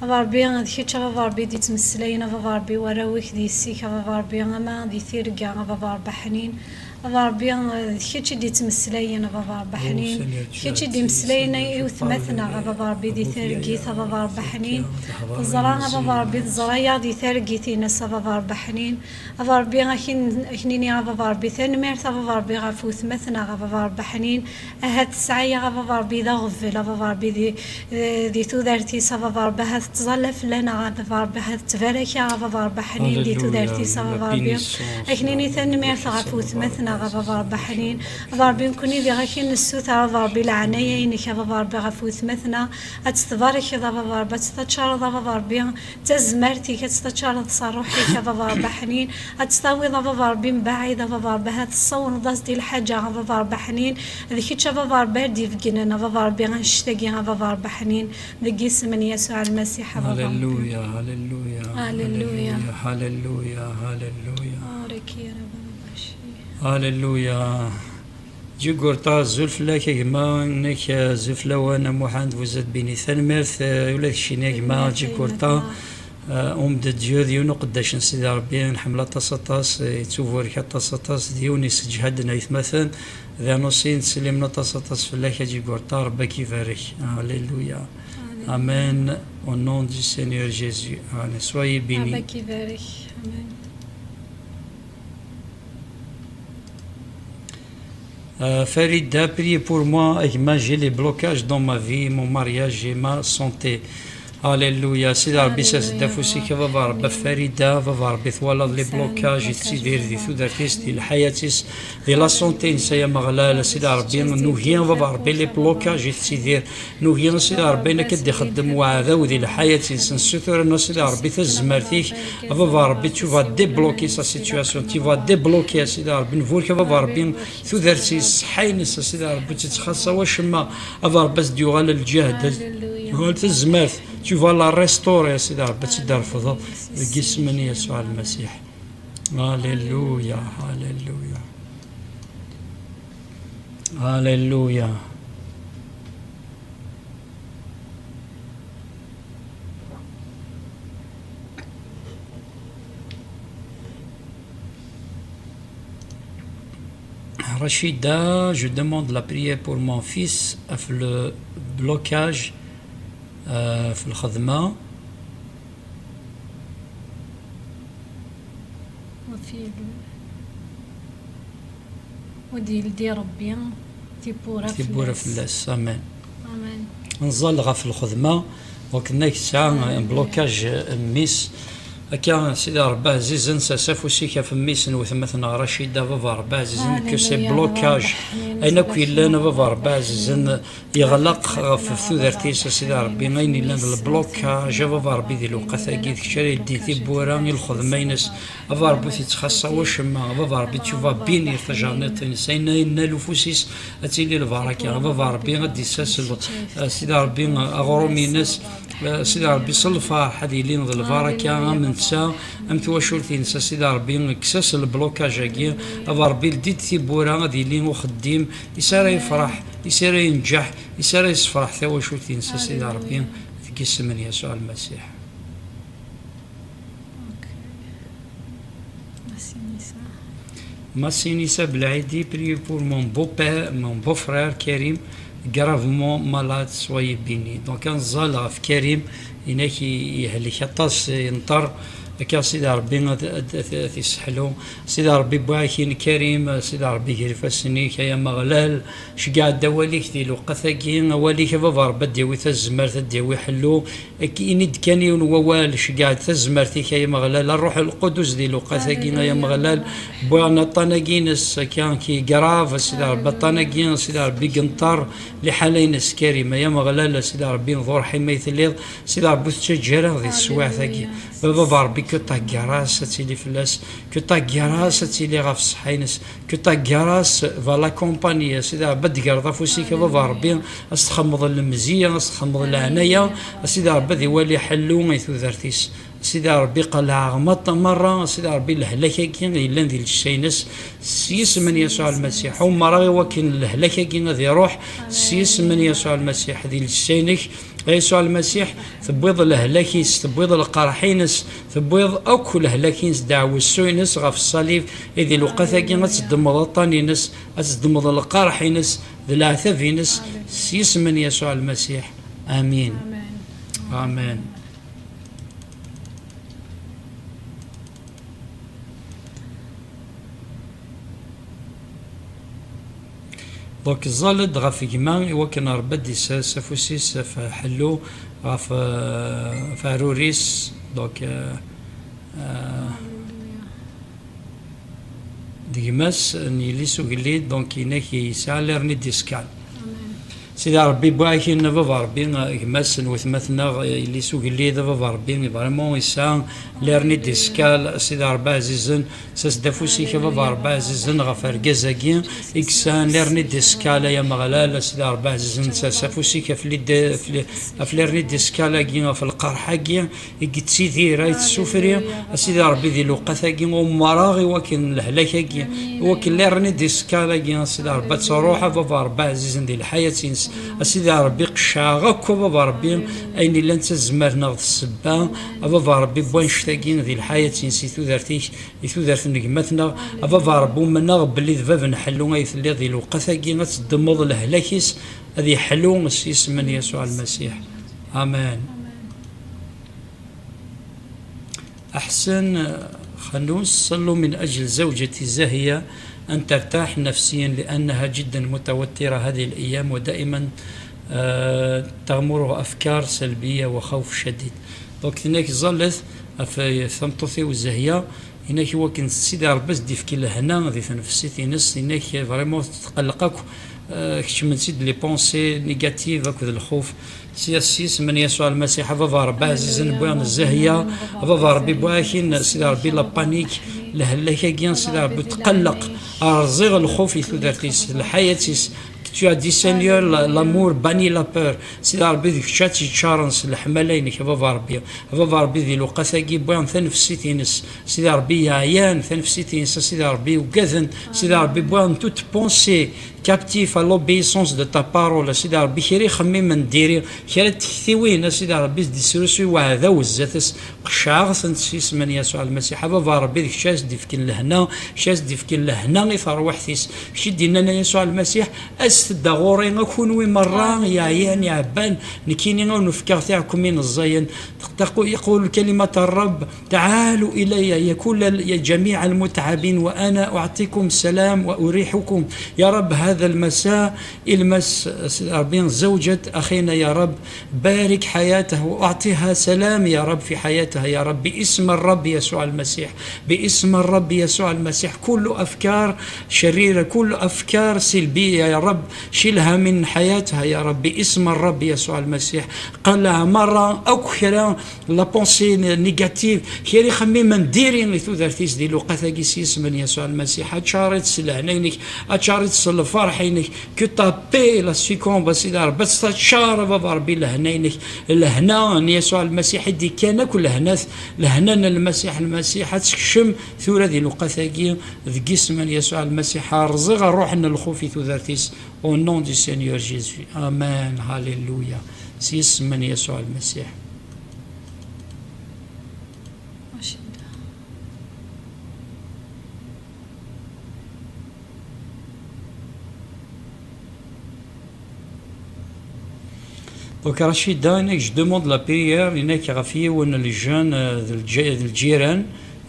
Speaker 2: بابا ربي هادشي بابا ربي دي تمسلينا بابا ربي وراويك ديسي كبابا ربي ما دي ثير كاع بابا ربي حنين بابا ربي كيتشي دي تمسلاينا بابا ربي حنين كيتشي دي مسلاينا يوثمثنا بابا ربي دي ثرقيث بابا ربي حنين زرانا بابا ربي زرايا دي ثرقيثينا بابا ربي حنين بابا ربي غاكينيني بابا ربي ثاني ميرث بابا ربي غافوث مثنا بابا ربي حنين هاد السعية بابا ربي ذا غفل بابا ربي دي تودرتي بابا ربي هاد تظلف لنا بابا ربي هاد تفاركا بابا ربي حنين دي تودرتي بابا ربي غاكينيني ثاني ميرث غافوث مثنا بابا ربي حنين بابا ربي نكوني ذي غاكين السوث بابا ربي العناية ينك بابا ربي غفوث مثنا أتستبارك بابا ربي تستشار بابا ربي تزمرتي كتستشار تصرحي بابا ربي حنين أتستوي بابا ربي مباعد بابا ربي هاد الصون ضاس ديال الحاجة بابا ربي حنين ذيك بابا ربي دي فكنا بابا ربي غنشتاقي بابا ربي حنين ذيك اسم يسوع المسيح بابا
Speaker 1: هللويا هللويا
Speaker 2: هللويا
Speaker 1: هللويا هللويا
Speaker 2: بارك يا رب
Speaker 1: هللويا جي قرطا زلف لك ما انك زفلا وانا محمد وزاد بيني ثنمرث ولا شيني ما جي قرطا دو ديو ديونو قداش نسيدي ربي نحمل طاسطاس يتوفورك طاسطاس ديوني سجهدنا يتمثل ذا نصين تسلمنا طاسطاس في الله جي قرطا ربك يبارك هللويا امين au nom du Seigneur Jésus allez soyez bénis
Speaker 2: ربك يبارك امين.
Speaker 1: Farida, priez pour moi, j'ai les blocages dans ma vie, mon mariage et ma santé. Alléluia. سيدي ربي سدافوسي كبابا ربي فريدة بابا ربي ثوالا لي بلوكاج تسيدير دي ثودارتيس ديال حياتيس ديال لا سونتي نسايا مغلاله سيدي ربي نوهيان بابا ربي لي بلوكاج تسيدير نوهيان سيدي ربي انا كدي خدم وعذاو ديال حياتيس نسوتور سيدي ربي تزمرتيك بابا ربي تشوفا ديبلوكي سا سيتوياسيون تيفا ديبلوكي سيدي ربي نفورك بابا ربي ثودارتيس حينس سيدي ربي تتخصص واش ما بابا ربي ديوغال الجهد يقول تزمرت tu vas la restaurer سيدي ربي تدار فضل باسم يسوع المسيح. هللويا هللويا هللويا. Rachida, je demande la prière pour mon fils, le blocage في الخدمة
Speaker 2: فيلو ودي لدي ربي تيبورا
Speaker 1: فلاس. امان.
Speaker 2: امان.
Speaker 1: نظل غف الخدمه وكنا ساعه بلوكاج ميس هكا سيدي ربي عزيزا سافوسيك في ميس وثمثنا رشيده بابا ربي عزيزا كو سي بلوكاج اين كويلانا بابا ربي عزيزا يغلق في ثوثرتيس سيدي ربي غين لان البلوكاج بابا ربي ديال الوقت كي شري ديتي بوراني الخدمينس بابا ربي تيتخصص واش ما بابا ربي تشوفا بين يرتجانيت انسان ينالو فوسيس اتيلي البركه بابا ربي غادي ساس سيدي ربي اغرومينس سيدي ربي صلفا حدي لين البركه من تسا امتواشورتي نسا سيدي ربي كساس البلوكاج كي ابا ربي ديت تيبورا غادي لين وخديم يسار يفرح يسار ينجح يسار يصفرح ثواشورتي نسا سيدي ربي في اسم يسوع المسيح. Merci Nissa Blaidi, priez pour mon beau-père, mon beau-frère Karim, gravement malade, soyez béni. Donc un zalaf Karim, il est qui يهلك ينطر كان سيدي ربي تيسحلو سيدي ربي باكين كريم سيدي ربي كيرفاسني كيا مغلال شكاع دواليك ديال وقتاكي واليك بابا ربي ديوي تزمر ديوي حلو كينيد كاني ووال شكاع تزمرتي كيا مغلال الروح القدس ديال وقتاكي يا مغلال بوانا طناكينس كان كي كراف سيدي ربي طناكين سيدي ربي قنطر لحالينس كريمه يا مغلال سيدي ربي نظور حمايه الليل سيدي ربي تشجر هذه السواع ثاكي بابا ربي كو طاكراس تيلي فلاس كو طاكراس تيلي غاف صحينس كو طاكراس فلا كومباني سيدي ربي دكار فوسيك بابا ربي استخمض المزيه استخمض العنايه سيدي ربي ديوالي حلو يثوثرتيس سيدي ربي قلع غمط مره سيدي ربي الهلاكه كي لان ديال الشينس سيس من يسوع المسيح وما راهي وكن الهلاكه كي غادي يروح سيس من يسوع المسيح ديال الشينك يسوع المسيح ثبويض الهلاكيس ثبويض القرحينس ثبويض اكل الهلاكينس دعوة السوينس غاف الصليب اذا الوقت كي غتدمض الطانينس غتدمض القرحينس ذي العثافينس سيس من يسوع المسيح. امين امين. دونك الزالد غاف كيما وكان ربي دي سافوسيس حلو غاف فاروريس دونك ديماس نيلي سوغلي دونك هناك يسعى ليرني ديسكال سيدي ربي باكين بابا ربي كماس وثمثنا اللي سوق اللي بابا ربي فريمون يسعى ليرني ديسكال سيدي ربي عزيزن ساس دافوسيك بابا ربي عزيزن غفر كازاكي اكسان ليرني ديسكال يا مغلال سيدي ربي عزيزن سافوسيك في ليرني ديسكال كي في القرحه كي سيدي رايت السفري سيدي ربي ذي الوقت كي ومراغي وكن الهلاكه كي وكن ليرني ديسكال كي سيدي ربي تروح بابا ربي عزيزن ديال الحياه أسيدي ربي قشاغك بابا ربي أين إلا أنت زمرنا غد السبا بابا ربي بوين شتاقين ذي الحياة نسيتو ذرتيك يثو ذرت نقمتنا بابا ربي ومنا بلي ذباب نحلو غيثلي ذي الوقت كي غتدمض الهلاكيس هذي حلو اسم يسوع المسيح. آمين. أحسن خنوس صلوا من أجل زوجتي زاهية أن ترتاح نفسيا لأنها جدا متوترة هذه الأيام ودائما تغمرها أفكار سلبية وخوف شديد. دونك هناك ظلت في ثمطوثي والزهية هناك هو كان سيدي ربي دي في كل هنا ذي نفسيتي نس هناك فريمون تقلقك كش من سيد لي بونسي نيجاتيف هكذا الخوف سياسيس من يسوع المسيح بابا ربي عزيزا بوان الزهية بابا ربي بواكين سيدي ربي لا بانيك لهلاكا كيان سيدي ربي تقلق ارزيغ الخوف يثو دارتيس الحياتيس tu as dit Seigneur l'amour bannit la peur سيدي ربي ذيك شاتي تشارنس الحمالينك بابا ربي ذي لوقاساكي بوان ثنفسيتينس سيدي ربي عيان ثنفسيتينس سيدي ربي وكاذن سيدي ربي بوان توت بونسي captif à l'obéissance de ta parole سيدي ربي كيري خمم نديري كيري تكثيوين سيدي ربي ديسروسي وهذا وزاتس قشاغ نسيس من يسوع المسيح بابا ربي ديك شاس ديفكن لهنا شاس ديفكن لهنا يثار وحثيس شي دينا يسوع المسيح استدا غوري نكون مرة يا عيان يا عبان نكيني ونفكر تاعكم من الزين يقول كلمة الرب تعالوا إلي يا جميع المتعبين وأنا أعطيكم سلام وأريحكم يا رب هذا المساء المس ربي زوجة أخينا يا رب بارك حياته وأعطيها سلام يا رب في حياتها يا رب باسم الرب يسوع المسيح باسم الرب يسوع المسيح كل أفكار شريرة كل أفكار سلبية يا رب شيلها من حياتها يا رب باسم الرب يسوع المسيح قال مرة أكثر لا بونسي نيجاتيف كيري خميم نديرين لثوثرتيس دي لوقاتا كيسيس من يسوع المسيح أتشارت سلعنينك أتشارت سلفرحينك كتا بي لا سيكون بس إذا بس تشار بابا ربي لهنينك لهنا يسوع المسيح دي كان كل هناث لهنا المسيح تسكشم ثورة دي لوقاتا كي ذكيس من يسوع المسيح رزق الروح ان الخوف ثوثرتيس au nom du Seigneur Jésus amen هاليلويا سيس من يسوع المسيح Donc Rachida, je demande la prière, il y a qui rafie ou les jeunes de Djiran,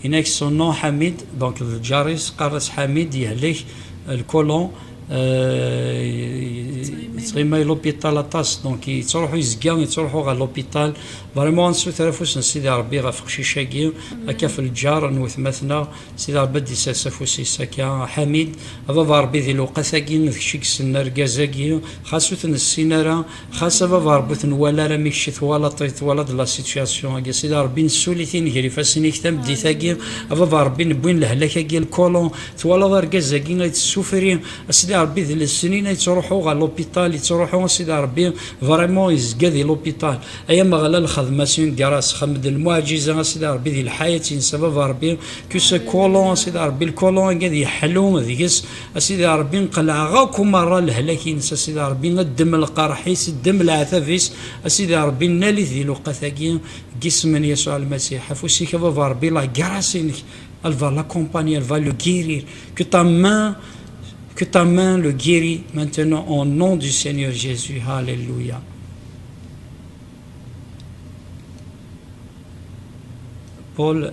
Speaker 1: il y a son nom Hamid, donc le Jaris Qaras Hamid, il y a le colon, تغيما لوبيتال اطاس دونك يتروحوا يزكاو يتروحوا على لوبيتال فريمون نسو ترافوس سيدي ربي غاف شيشاكي هكا في الجار نوثمثنا سيدي ربي دي ساسافوسي ساكا حميد هذا ربي ذي لوقاثاكي نفشيك السنار كازاكي خاصو السينارا خاصة بابا ربي ولا راه ميكشي ولا طيت ولا د لا سيتوياسيون هكا سيدي ربي نسوليتين كري فاسيني كتاب ديتاكي هذا ربي نبوين لهلاكاكي الكولون ولا دار كازاكي غيتسوفري سيدي ربي ذي السنين يتروحوا على لوبيتال يتروحوا سيدي ربي فريمون يزكا ذي لوبيتال ايام غلا الخدماسيون كراس خمد المعجزه سيدي ربي ذي الحياه سبب ربي كوس كولون سيدي ربي الكولون قاعد يحلو ذيكس سيدي ربي نقلع غاكم مره الهلاكين سيدي ربي الدم القرحيس الدم العثافيس سيدي ربي نالي ذي لوقاثاكي جسم يسوع المسيح فوسي كفا ربي لا غراسينك elle va l'accompagner, elle va le guérir, que ta main le guérit maintenant au nom du Seigneur Jésus. Alléluia. Paul,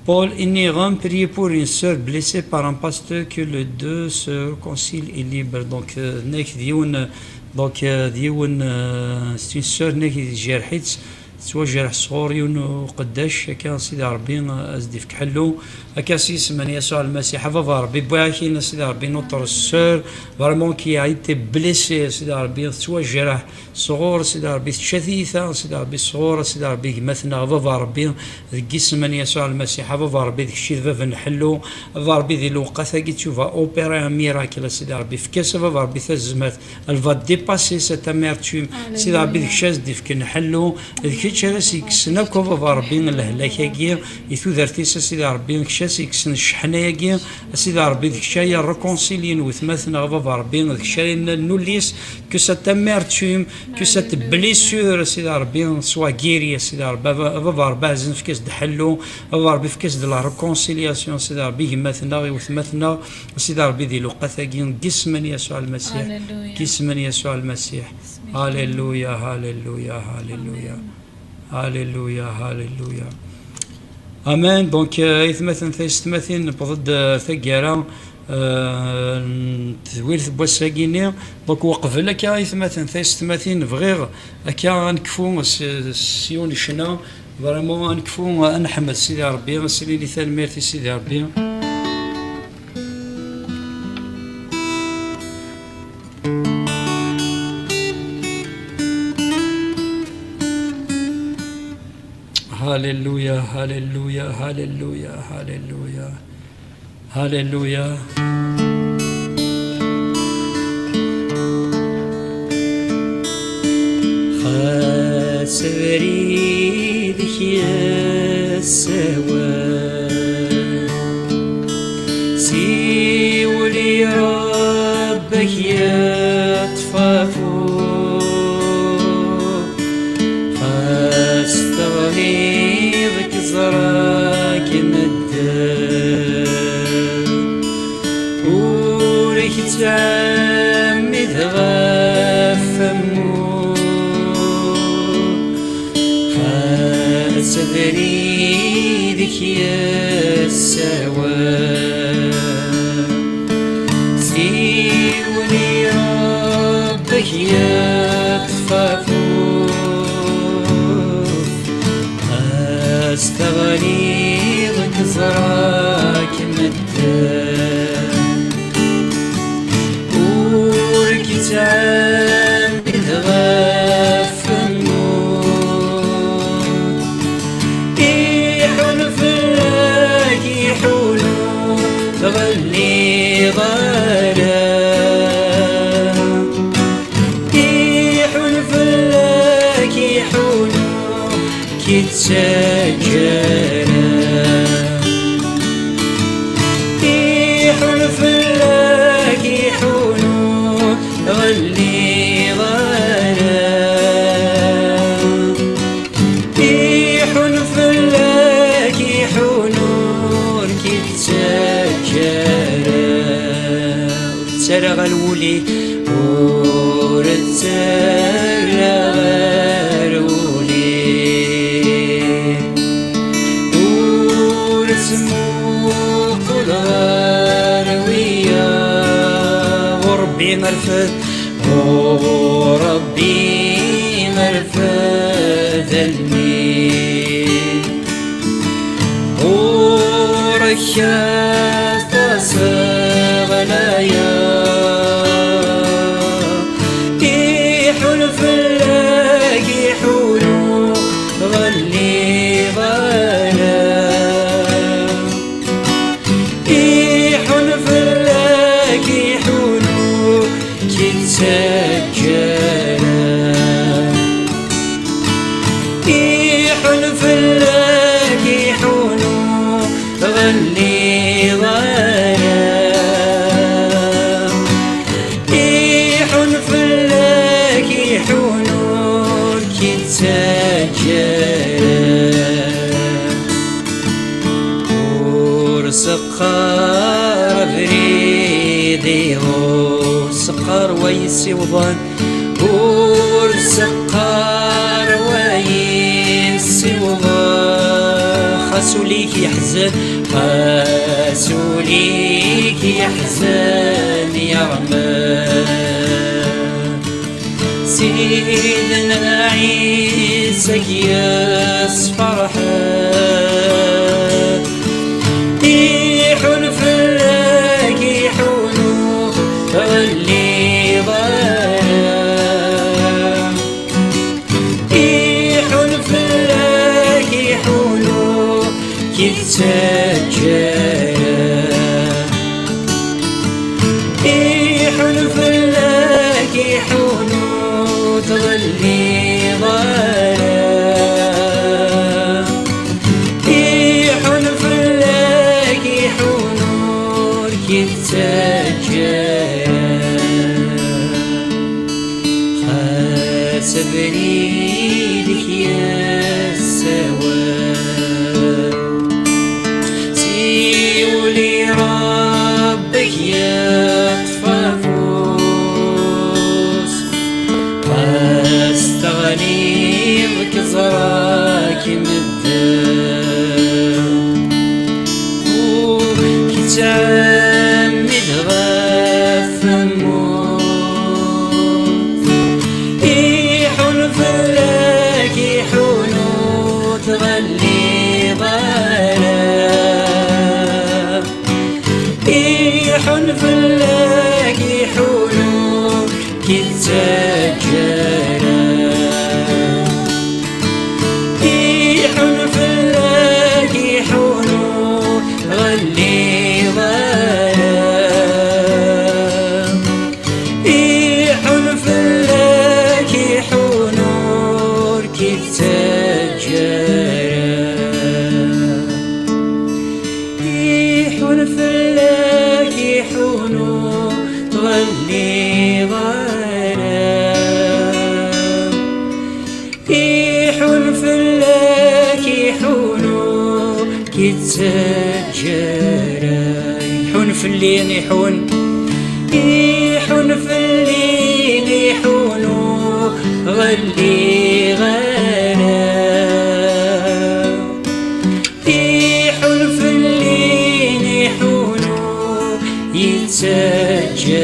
Speaker 1: Paul Iniram priait pour une sœur blessée par un pasteur que les deux se réconcilient et libres. Donc, c'est une sœur qui جرحت سوا جرح صغوري وقداش كان سيدي ربي ازدي في كحلو اكاسيس من يسوع المسيح فافا ربي باكي سيدي ربي نوتر السور فريمون كي عيتي بليسي سيدي ربي سوا جرح صغور سيدي ربي شثيثه سيدي ربي صغور سيدي ربي مثنى فافا ربي ذكيس من يسوع المسيح فافا ربي ذاك الشيء فافا نحلو فافا ربي ذي الوقت كي تشوفا اوبيرا ميراكل سيدي ربي في كاس فافا ربي تزمات الفا ديباسي سيت اميرتوم سيدي ربي ذاك الشيء ديف كنحلو كيتشارس يكسنا كوفا ربي الهلاكاكي يثوذرتيس سيدي ربي كشاس يكسن الشحناياكي سيدي ربي ذاك الشيء ريكونسيلين وثمثنا غفا ربي ذاك الشيء نوليس كو سات اميرتوم كو سات بليسور سيدي ربي سوا غيري سيدي ربي فافا ربي زين في كاس دحلو فافا ربي في كاس د لا ريكونسيلياسيون سيدي ربي مثنا وثمثنا سيدي ربي ذي لوقاثاكي جسم يسوع المسيح جسم يسوع المسيح هاليلويا هاليلويا هاليلويا هاليلويا هاليلويا امان دونك اثمثن ثيستمثين بضد ثقيرة تذويل بوساكيني دونك وقف لك اثمثن ثيستمثين فغير اكا نكفو سيوني شنا فريمون نكفو نحمد سيدي ربي سيدي لي ثال ميرتي سيدي ربي هاليلويا هاليلويا هاليلويا هاليلويا هاليلويا بريدك يا السواد سيولي ربك يا طفافو فاستغيظك زراك مدد وريك تعمد غفمو بريدك يا السواد سيولي ربك يا طفافو استغليظك زراك مدد ورك تعمد غفمو تغلي غالا يحون فلاك يحونو كي تسجلا يحون فلاك يحونو تغلي غالا يحون فلاك يحونو كي تسرغ الولي ورتسرغ الولي ورسموق الغروية وربي مرفد وربي مرفد المين وركات صغلايا يحون فلاك يحونو غلي غالا يحون فلاك يحونو كي تسجلا يحون فلاك يحونو غلي غالا يحون فلاك يحونو كي تسجلا ورسقار بريدي ورسقار ويسي وضان ورسقار ويسي وضان خاسوليك يحزن خاسوليك يحزن يا رمان سيدنا عيسى يصفرحه يحون فلاك يحونو تغلي ضالا يحون فلاك يحونو كي تسجلا يحون فلاك يحونو تغلي ضالا يحون فلاك يحونو كي تسجلا خاس بريدك يا السواد سيولي ربك يا طفافوس فاستغنيظك زراك مدد وكي تعمد غفمو يحون فلاك يحونو تغلي غالا يحون فلاك يحونو كي تسجلا يحون فلاك يحونو غلي غالا يحون فلاك يحونو كي تسجلا يحون فلاك يحونو تغلي غرام يحون فلاك يحونو كيتسجر يحون في الليل يحون في الليل يحونو غلي غرام يحون في الليل يحونو يتسجر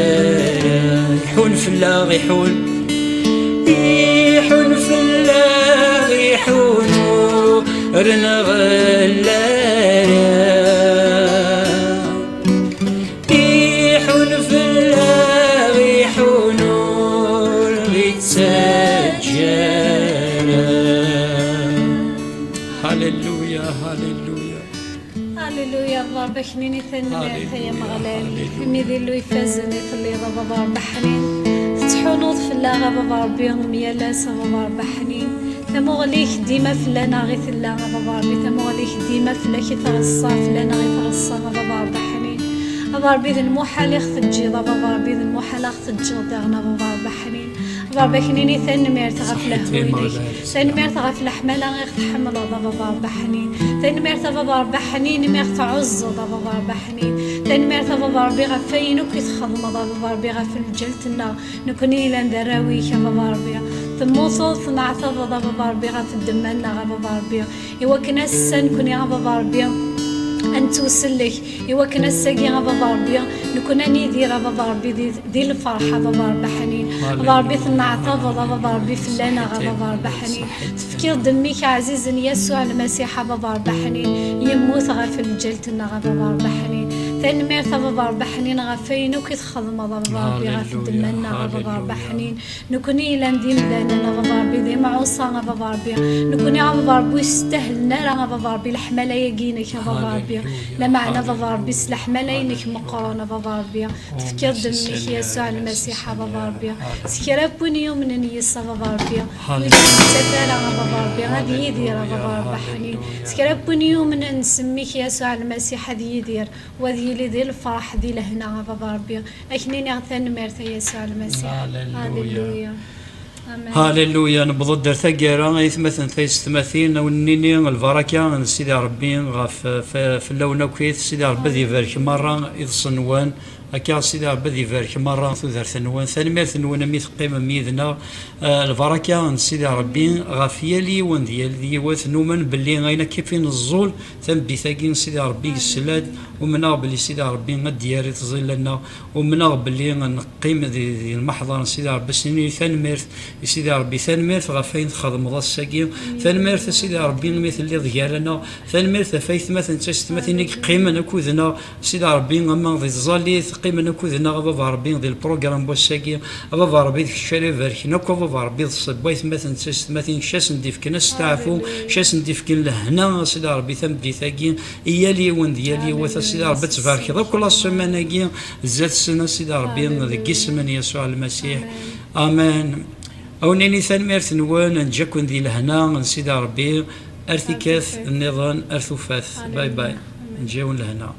Speaker 1: يحون في اللاغ يحون في اللاغ يحونو رنغلا يحون في اللاغ يحونو يتسجر. هللويا هللويا
Speaker 2: هللويا ضربك نيني ثنيات يا مغلالي ميدي اللي يفازني اللي ضرب ضرب حنين تحونوض في الله غاب ربي ميالاس غاب حنين ثمغليك ديما فلانا غي ثلا غاب ربي ثمغليك ديما فلاك تغصى فلانا غي تغصى غاب حنين ربي ذي المحال يختجي ربي ذي المحال يختجي داغنا غاب حنين ربك نيني ثنمير تغف لهوينك ثنمير تغف لحملا غير تحمل ضباب حنين ثنمير تضباب حنين مير تعز ضباب حنين ثنمير تضباب غفين وكيتخضم ضباب غف الجلتنا نكوني لان دراويك ضباب ثموصو ثنع ضباب غف الدمنا ضباب يوكنا السن كوني ضباب أنت وسلك يوكنا الساقي غابا ربي نكون أني دي غابا ربي دي الفرحة غابا حنين ربي ثنعطا غابا ربي فلانا غابا ربي حنين تفكير دميك عزيز يسوع المسيح غابا حنين يموت غاف الجلتنا غابا ربي حنين ثاني مير غابا ربي حنين غافين وكيتخدم غابا ربي غاف دمنا غابا ربي حنين نكوني إلا نديم دانا غابا ربي دي معوصة غابا ربي نكوني غابا ربي يستاهل نارا غابا ربي الحمالة يقينك غابا ربي لا معنى بابا ربي سلاح ملاينك مقارنة بابا ربي تفكير دمك يسوع المسيح بابا ربي سكرا بني يوم من يسا بابا ربي ويتسدل بابا ربي غادي يدير بابا ربي حنين سكرا بني يوم من نسميك يسوع المسيح غادي يدير وذي لي ذي الفرح ذي لهنا بابا ربي اكنيني غثن ميرث يسوع المسيح. هاليلويا
Speaker 1: هاليلويا. نبض در ثقيرة يثمثن ثيس ثماثين ونيني البركة سيدي ربي غاف في اللون كويت سيدي ربي ذي فارك مرة إذ صنوان أكا سيدي ربي ذي فارك مرة ثوثر ثنوان ثاني مير ثنوان ميث قيمة ميذنا البركة سيدي ربي غاف يالي ونديال ذي وثنومن باللي غاينا كيفين الزول ثم بثاقين سيدي ربي السلاد ومنا باللي سيدي ربي غدياري تظل لنا ومنا باللي نقيم ذي المحضر سيدي ربي سنين ثاني مير سيدي ربي ثاني ميرث غفاين تخدم الساقين ثاني ميرث سيدي ربي مثل اللي ضيالنا ثاني ميرث فايث مثلا تستمثل قيمة نكوذنا سيدي ربي غما ذي الظالي قيمة نكوذنا غبا ربي ذي البروغرام بوساقين غبا ربي ذي الشارع فارك نكو غبا ربي الصبايث مثلا تستمثل شاس نديفكن استعفو شاس نديفكن لهنا سيدي ربي ثم ديثاقين إيالي وين ديالي وثا سيدي ربي تبارك ذا كل السمانة زاد سنة سيدي ربي ذي جسم يسوع المسيح. آمين. أو نيني ثان ميرث نوان نجاكن ذي لهنا نسيد ربي أرثي كاث النظام أرثو فاث باي باي نجاون لهنا.